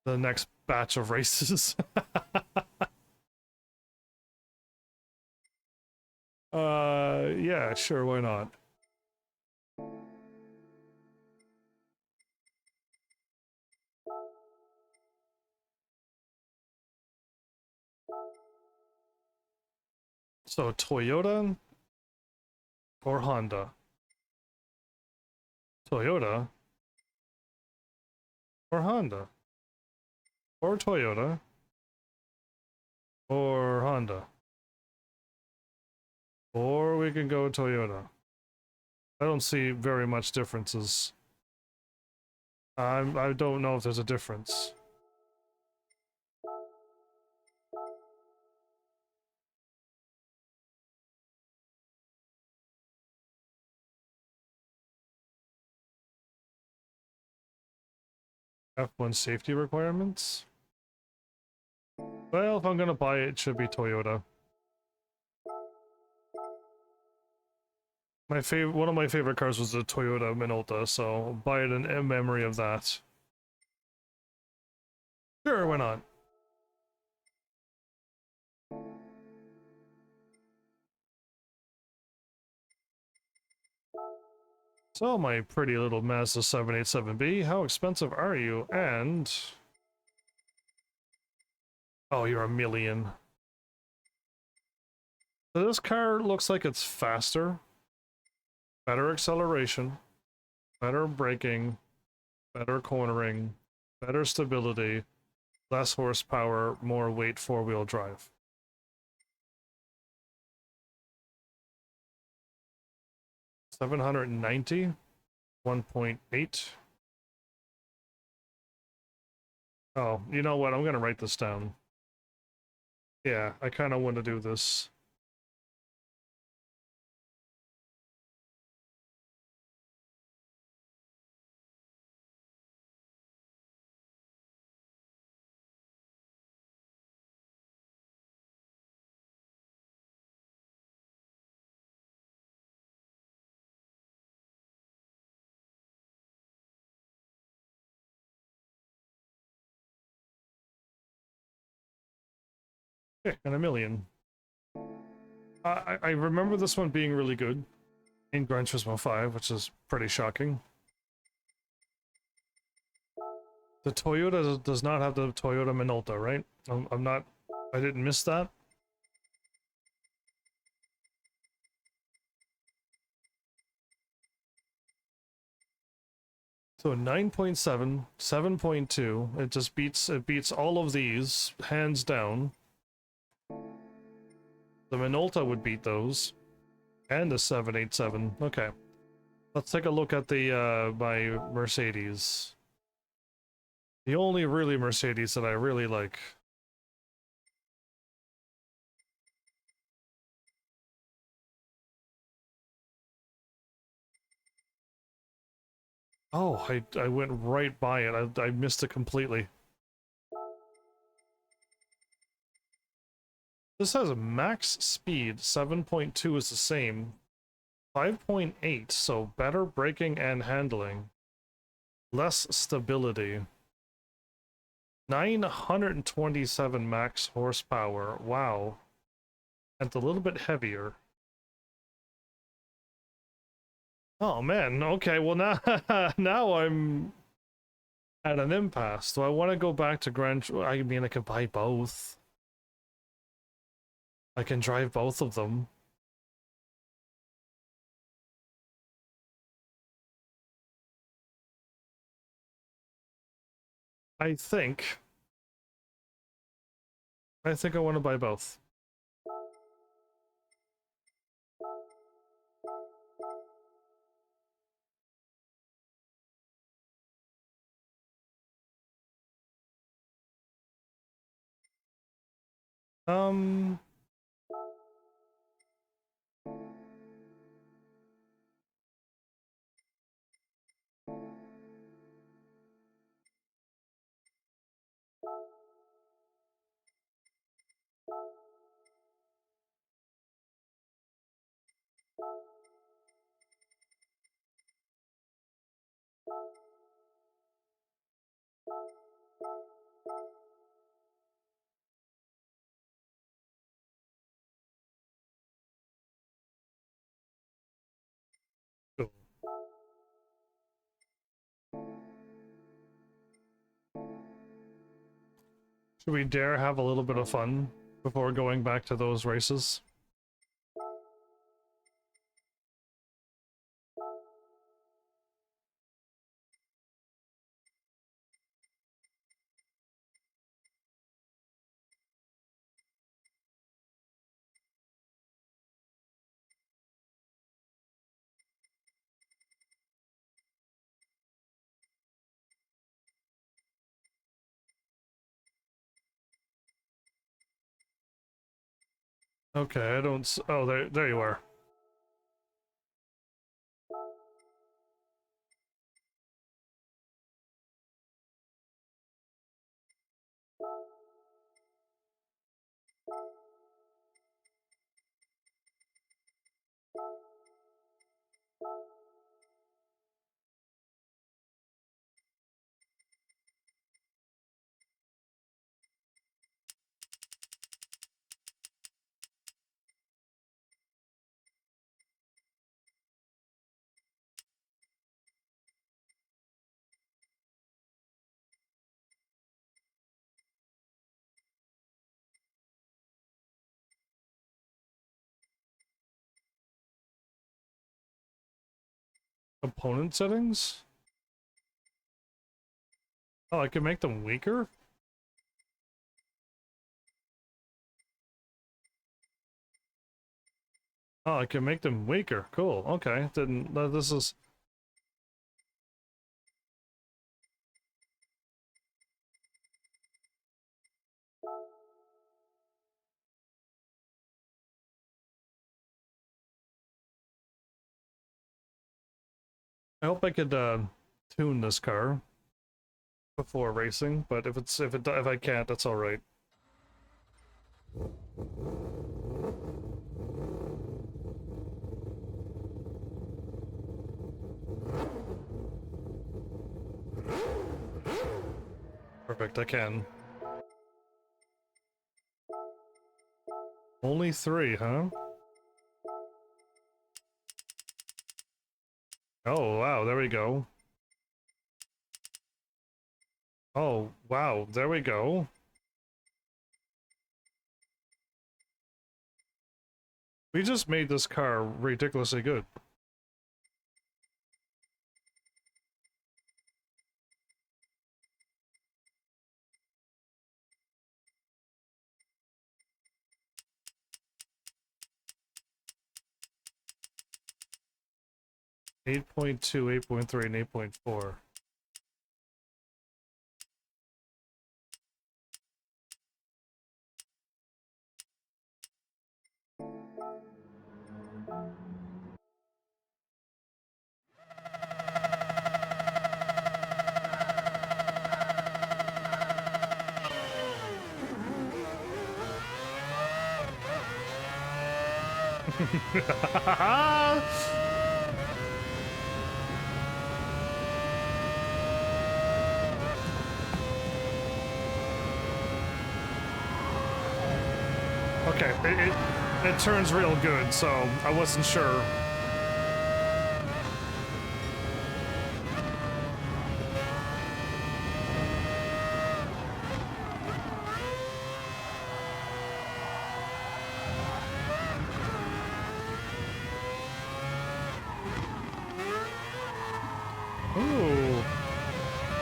the next batch of races. Yeah, sure, why not? So, Toyota or Honda? Toyota or Honda? Or Toyota or Honda? Or we can go Toyota. I don't see very much differences. I don't know if there's a difference. F1 safety requirements? Well, if I'm gonna buy it, it should be Toyota. One of my favorite cars was the Toyota Minolta, so I'll buy it in memory of that. Sure, why not? So, my pretty little Mazda 787B, how expensive are you? And... oh, you're a million. So this car looks like it's faster, better acceleration, better braking, better cornering, better stability, less horsepower, more weight four-wheel drive. 790, 1.8. Oh, you know what? I'm gonna write this down. Yeah, I kind of want to do this. Okay, and a million. I remember this one being really good in Gran Turismo 5, which is pretty shocking. The Toyota does not have the Toyota Minolta, right? I'm not... I didn't miss that. So 9.7, 7.2, it just beats all of these, hands down. The Minolta would beat those. And the 787. Okay. Let's take a look at the my Mercedes. The only really Mercedes that I really like. Oh, I went right by it. I missed it completely. This has a max speed. 7.2 is the same. 5.8, so better braking and handling. Less stability. 927 max horsepower. Wow. And a little bit heavier. Oh man, okay, well now now I'm at an impasse. Do I want to go back to I mean, I could buy both. I can drive both of them. I think I want to buy both. Um, cool. Should we dare have a little bit of fun before going back to those races? Okay, I don't oh, there you are. Component settings? Oh, I can make them weaker? Oh, I can make them weaker. Cool. Okay. Then this is... I hope I could tune this car before racing, but if I can't, that's all right. Perfect, I can. Only 3, huh? Oh, wow, there we go. Oh, wow, there we go. We just made this car ridiculously good. Eight 8.2, 8.3, and 8.4. Okay, it turns real good, so I wasn't sure. Ooh.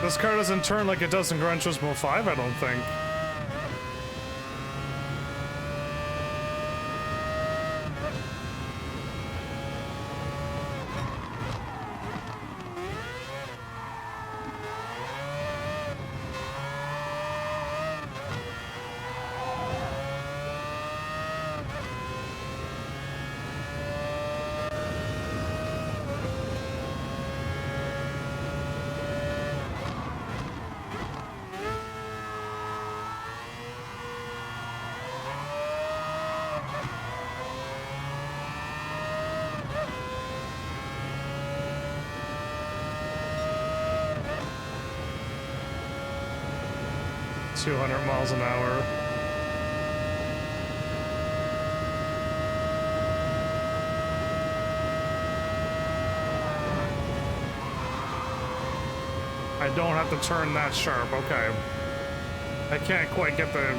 This car doesn't turn like it does in Gran Turismo 5, I don't think. $200 miles an hour. I don't have to turn that sharp, okay. I can't quite get the...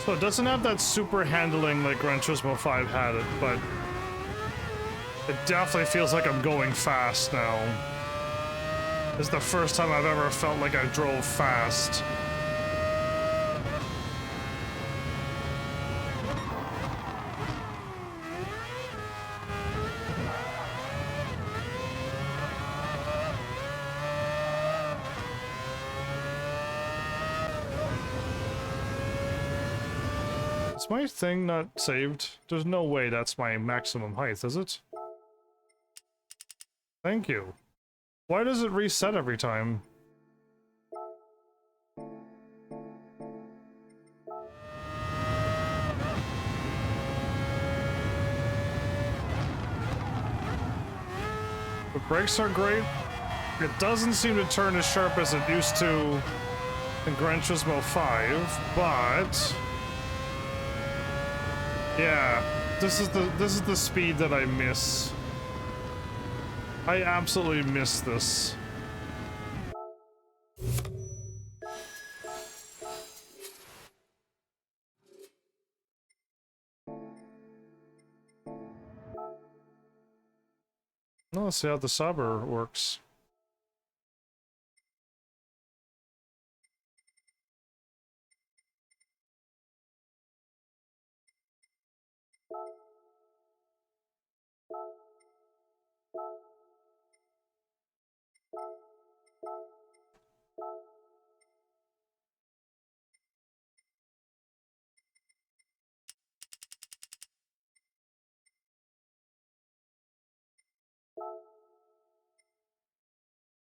So it doesn't have that super handling like Gran Turismo 5 had it, but it definitely feels like I'm going fast now. This is the first time I've ever felt like I drove fast. Is my thing not saved? There's no way that's my maximum height, is it? Thank you. Why does it reset every time? The brakes are great. It doesn't seem to turn as sharp as it used to in Gran Turismo 5, but... yeah, this is the speed that I miss. I absolutely miss this. Well, let's see how the Saber works.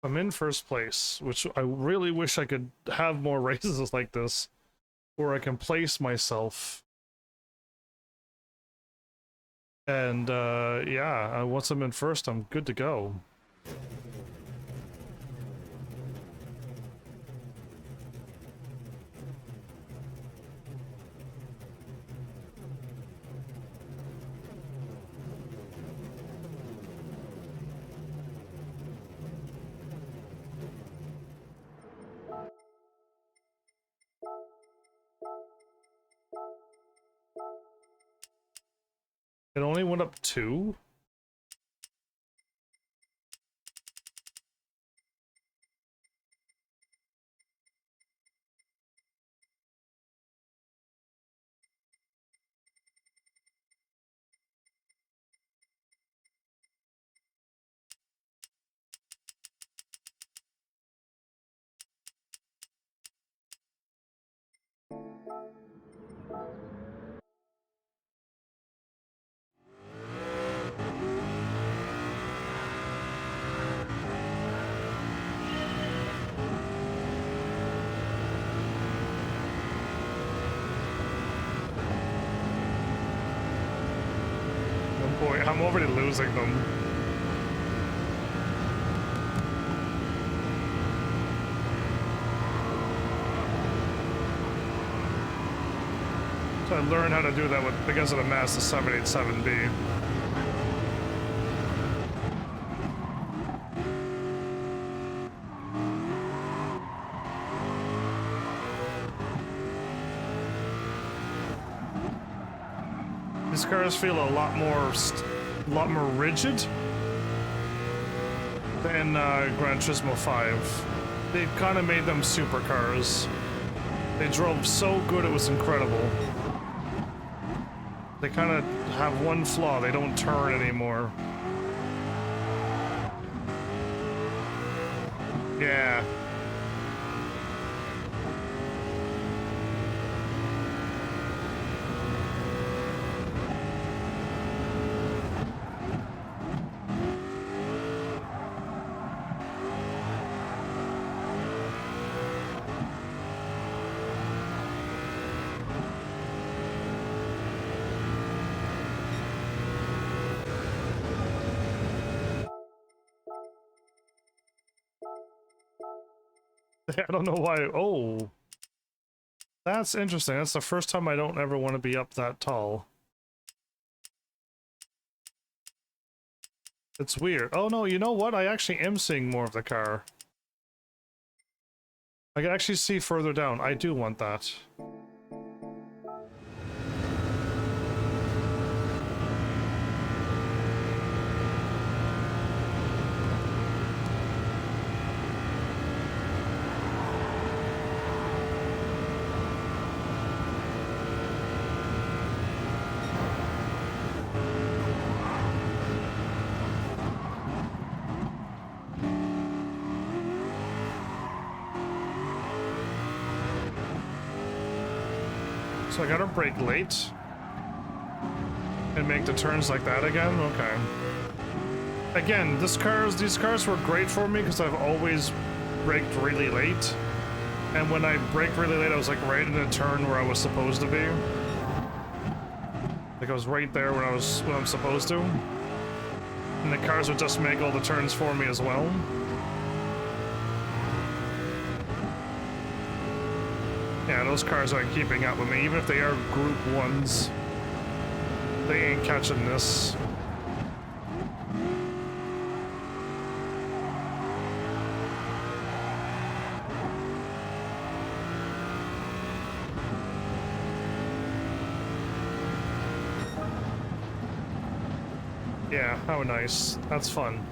I'm in first place, which I really wish I could have more races like this, where I can place myself. And yeah, once I'm in first, I'm good to go. It only went up 2? Oh boy, I'm already losing them. So I learned how to do that because of the Mazda 787B. These cars feel a lot more rigid than Gran Turismo 5. They kind of made them supercars. They drove so good it was incredible. They kind of have one flaw, they don't turn anymore. Yeah. I don't know why. Oh, that's interesting. That's the first time I don't ever want to be up that tall. It's weird. Oh no, you know what? I actually am seeing more of the car. I can actually see further down. I do want that. So I gotta brake late and make the turns like that again? Okay. Again, these cars were great for me because I've always braked really late. And when I braked really late, I was like right in a turn where I was supposed to be. Like I was right there when I'm supposed to. And the cars would just make all the turns for me as well. Yeah, those cars aren't keeping up with me, even if they are Group 1s. They ain't catching this. Yeah, how nice. That's fun.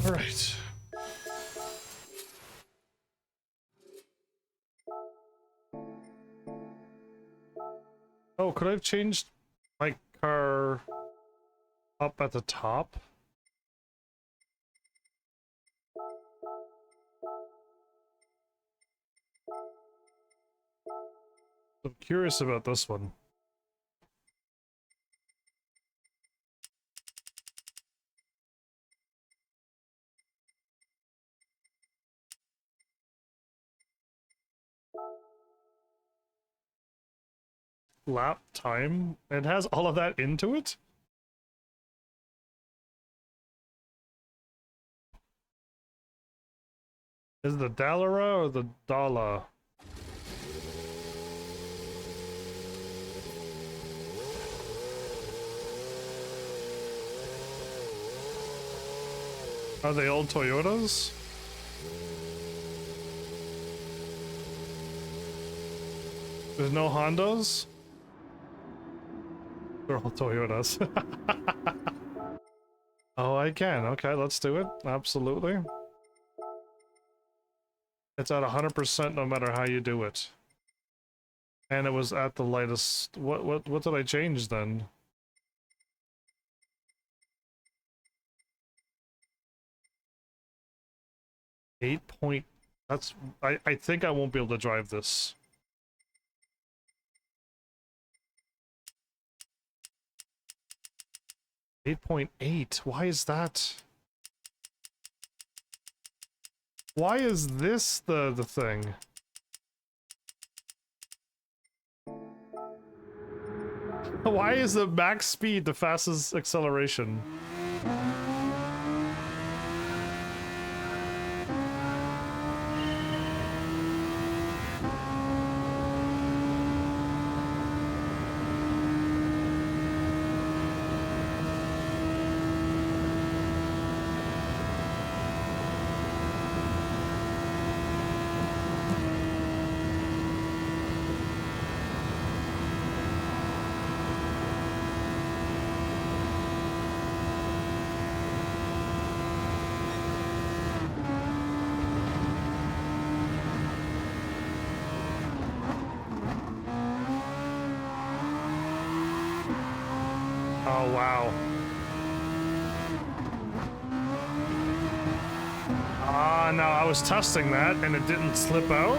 Alright. Oh, could I have changed my car up at the top? I'm curious about this one. lap time? It has all of that into it? Is it the Dallara or the Dala? Are they old Toyotas? There's no Hondas? They're all Toyotas. Oh, I can. Okay, let's do it. Absolutely. It's at 100% no matter how you do it. And it was at the lightest. What did I change then? That's I think I won't be able to drive this. 8.8. Why is that? Why is this the thing? Why is the max speed the fastest acceleration? Oh, wow. Ah, no, I was testing that and it didn't slip out.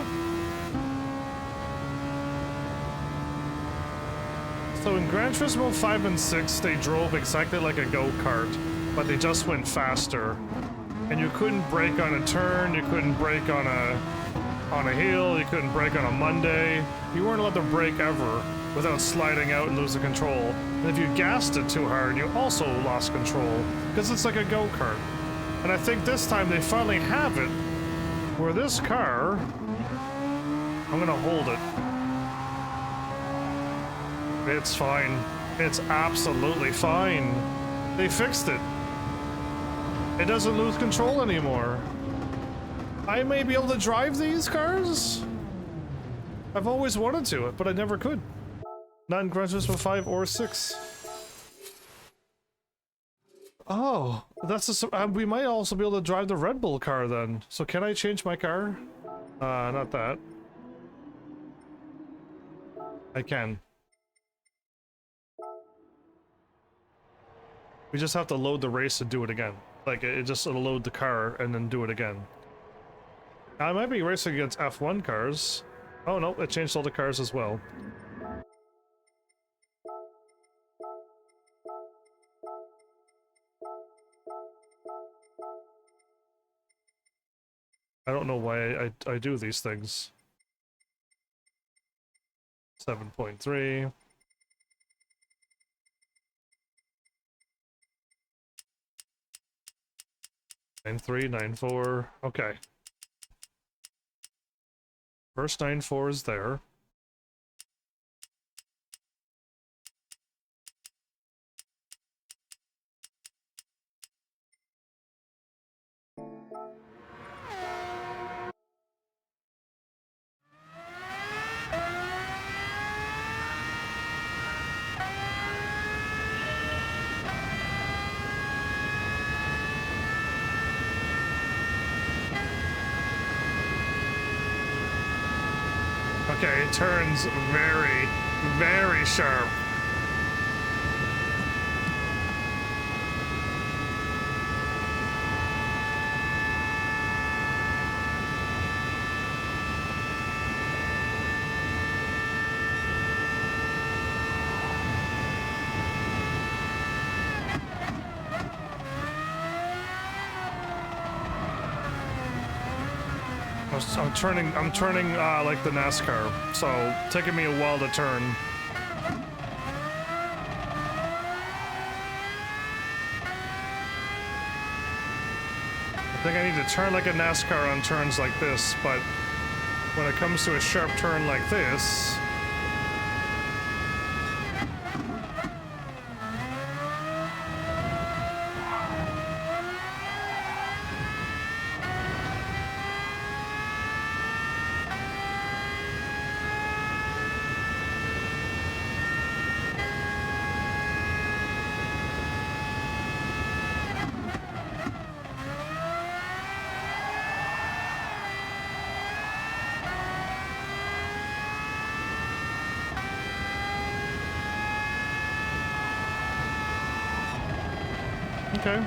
So in Gran Turismo 5 and 6, they drove exactly like a go-kart, but they just went faster. And you couldn't brake on a turn, you couldn't brake on a hill, you couldn't brake on a Monday. You weren't allowed to brake ever without sliding out and losing control. And if you gassed it too hard, you also lost control, because it's like a go-kart. And I think this time they finally have it, where this car, I'm gonna hold it. It's fine. It's absolutely fine. They fixed it. It doesn't lose control anymore. I may be able to drive these cars? I've always wanted to, but I never could. Not in Gran Turismo 5 or 6. Oh, that's a, we might also be able to drive the Red Bull car then. So can I change my car? Not that. I can. We just have to load the race and do it again. Like, it'll load the car and then do it again. I might be racing against F1 cars. Oh no, it changed all the cars as well. I don't know why I do these things. 7.3. 9.3, 9.4. Okay. First 9.4 is there. Okay, it turns very, very sharp. I'm turning like the NASCAR, so taking me a while to turn. think I need to turn like a NASCAR on turns like this, but when it comes to a sharp turn like this... Okay.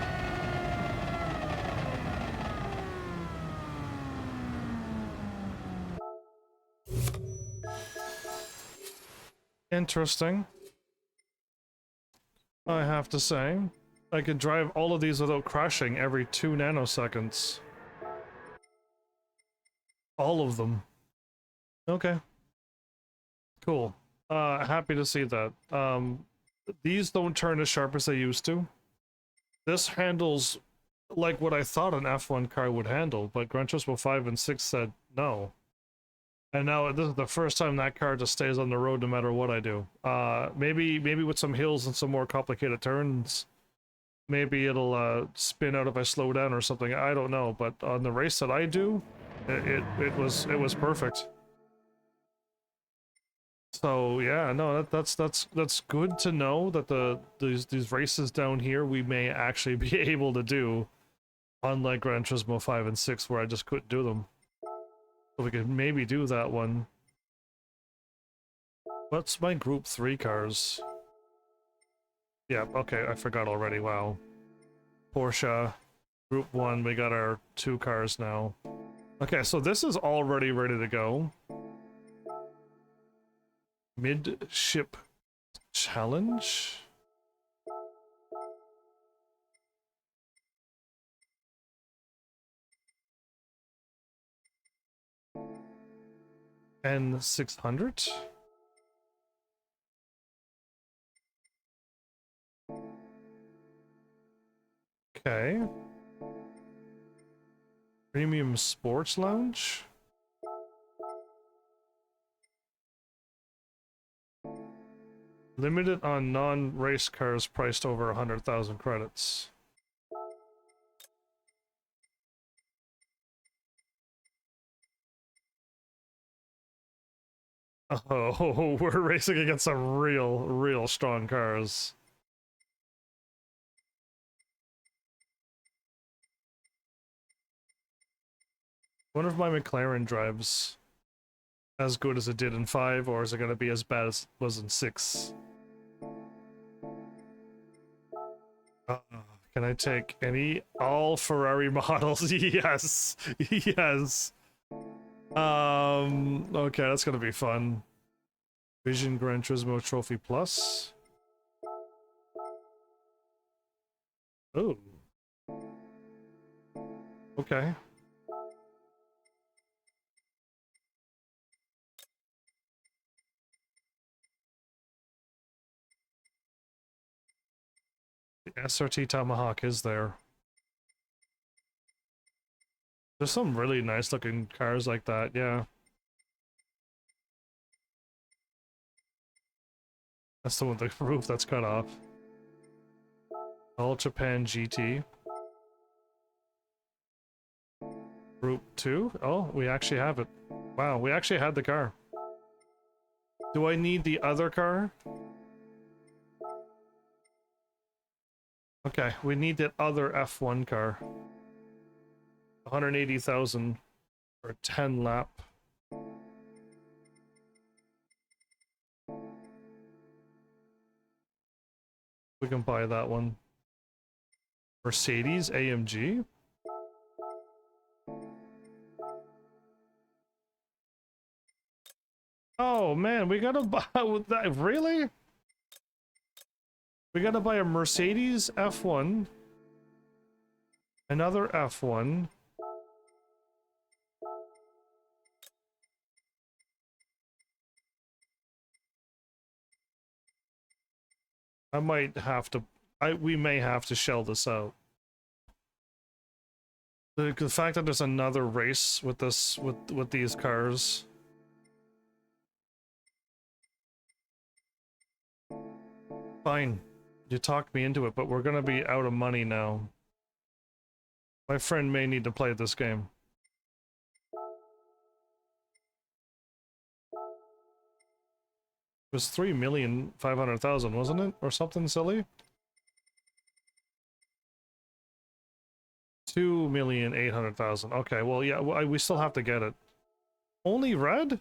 Interesting. I have to say. I could drive all of these without crashing every 2 nanoseconds. All of them. Okay. Cool. Happy to see that. These don't turn as sharp as they used to. This handles like what I thought an F1 car would handle, but Gran Turismo 5 and 6 said no. And now this is the first time that car just stays on the road no matter what I do. Maybe with some hills and some more complicated turns, maybe it'll spin out if I slow down or something. I don't know, but on the race that I do, it was perfect. So yeah, no, that's good to know that these races down here we may actually be able to do, unlike Gran Turismo 5 and 6 where I just couldn't do them. So we could maybe do that one. What's my group 3 cars? Yeah, okay, I forgot already, wow. Porsche, group 1, we got our 2 cars now. Okay, so this is already ready to go. Midship challenge? N600? Okay. Premium Sports Lounge? Limited on non-race cars priced over 100,000 credits. Oh, we're racing against some real strong cars. Wonder if my McLaren drives as good as it did in 5, or is it going to be as bad as it was in 6? Can I take all Ferrari models? Yes! Yes! Okay, that's gonna be fun. Vision Gran Turismo Trophy Plus. Oh. Okay. The SRT Tomahawk is there. There's some really nice looking cars like that, yeah. That's the one with the roof that's cut off. All Japan GT. Group 2? Oh, we actually have it. Wow, we actually had the car. Do I need the other car? Okay, we need that other F1 car. 180,000 for a 10 lap. We can buy that one. Mercedes AMG? Oh man, we gotta buy that. Really? We gotta buy a Mercedes F1, another F1. I might have to. We may have to shell this out. The fact that there's another race with this with these cars. Fine. You talked me into it, but we're gonna be out of money now. My friend may need to play this game. It was 3,500,000, wasn't it? Or something silly? 2,800,000. Okay, well, yeah, we still have to get it. Only red?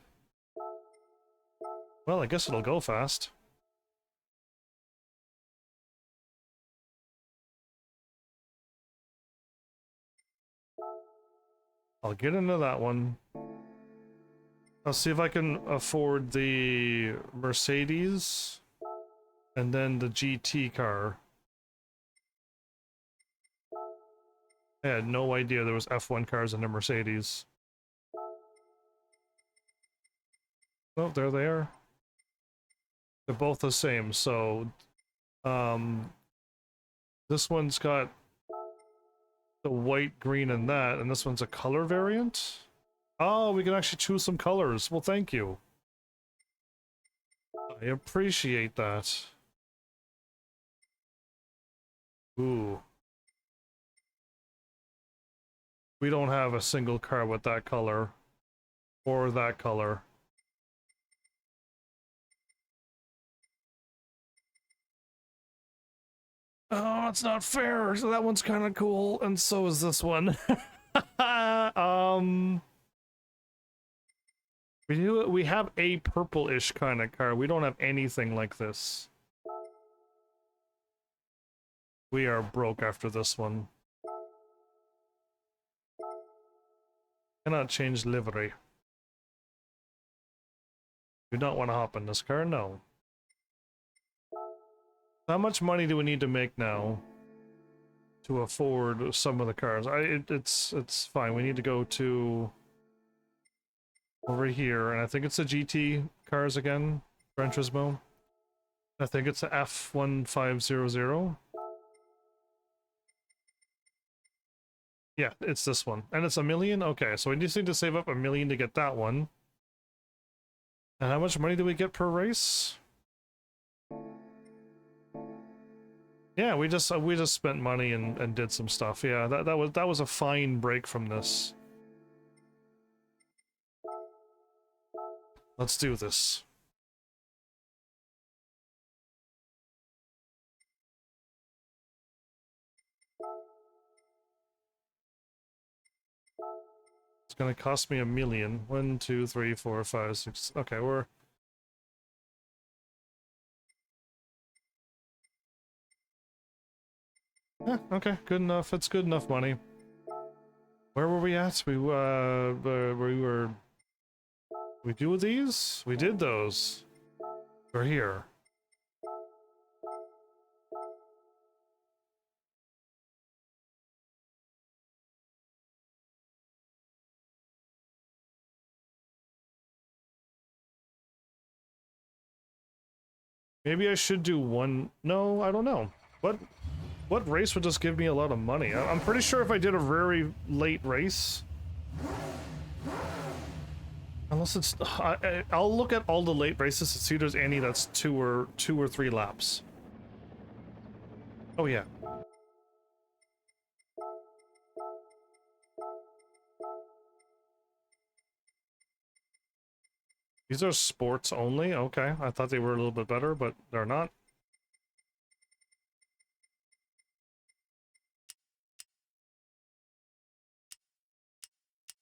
Well, I guess it'll go fast. I'll get into that one. I'll see if I can afford the Mercedes and then the GT car. I had no idea there was F1 cars in the Mercedes. Oh, there they are. They're both the same, so this one's got the white, green, and that, and this one's a color variant? Oh, we can actually choose some colors. Well, thank you. I appreciate that. Ooh. We don't have a single car with that color. Or that color. Oh, it's not fair. So that one's kind of cool, and so is this one. We have a purple-ish kind of car. We don't have anything like this. We are broke after this one. Cannot change livery. Do not want to hop in this car? No. How much money do we need to make now to afford some of the cars? It's fine. We need to go to over here, and I think it's the GT cars again. Gran Turismo. I think it's the F1500. Yeah, it's this one. And it's 1,000,000? Okay, so we just need to save up 1,000,000 to get that one. And how much money do we get per race? Yeah, we just spent money and did some stuff. Yeah, that was a fine break from this. Let's do this. It's gonna cost me 1,000,000. 1, 2, 3, 4, 5, 6. Okay, we're... Yeah, okay, good enough. It's good enough money. Where were we at? We were... We do these? We did those. We're here. Maybe I should do one... No, I don't know. What race would just give me a lot of money? I'm pretty sure if I did a very late race... Unless it's... I'll look at all the late races to see if there's any that's two or 3 laps. Oh, yeah. These are sports only? Okay, I thought they were a little bit better, but they're not.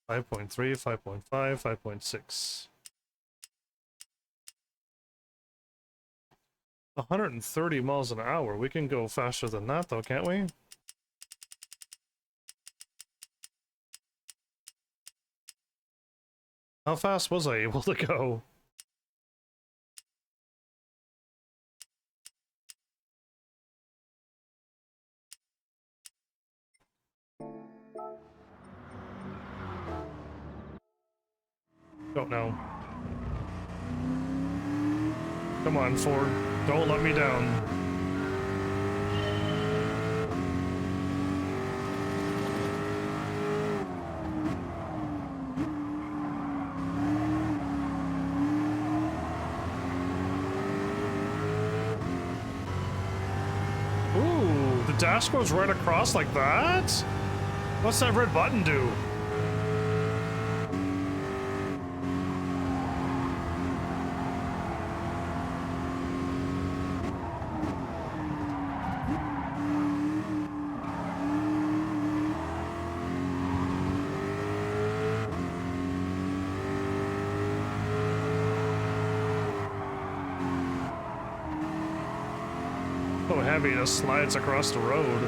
.3, 5.5, 5.6. 130 miles an hour. We can go faster than that, though, can't we? How fast was I able to go? Don't know. Come on, Ford. Don't let me down. dash goes right across like that? What's that red button do? So heavy, it just slides across the road.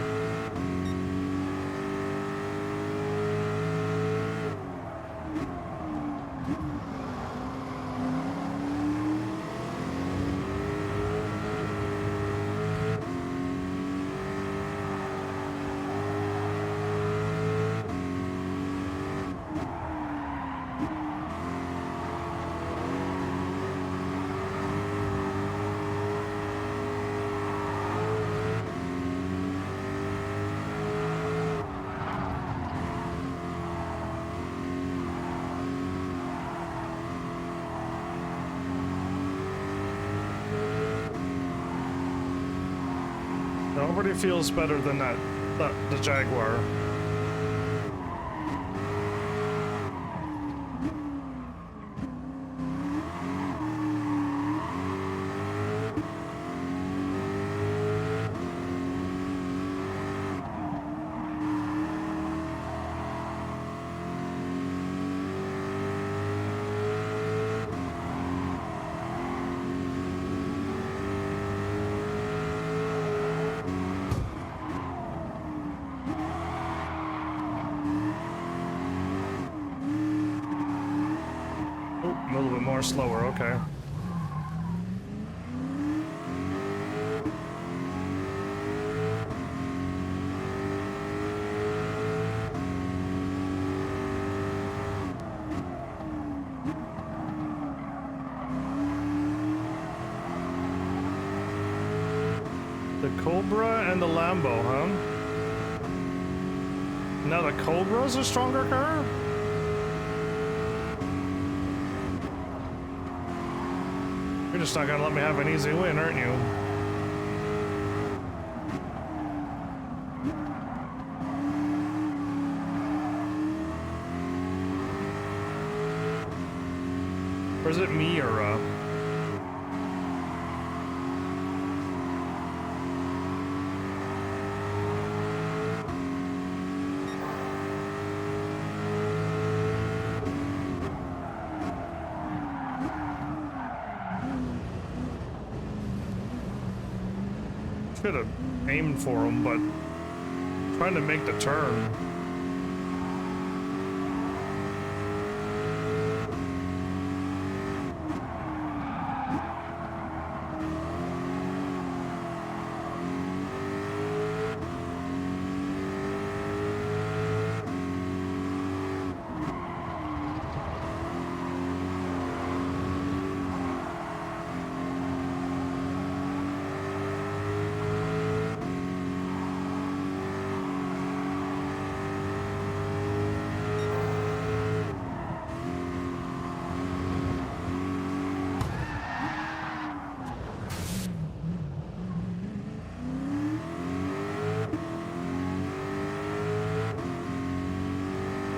Nobody feels better than the Jaguar. A little bit more slower, okay. The Cobra and the Lambo, huh? Now the Cobra's a stronger car? You're just not gonna let me have an easy win, aren't you? Or is it me or should have aimed for him, but trying to make the turn.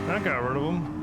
That got rid of him.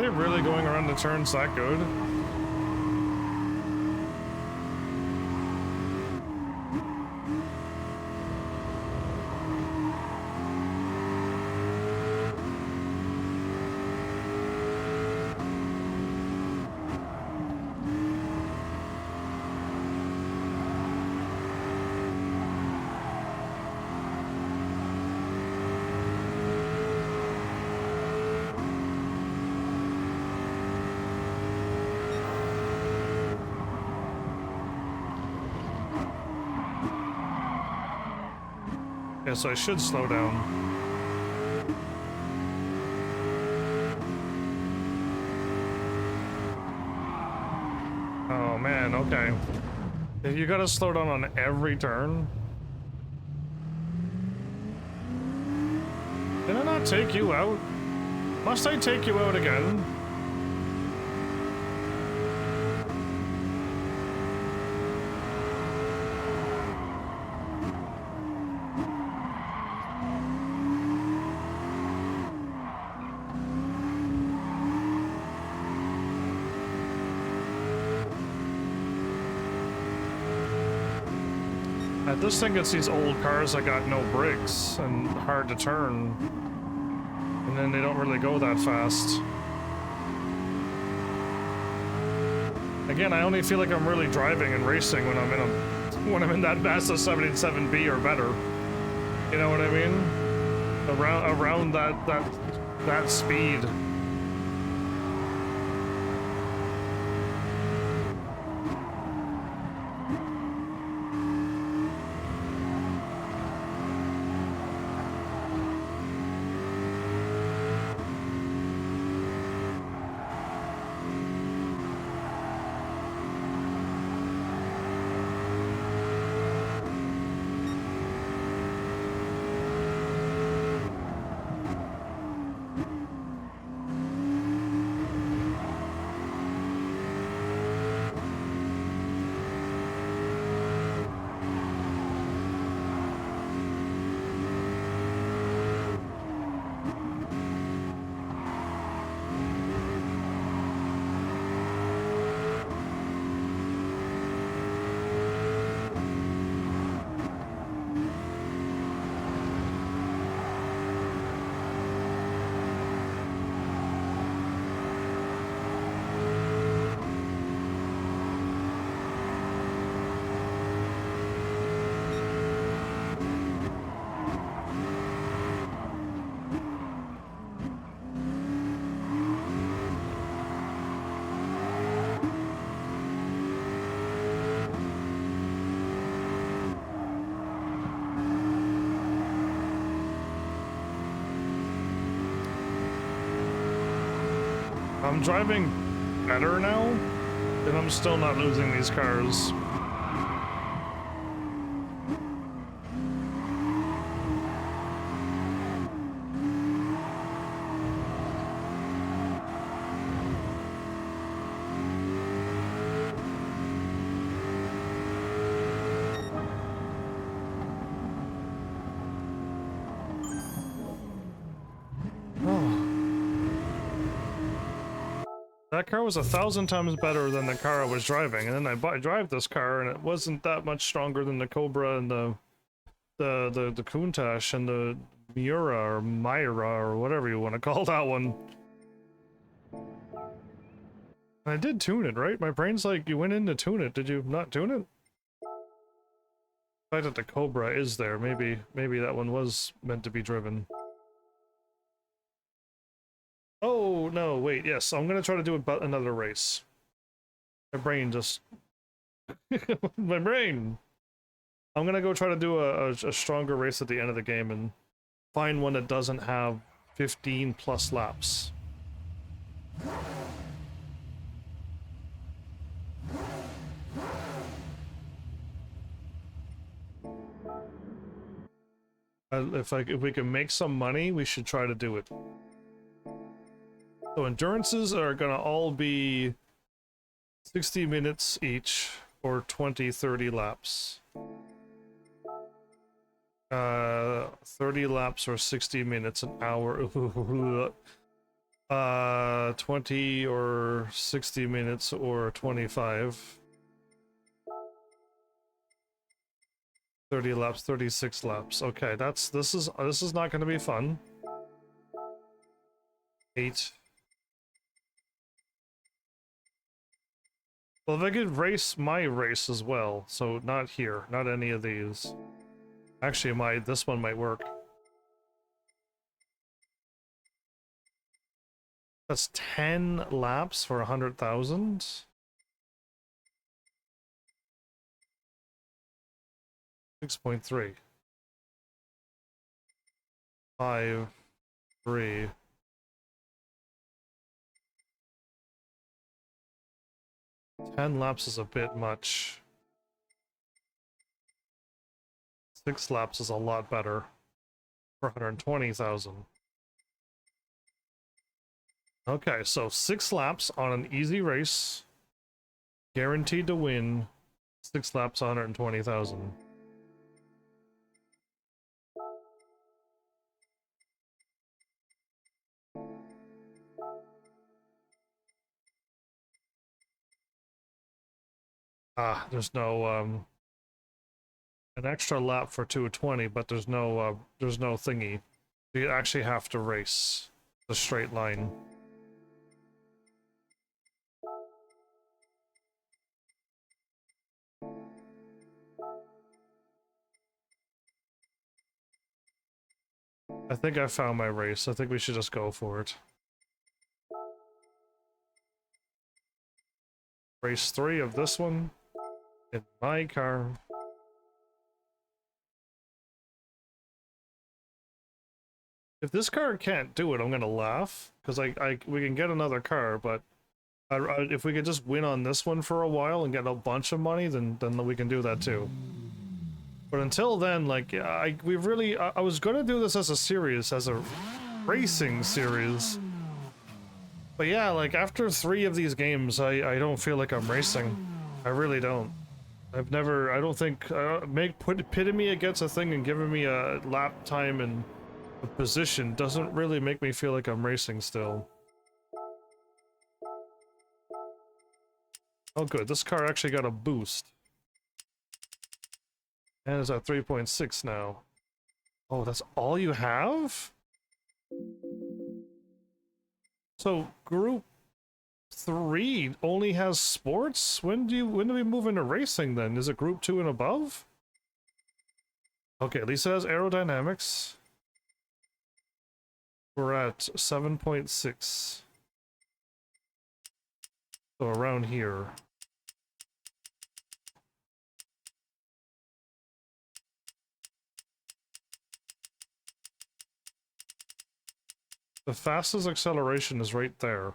it really going around the turns that good? Yes, I should slow down. Oh man, okay. If you gotta slow down on every turn. Did I not take you out? Must I take you out again? This thing gets these old cars that got no brakes and hard to turn, and then they don't really go that fast. Again, I only feel like I'm really driving and racing when I'm in that Mazda 77B or better. You know what I mean? Around that speed. I'm driving better now, and I'm still not losing these cars. That car was 1,000 times better than the car I was driving, and then I drive this car, and it wasn't that much stronger than the Cobra and the Countach and the Miura or Myra or whatever you want to call that one. And I did tune it, right? My brain's like, you went in to tune it. Did you not tune it? The fact that the Cobra is there, maybe that one was meant to be driven. Oh, no, wait, yes, I'm gonna try to do another race. My brain just... My brain! I'm gonna go try to do a stronger race at the end of the game and find one that doesn't have 15 plus laps. If we can make some money, we should try to do it. So endurances are gonna all be 60 minutes each, or 20-30 laps. 30 laps or 60 minutes, an hour. 20 or 60 minutes or 25. 30 laps, 36 laps. Okay, this is not going to be fun. 8. Well, if I could race my race as well, so not here, not any of these. Actually, this one might work. That's 10 laps for 100,000. 6.3. 5, 3. 10 laps is a bit much. 6 laps is a lot better for 120,000. Okay, so 6 laps on an easy race. Guaranteed to win. 6 laps, 120,000. Ah, there's no an extra lap for 220, but there's no thingy. You actually have to race the straight line. I think I found my race. I think we should just go for it. Race 3 of this one in my car. If this car can't do it, I'm gonna laugh, because we can get another car, but if we could just win on this one for a while and get a bunch of money, then we can do that too. But until then, like, I was gonna do this as a series, as a racing series. But yeah, like, after 3 of these games, I don't feel like I'm racing. I really don't. I don't think, pitting me against a thing and giving me a lap time and a position doesn't really make me feel like I'm racing still. Oh good, this car actually got a boost. And it's at 3.6 now. Oh, that's all you have? So, Group 3 only has sports? When do we move into racing then? Is it Group 2 and above? Okay, at least it has aerodynamics. We're at 7.6. So around here. The fastest acceleration is right there.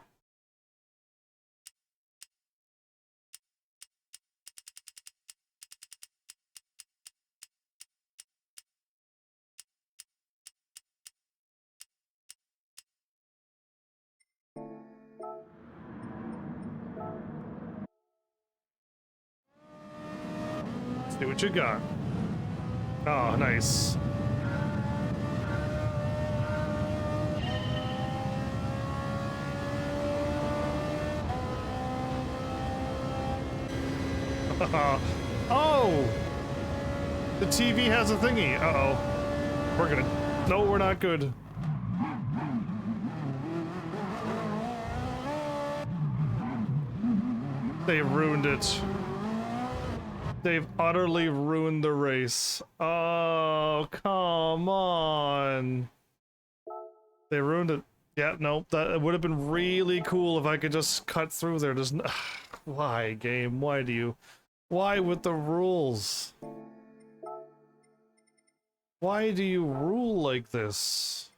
See what you got. Oh, nice. Oh! The TV has a thingy. Uh-oh. We're gonna... No, we're not good. They ruined it. They've utterly ruined the race. Oh, come on. They ruined it. Yeah, no, that would have been really cool if I could just cut through there. There's no... Why, game? Why do you... Why with the rules? Why do you rule like this?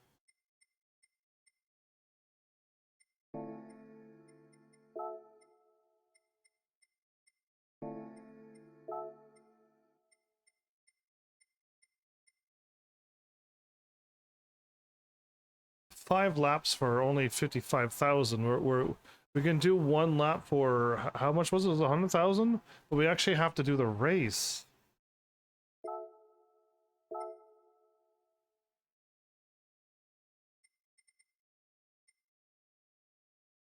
Five laps for only 55,000. We can do 1 lap for how much was it? It was 100,000, but we actually have to do the race.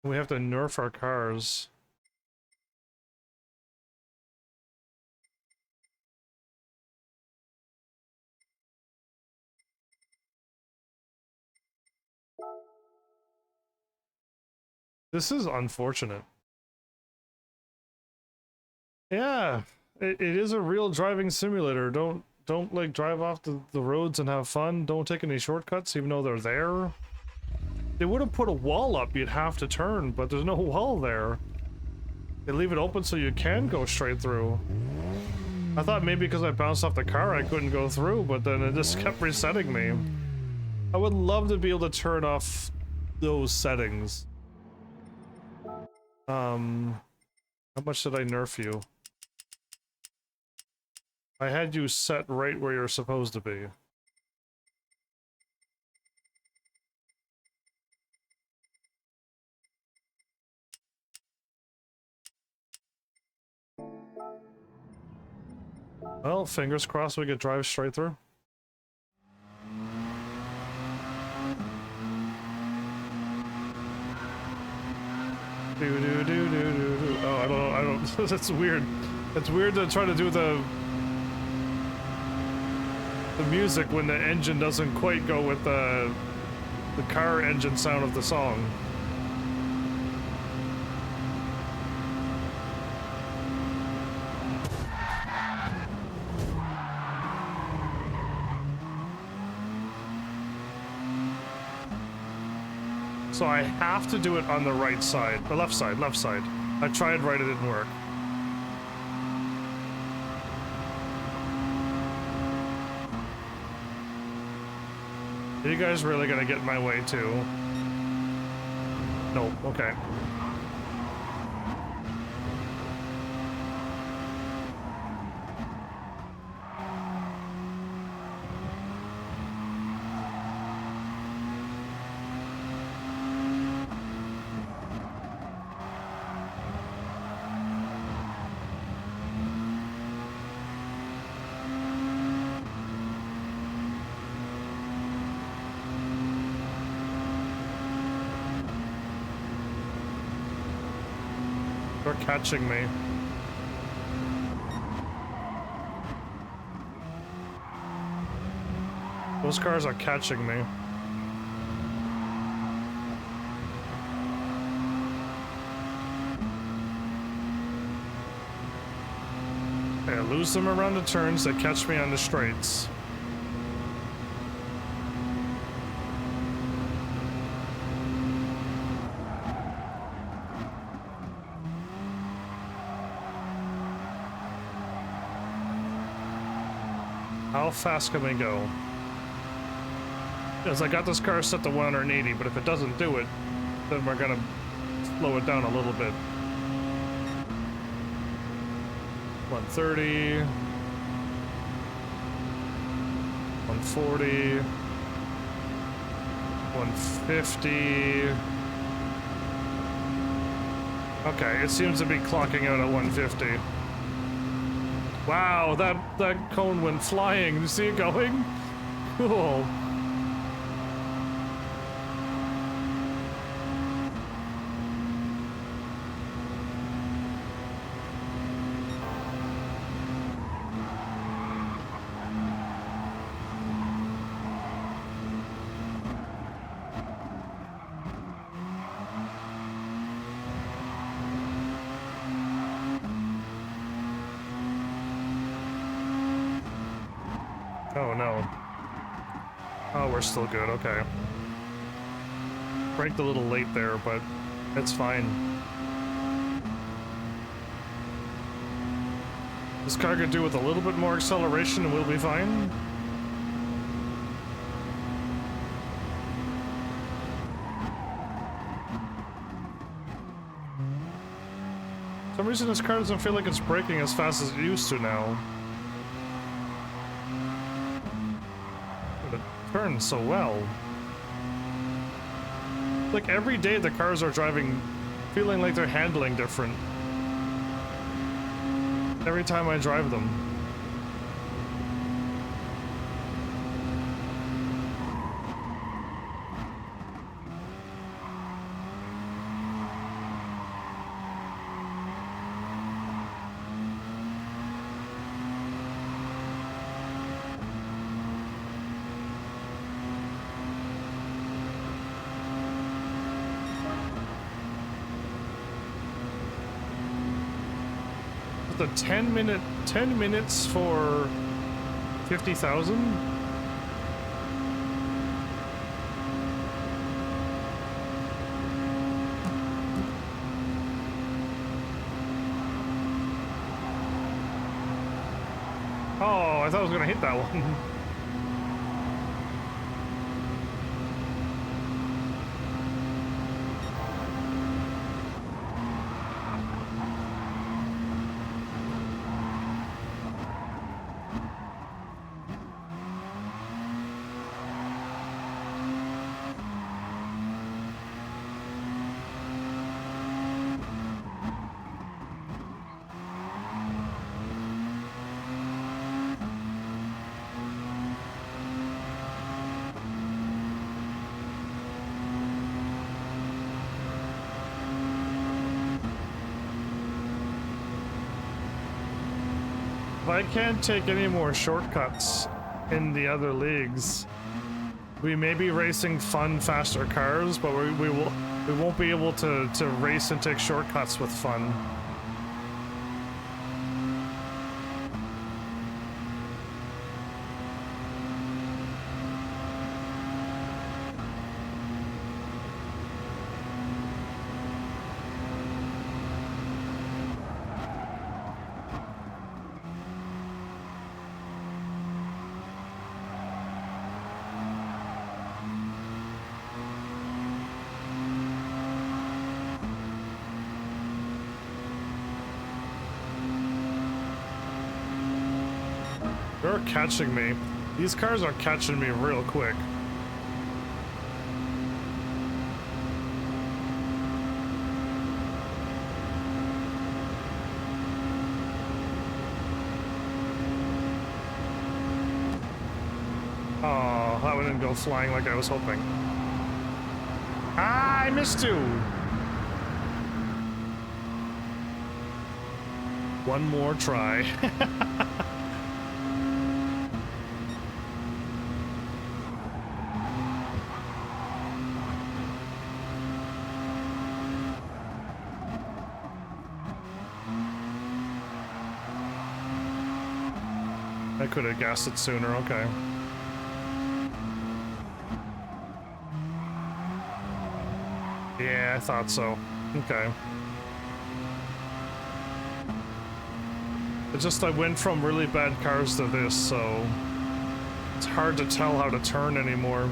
We have to nerf our cars. This is unfortunate. Yeah, it is a real driving simulator. Don't like drive off the roads and have fun. Don't take any shortcuts even though they're there. They would have put a wall up you'd have to turn, but there's no wall there. They leave it open so you can go straight through. I thought maybe because I bounced off the car I couldn't go through, but then it just kept resetting me. I would love to be able to turn off those settings. How much did I nerf you? I had you set right where you're supposed to be. Well, fingers crossed we could drive straight through. Oh, I don't, that's weird. It's weird to try to do the music when the engine doesn't quite go with the car engine sound of the song. So I have to do it on the right side, the left side. I tried right, it didn't work. Are you guys really gonna get in my way too? Nope, okay. They're catching me. Those cars are catching me. Okay, I lose them around the turns, they catch me on the straights. How fast can we go? Because I got this car set to 180, but if it doesn't do it, then we're gonna slow it down a little bit. 130, 140, 150. Okay, it seems to be clocking out at 150. Wow, that cone went flying. You see it going? Cool. Oh no. Oh, we're still good, okay. Braked a little late there, but it's fine. This car could do with a little bit more acceleration and we'll be fine. For some reason this car doesn't feel like it's braking as fast as it used to now. But it turns so well. Like every day the cars are driving, feeling like they're handling different. Every time I drive them. The 10 minutes for 50,000? Oh, I thought I was gonna hit that one. If I can't take any more shortcuts in the other leagues, we may be racing fun, faster cars, but we won't be able to race and take shortcuts with fun. They're catching me. These cars are catching me real quick. Oh, that one didn't go flying like I was hoping. Ah, I missed you! One more try. I could have guessed it sooner, okay. Yeah, I thought so. Okay. It's just I went from really bad cars to this, so it's hard to tell how to turn anymore.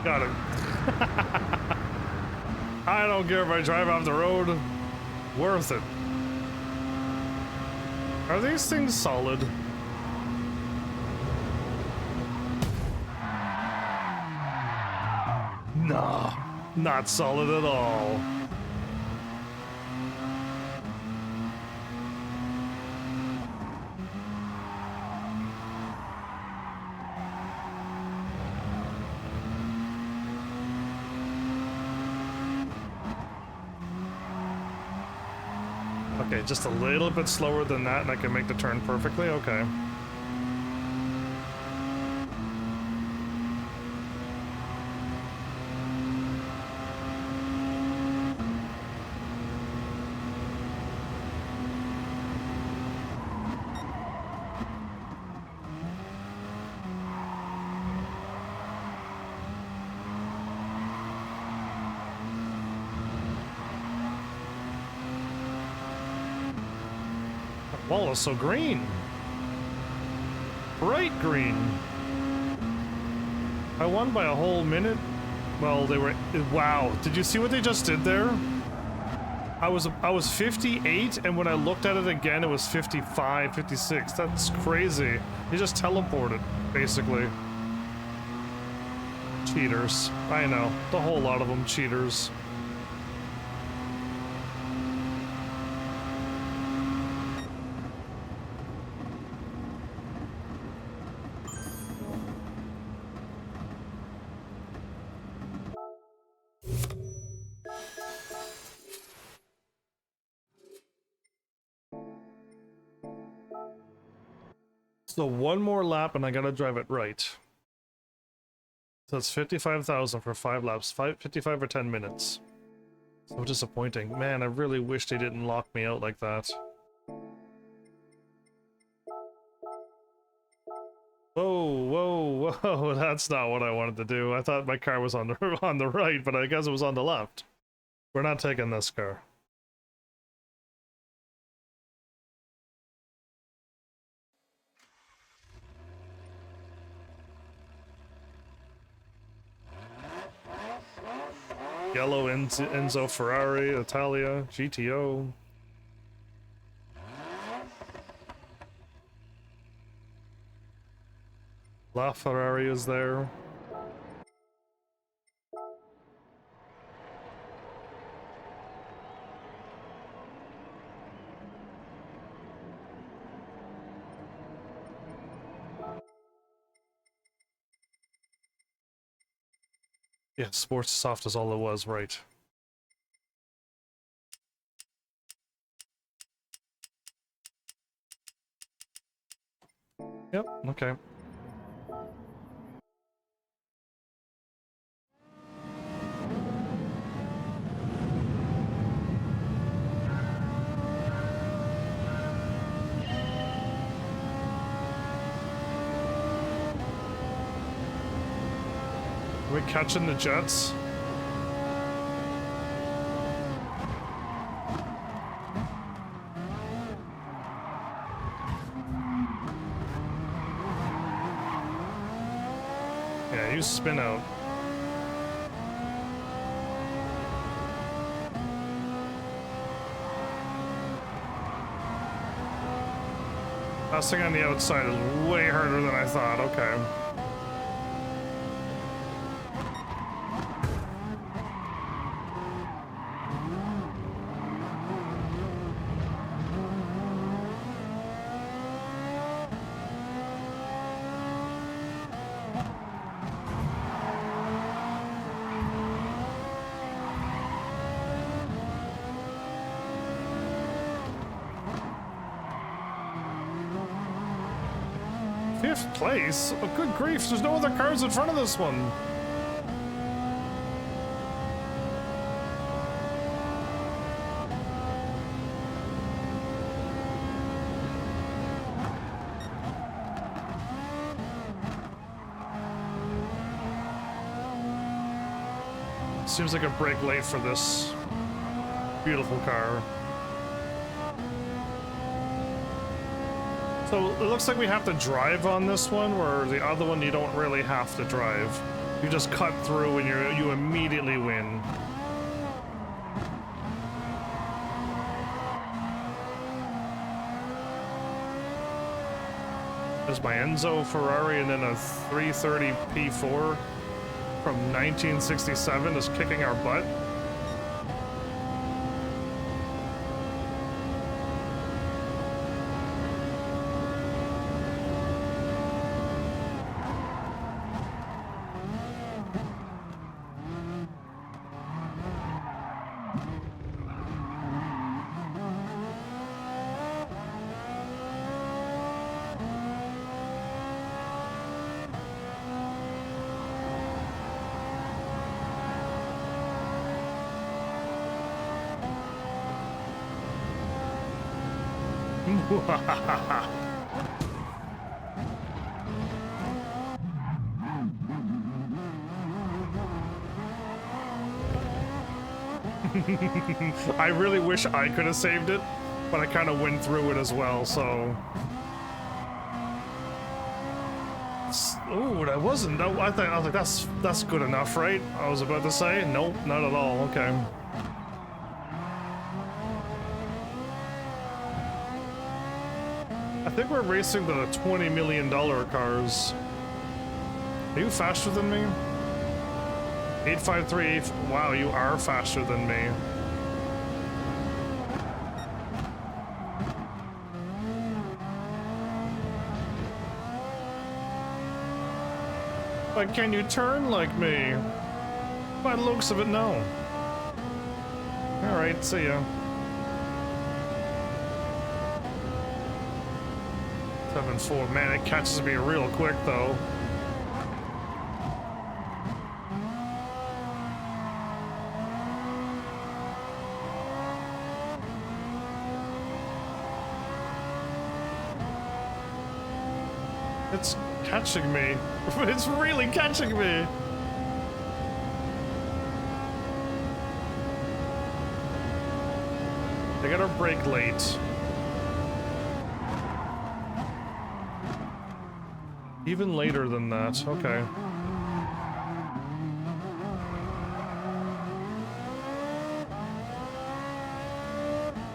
Got it. I don't care if I drive off the road. Worth it. Are these things solid? No, not solid at all. Okay, just a little bit slower than that and I can make the turn perfectly? Okay. Wall is so green. Bright green. I won by a whole minute. Well, they were... Wow. Did you see what they just did there? I was 58, and when I looked at it again, it was 55, 56. That's crazy. They just teleported, basically. Cheaters. I know. The whole lot of them cheaters. So one more lap and I gotta drive it right. So it's 55,000 for 5 laps, 55 or 10 minutes. So disappointing. Man, I really wish they didn't lock me out like that. Whoa, whoa, that's not what I wanted to do. I thought my car was on the, on the right, but I guess it was on the left. We're not taking this car. Yellow Enzo Ferrari, Italia, GTO. La Ferrari is there. Yeah, Sports Soft is all it was, right. Yep, okay. Are we catching the Jets? Yeah, you spin out. Passing on the outside is way harder than I thought, okay. Fifth place? Oh, good grief, there's no other cars in front of this one. Seems like a break late for this beautiful car. So it looks like we have to drive on this one, where the other one you don't really have to drive. You just cut through and you immediately win. There's my Enzo Ferrari and then a 330 P4 from 1967 is kicking our butt. I really wish I could have saved it. but I kind of went through it as well, so... Oh, that wasn't... I was like, that's good enough, right? I was about to say. Nope, not at all. Okay. I think we're racing the $20 million cars. Are you faster than me? 853. Wow, you are faster than me. But can you turn like me? By the looks of it, no. Alright, see ya. 7-4. Man, it catches me real quick, though. It's catching me. It's really catching me. I gotta brake late. Even later than that. Okay.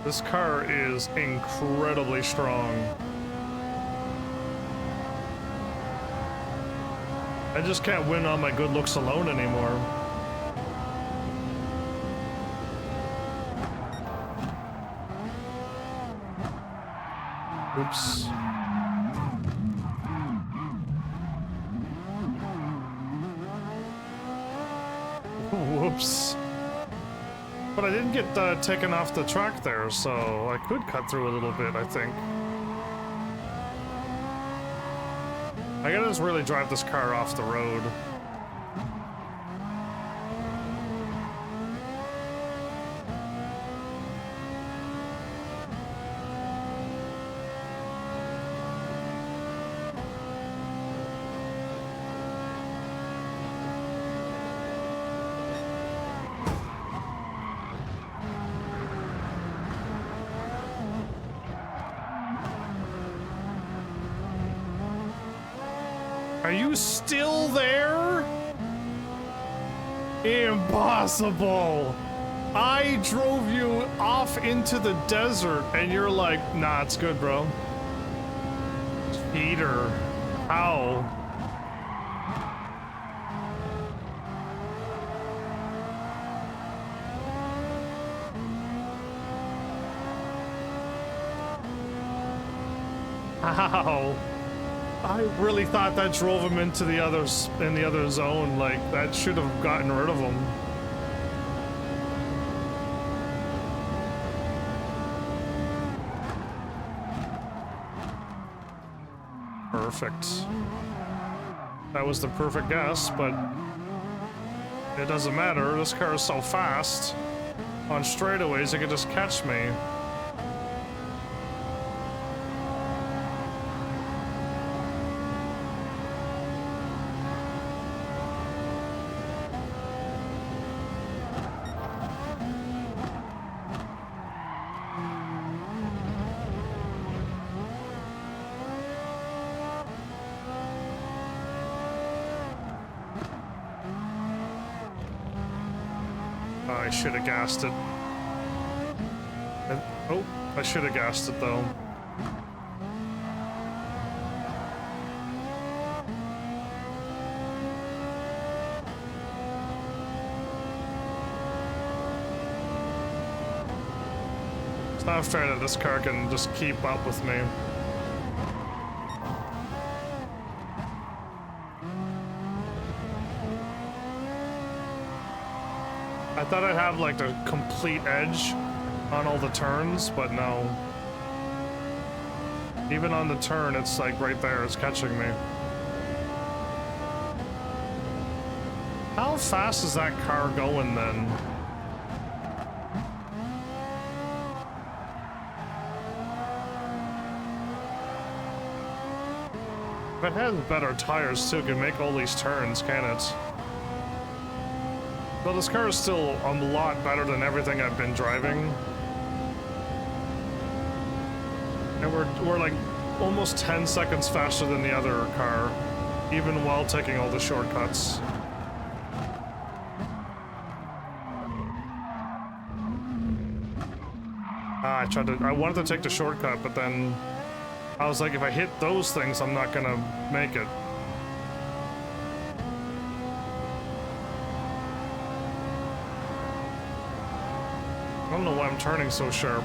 This car is incredibly strong. I just can't win on my good looks alone anymore. Oops. Whoops. But I didn't get taken off the track there, so I could cut through a little bit, I think. I gotta just really drive this car off the road. Are you still there? Impossible! I drove you off into the desert and you're like, nah, it's good, bro. Cheater. How? How? I really thought that drove him into the other zone. Like, that should have gotten rid of him. Perfect. That was the perfect guess, but it doesn't matter. This car is so fast. On straightaways, it could just catch me. I should have gassed it. Oh, I should have gassed it though. It's not fair that this car can just keep up with me. I thought I'd have like the complete edge on all the turns, but no. Even on the turn, it's like right there, it's catching me. How fast is that car going then? If it has better tires too, it can make all these turns, can it? Well, this car is still a lot better than everything I've been driving. And we're like almost 10 seconds faster than the other car, even while taking all the shortcuts. I wanted to take the shortcut, but then I was like, if I hit those things, I'm not gonna make it. I don't know why I'm turning so sharp.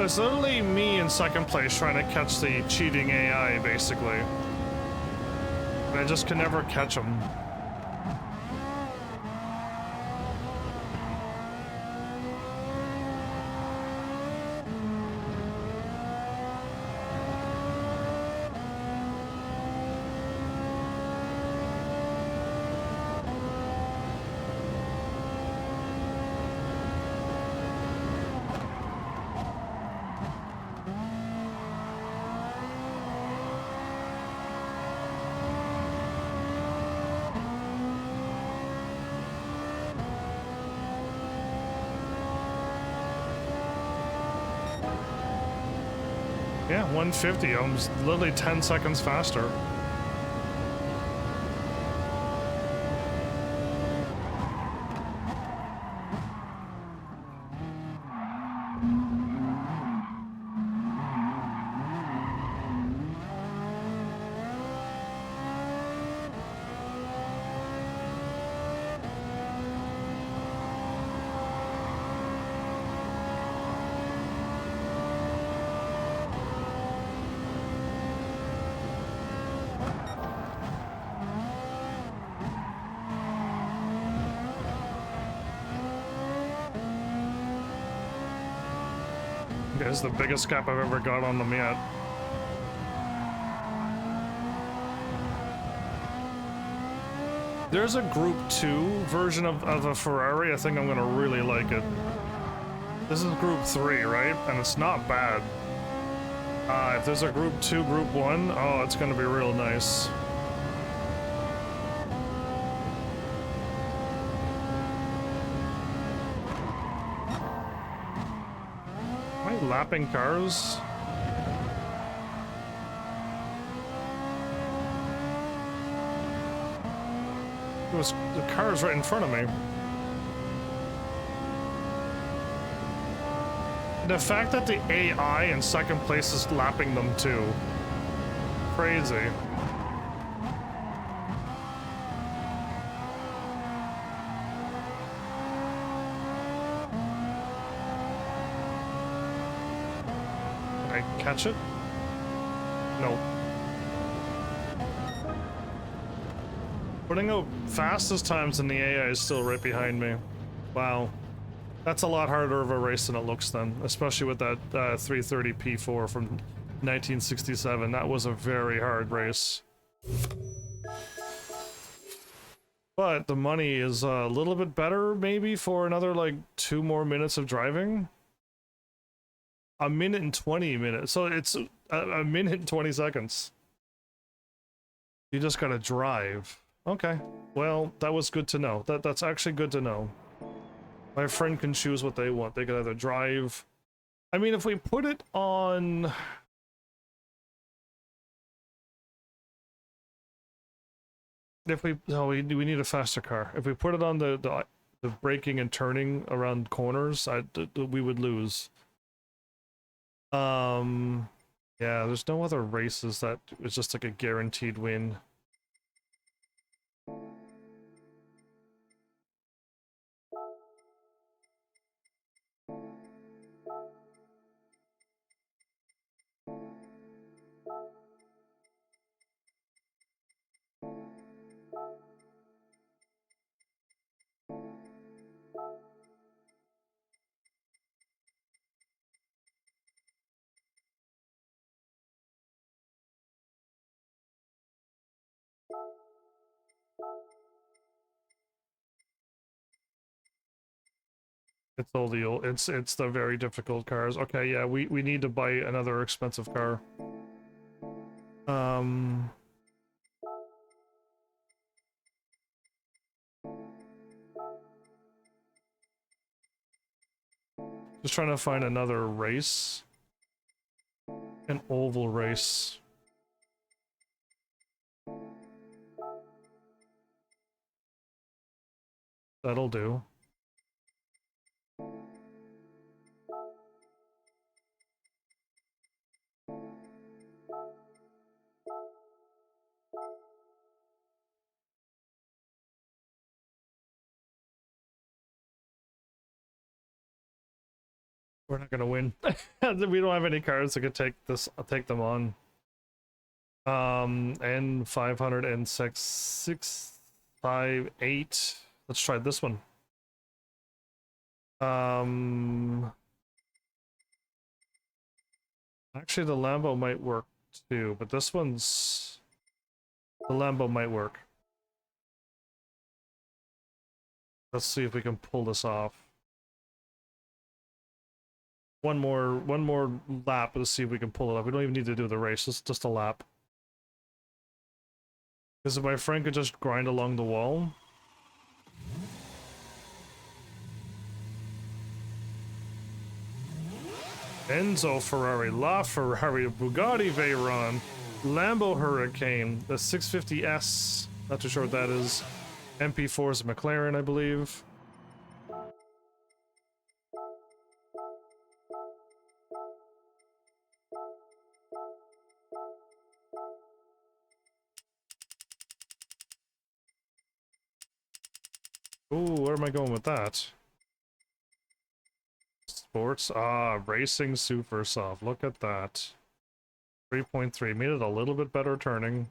It's literally me in second place trying to catch the cheating AI, basically. And I just can never catch them. Yeah, 150. I'm literally 10 seconds faster. This is the biggest gap I've ever got on them yet. There's a Group 2 version of a Ferrari. I think I'm gonna really like it. This is Group 3, right? And it's not bad. If there's a Group 2, Group 1, oh, it's gonna be real nice. Am I lapping cars? The car's right in front of me. The fact that the AI in second place is lapping them too. Crazy. Can I catch it? No. Putting out fastest times in the AI is still right behind me. Wow. That's a lot harder of a race than it looks then, especially with that 330 P4 from 1967. That was a very hard race. But the money is a little bit better maybe for another like 2 more minutes of driving. A minute and 20 minutes. So it's a minute and 20 seconds. You just gotta drive. Okay, well, that was good to know. That's actually good to know. My friend can choose what they want. They can either drive... I mean, if we put it on... If we... No, we need a faster car. If we put it on the braking and turning around corners, we would lose. Yeah, there's no other races that is just like a guaranteed win. It's all the old, it's the very difficult cars. Okay, yeah, we need to buy another expensive car. Just trying to find another race. An oval race. That'll do. We're not gonna win. We don't have any cars that could take them on. And 506 658. Let's try this one. Actually the Lambo might work too, but this one's the Lambo might work. Let's see if we can pull this off. One more lap to see if we can pull it off. We don't even need to do the race, it's just a lap. Because if my friend could just grind along the wall. Enzo Ferrari, La Ferrari, Bugatti Veyron, Lambo Hurricane, the 650S, not too sure what that is. MP4 is a McLaren, I believe. Ooh, where am I going with that? Sports, racing super soft. Look at that. 3.3 made it a little bit better turning.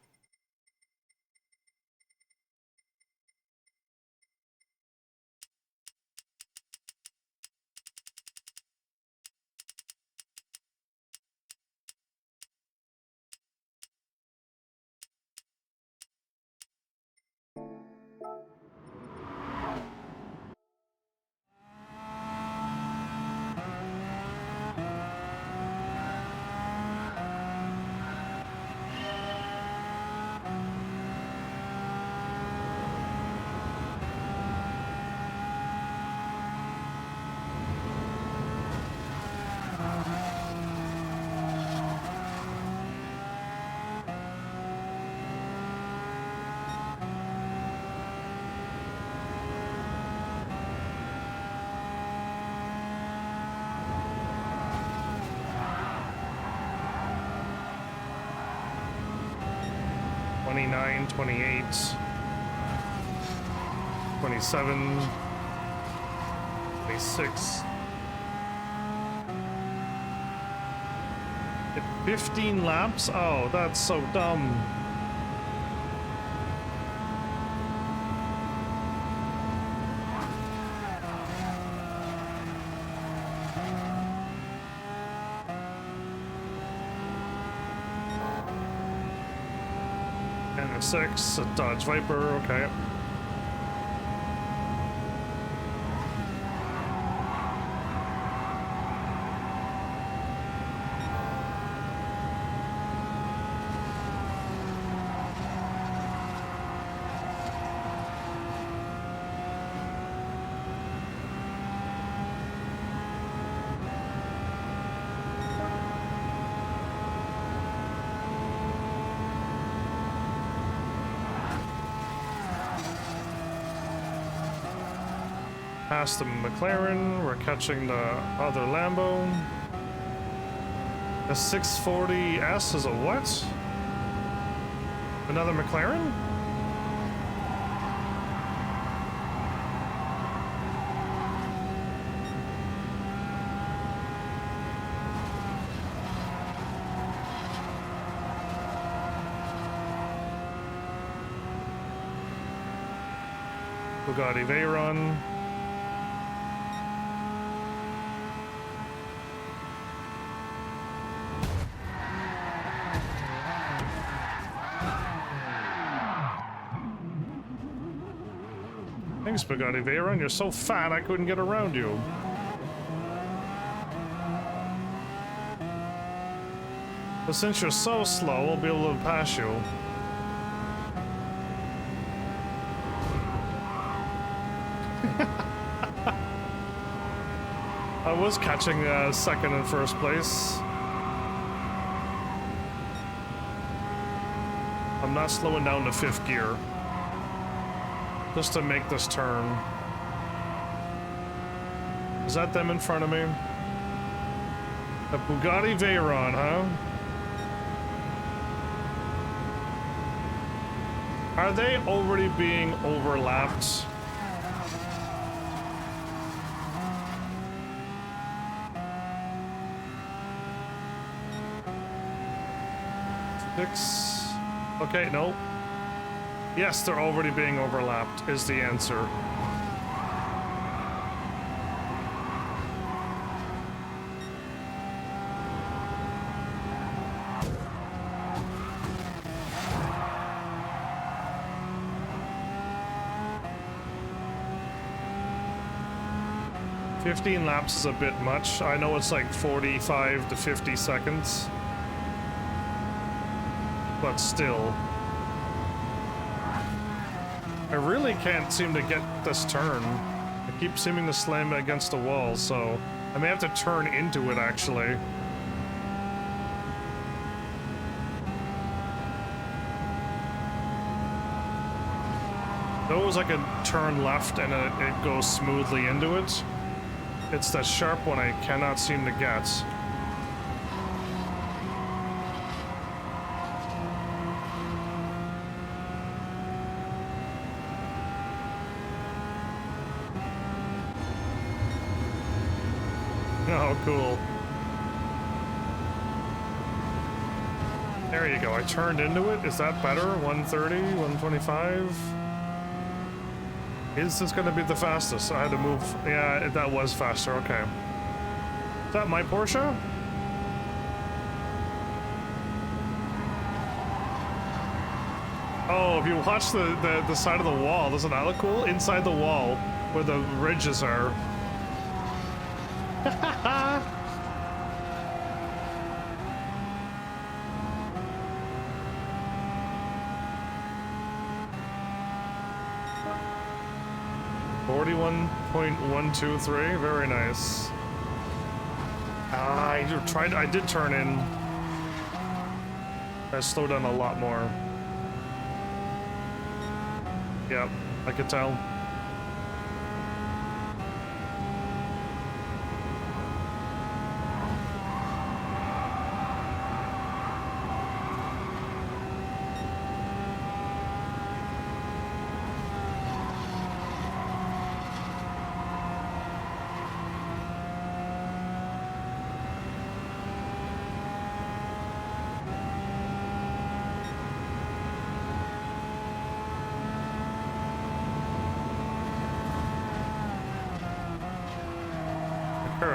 '29, 28, 27, 26. Hit 15 laps? Oh, that's so dumb. And a 6, a Dodge Viper, okay. Past the McLaren, we're catching the other Lambo. The 640S is a what? Another McLaren? Bugatti Veyron. Thanks, Bugatti Veyron. You're so fat I couldn't get around you. But since you're so slow, I'll be able to pass you. I was catching second and first place. I'm not slowing down to 5th gear. Just to make this turn. Is that them in front of me? A Bugatti Veyron, huh? Are they already being overlapped? Okay, no. Yes, they're already being overlapped, is the answer. "15 laps is a bit much. I know it's like 45 to 50 seconds. But still. I really can't seem to get this turn. I keep seeming to slam it against the wall, so I may have to turn into it, actually. Those I can turn left and it goes smoothly into it. It's that sharp one I cannot seem to get. Oh, cool. There you go. I turned into it. Is that better? 130, 125? Is this going to be the fastest? I had to move. Yeah, that was faster. Okay. Is that my Porsche? Oh, if you watch the side of the wall, doesn't that look cool? Inside the wall, where the ridges are. 41.123, very nice. I did turn in. I slowed down a lot more. Yep, I could tell.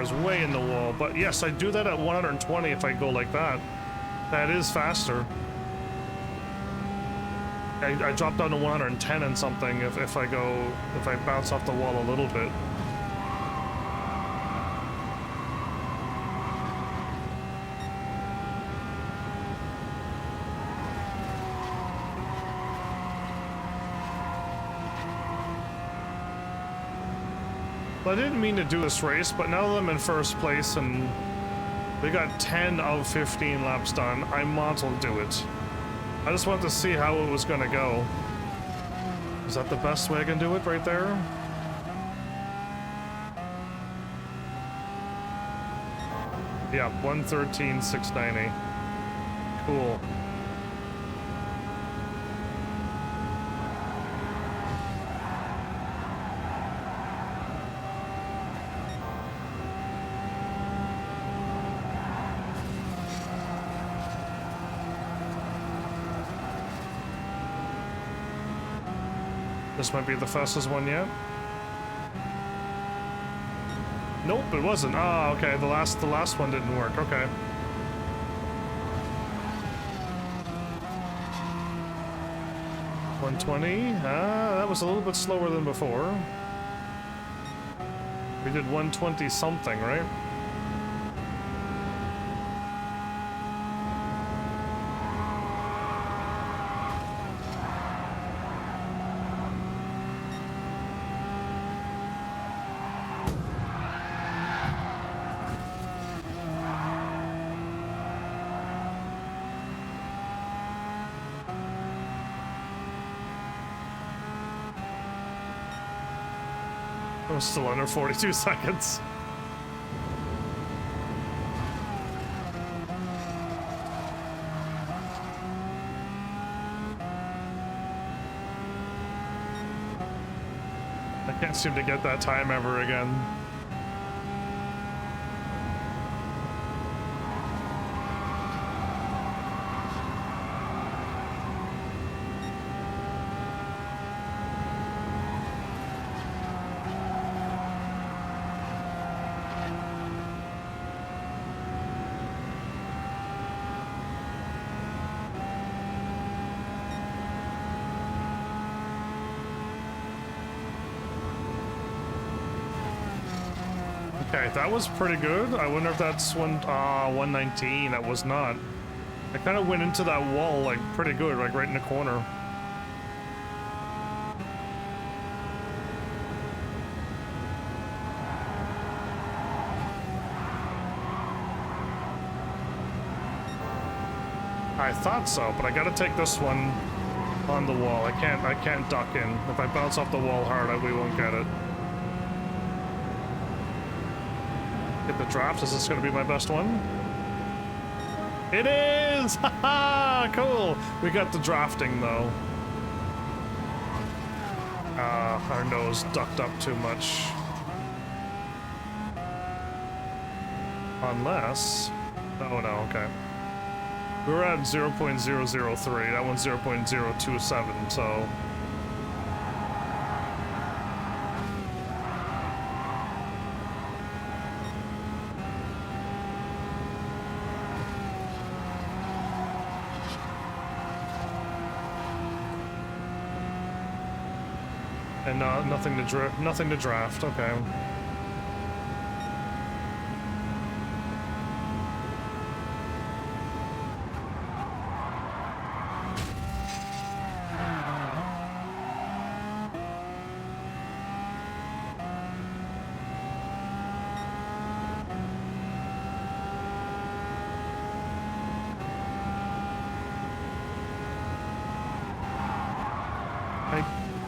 Is way in the wall, but yes, I do that at 120 if I go like that. That is faster. I drop down to 110 and something if I bounce off the wall a little bit. I didn't mean to do this race, but now that I'm in first place and we got 10 of 15 laps done, I might as well do it. I just wanted to see how it was gonna go. Is that the best way I can do it right there? Yeah, 113.690. Cool. This might be the fastest one yet. Nope, it wasn't. Ah, okay. The last one didn't work. Okay. $120. That was a little bit slower than before. We did 120 something, right? I was still under 42 seconds. I can't seem to get that time ever again. Okay, that was pretty good. I wonder if that's 119. That was not. I kind of went into that wall like pretty good, like right in the corner. I thought so, but I gotta take this one on the wall. I can't duck in. If I bounce off the wall hard, we won't get it. Get the draft. Is this going to be my best one? It is! Haha! Cool! We got the drafting, though. Our nose ducked up too much. Unless... Oh, no, okay. We were at 0.003. That one's 0.027, so... And nothing to draft. Okay.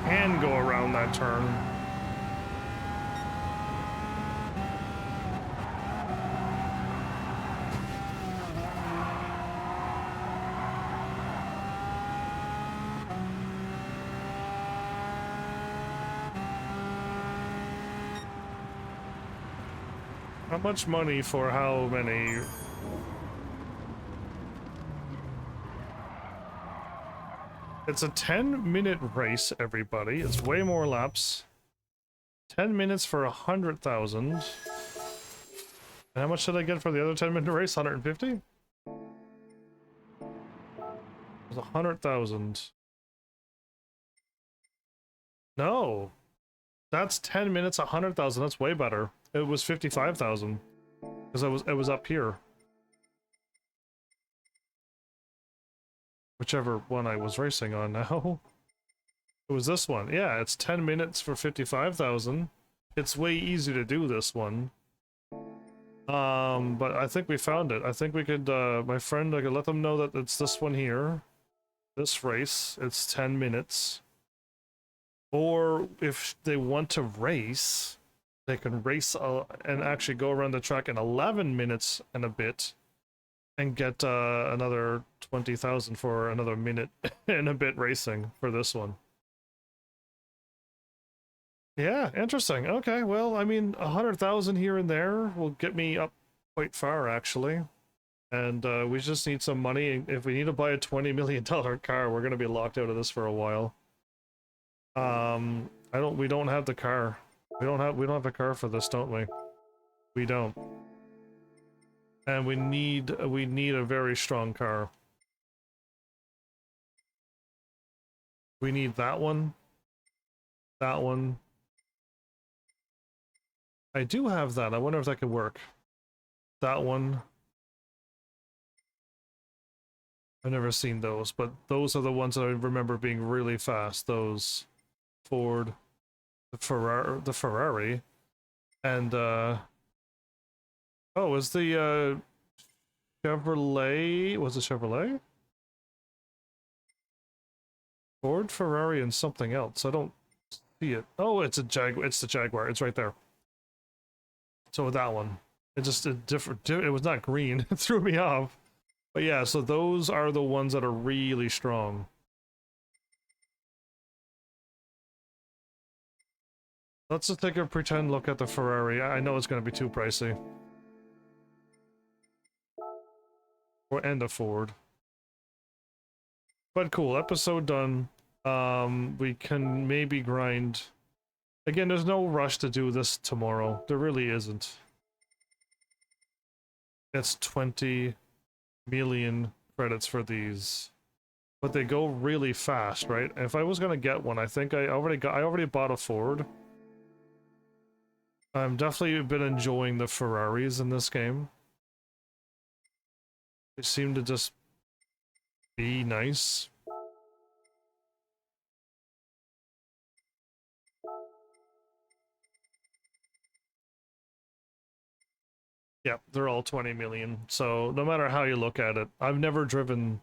Can go around that turn. How much money for how many? It's a 10-minute race, everybody. It's way more laps. 10 minutes for 100,000. And how much did I get for the other 10-minute race? 150? It was 100,000. No. That's 10 minutes, 100,000. That's way better. It was 55,000. Because it was up here. Whichever one I was racing on now. It was this one. Yeah, it's 10 minutes for 55,000. It's way easier to do this one. But I think we found it. I think we could, my friend, I could let them know that it's this one here. This race. It's 10 minutes. Or if they want to race, they can race and actually go around the track in 11 minutes and a bit. And get another 20,000 for another minute and a bit racing for this one. Yeah, interesting. Okay, well, I mean, 100,000 here and there will get me up quite far, actually. And we just need some money. If we need to buy a $20 million car, we're going to be locked out of this for a while. We don't have the car. We don't have a car for this, don't we? We don't. And we need a very strong car. We need that one. That one. I do have that. I wonder if that could work. That one. I've never seen those, but those are the ones that I remember being really fast. Those Ford, the Ferrari, and oh, was the Chevrolet? Was it Chevrolet? Ford, Ferrari, and something else. I don't see it. Oh, it's a it's the Jaguar. It's right there. So with that one, it just it was not green. It threw me off. But yeah, so those are the ones that are really strong. Let's just take a pretend look at the Ferrari. I know it's going to be too pricey. And the Ford. But cool, episode done. We can maybe grind. Again, there's no rush to do this tomorrow. There really isn't. It's 20 million credits for these. But they go really fast, right? If I was gonna get one, I think I already bought a Ford. I'm definitely been enjoying the Ferraris in this game. They seem to just be nice. Yeah, they're all 20 million. So no matter how you look at it, I've never driven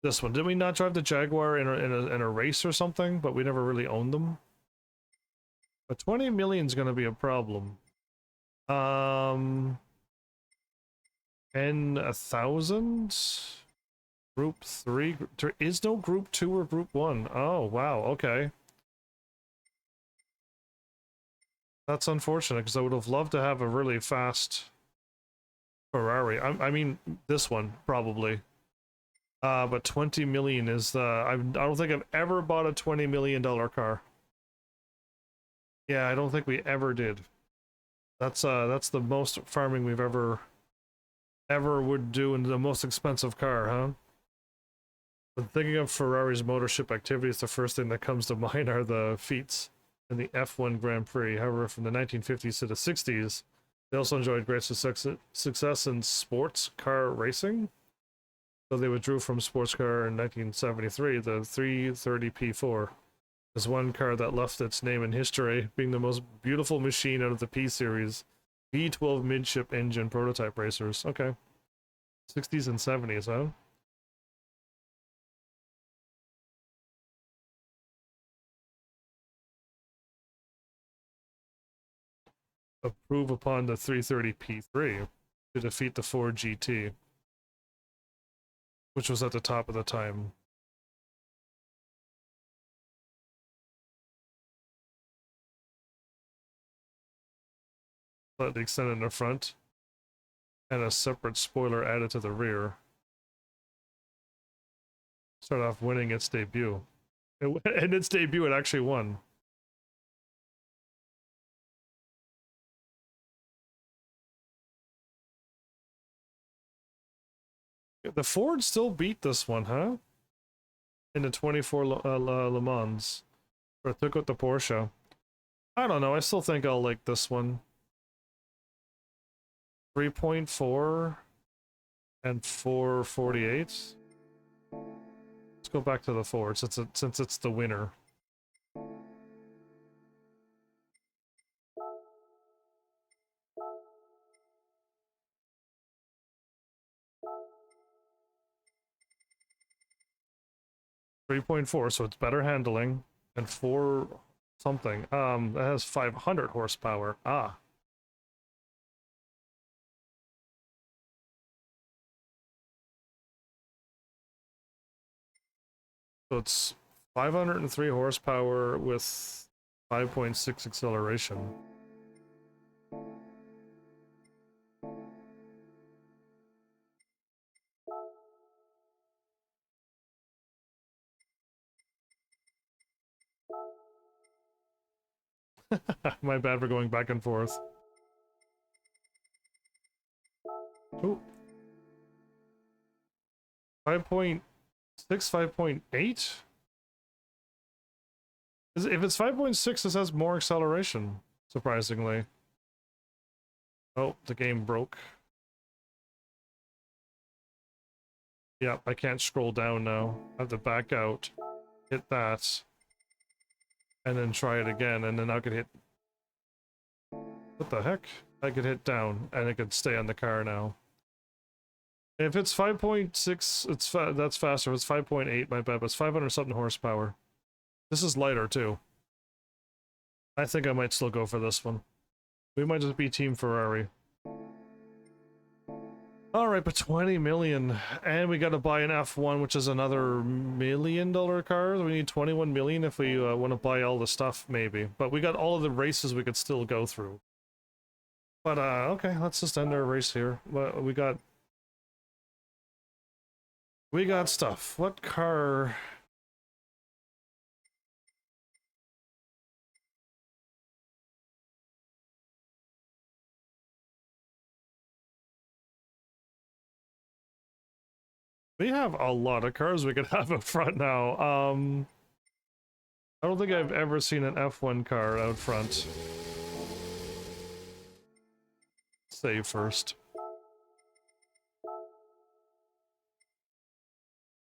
this one. Did we not drive the Jaguar in a race or something? But we never really owned them. But 20 million is going to be a problem. And 1,000? Group 3? There is no Group 2 or Group 1. Oh, wow, okay. That's unfortunate, because I would have loved to have a really fast Ferrari. I mean, this one, probably. But 20 million is the... I don't think I've ever bought a $20 million car. Yeah, I don't think we ever did. That's the most farming we've ever would do in the most expensive car, huh? But thinking of Ferrari's motorship activities, the first thing that comes to mind are the feats in the F1 Grand Prix. However, from the 1950s to the 60s, they also enjoyed great success in sports car racing. So they withdrew from sports car in 1973, the 330 P4. Is one car that left its name in history, being the most beautiful machine out of the P series. V12 midship engine prototype racers. Okay. 60s and 70s, huh? Approve upon the 330 P3 to defeat the Ford GT, which was at the top of the time. Slightly extended in the front, and a separate spoiler added to the rear. Start off winning its debut. In its debut, it actually won. The Ford still beat this one, huh? In the 24 Le Mans. Or took out the Porsche. I don't know, I still think I'll like this one. 3.4 and 448. Let's go back to the Ford since it's the winner. .4, so it's better handling, and 4 something. It has 500 horsepower. Ah. So it's 503 horsepower with 5.6 acceleration. My bad for going back and forth. Ooh. 5.6, 5.8? If it's 5.6, this has more acceleration, surprisingly. Oh, the game broke. Yep, I can't scroll down now. I have to back out, hit that, and then try it again, and then I could hit... What the heck? I could hit down, and it could stay on the car now. If it's 5.6, that's faster. If it's 5.8, my bad, but it's 500 something horsepower. This is lighter, too. I think I might still go for this one. We might just be Team Ferrari. Alright, but 20 million. And we gotta buy an F1, which is another $1 million car. We need 21 million if we want to buy all the stuff, maybe. But we got all of the races we could still go through. But, okay, let's just end our race here. We got stuff. What car... We have a lot of cars we could have up front now. I don't think I've ever seen an F1 car out front. Save first.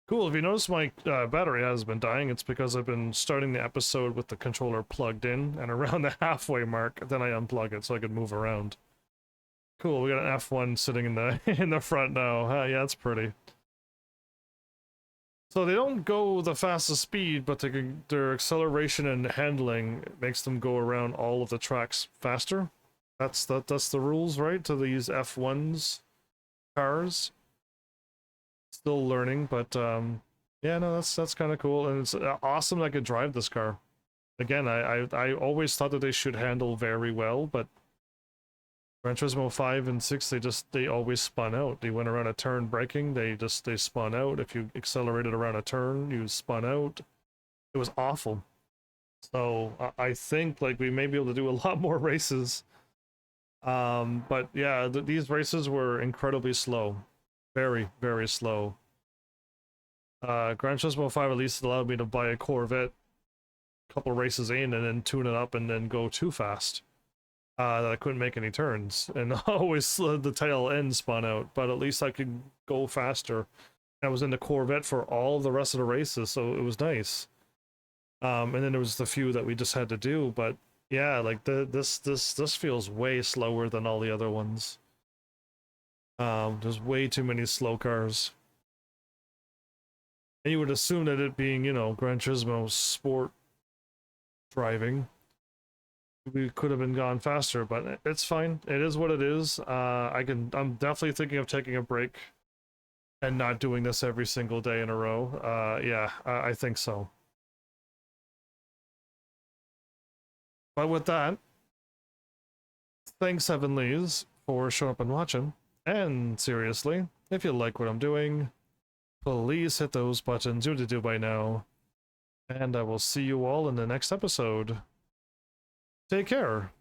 Cool, if you notice my battery has been dying, it's because I've been starting the episode with the controller plugged in, and around the halfway mark, then I unplug it so I can move around. Cool, we got an F1 sitting in the in the front now. Yeah, that's pretty. So they don't go the fastest speed, but their acceleration and handling makes them go around all of the tracks faster. That's the rules, right? To these F1's cars. Still learning, but yeah, no, that's kind of cool, and it's awesome that I could drive this car. Again, I always thought that they should handle very well, but Gran Turismo 5 and 6, they always spun out. They went around a turn braking, they spun out. If you accelerated around a turn, you spun out. It was awful. So I think like we may be able to do a lot more races. But yeah, these races were incredibly slow. Very, very slow. Gran Turismo 5 at least allowed me to buy a Corvette a couple races in and then tune it up and then go too fast. That I couldn't make any turns, and always the tail end spun out, but at least I could go faster. I was in the Corvette for all the rest of the races, so it was nice. And then there was the few that we just had to do, but yeah, like this feels way slower than all the other ones. There's way too many slow cars. And you would assume that it being, you know, Gran Turismo sport driving, we could have been gone faster, but it's fine. It is what it is. I'm definitely thinking of taking a break and not doing this every single day in a row. Yeah, I think so. But with that, thanks Heavenlies for showing up and watching. And seriously, if you like what I'm doing, please hit those buttons. You know what to do by now. And I will see you all in the next episode. Take care.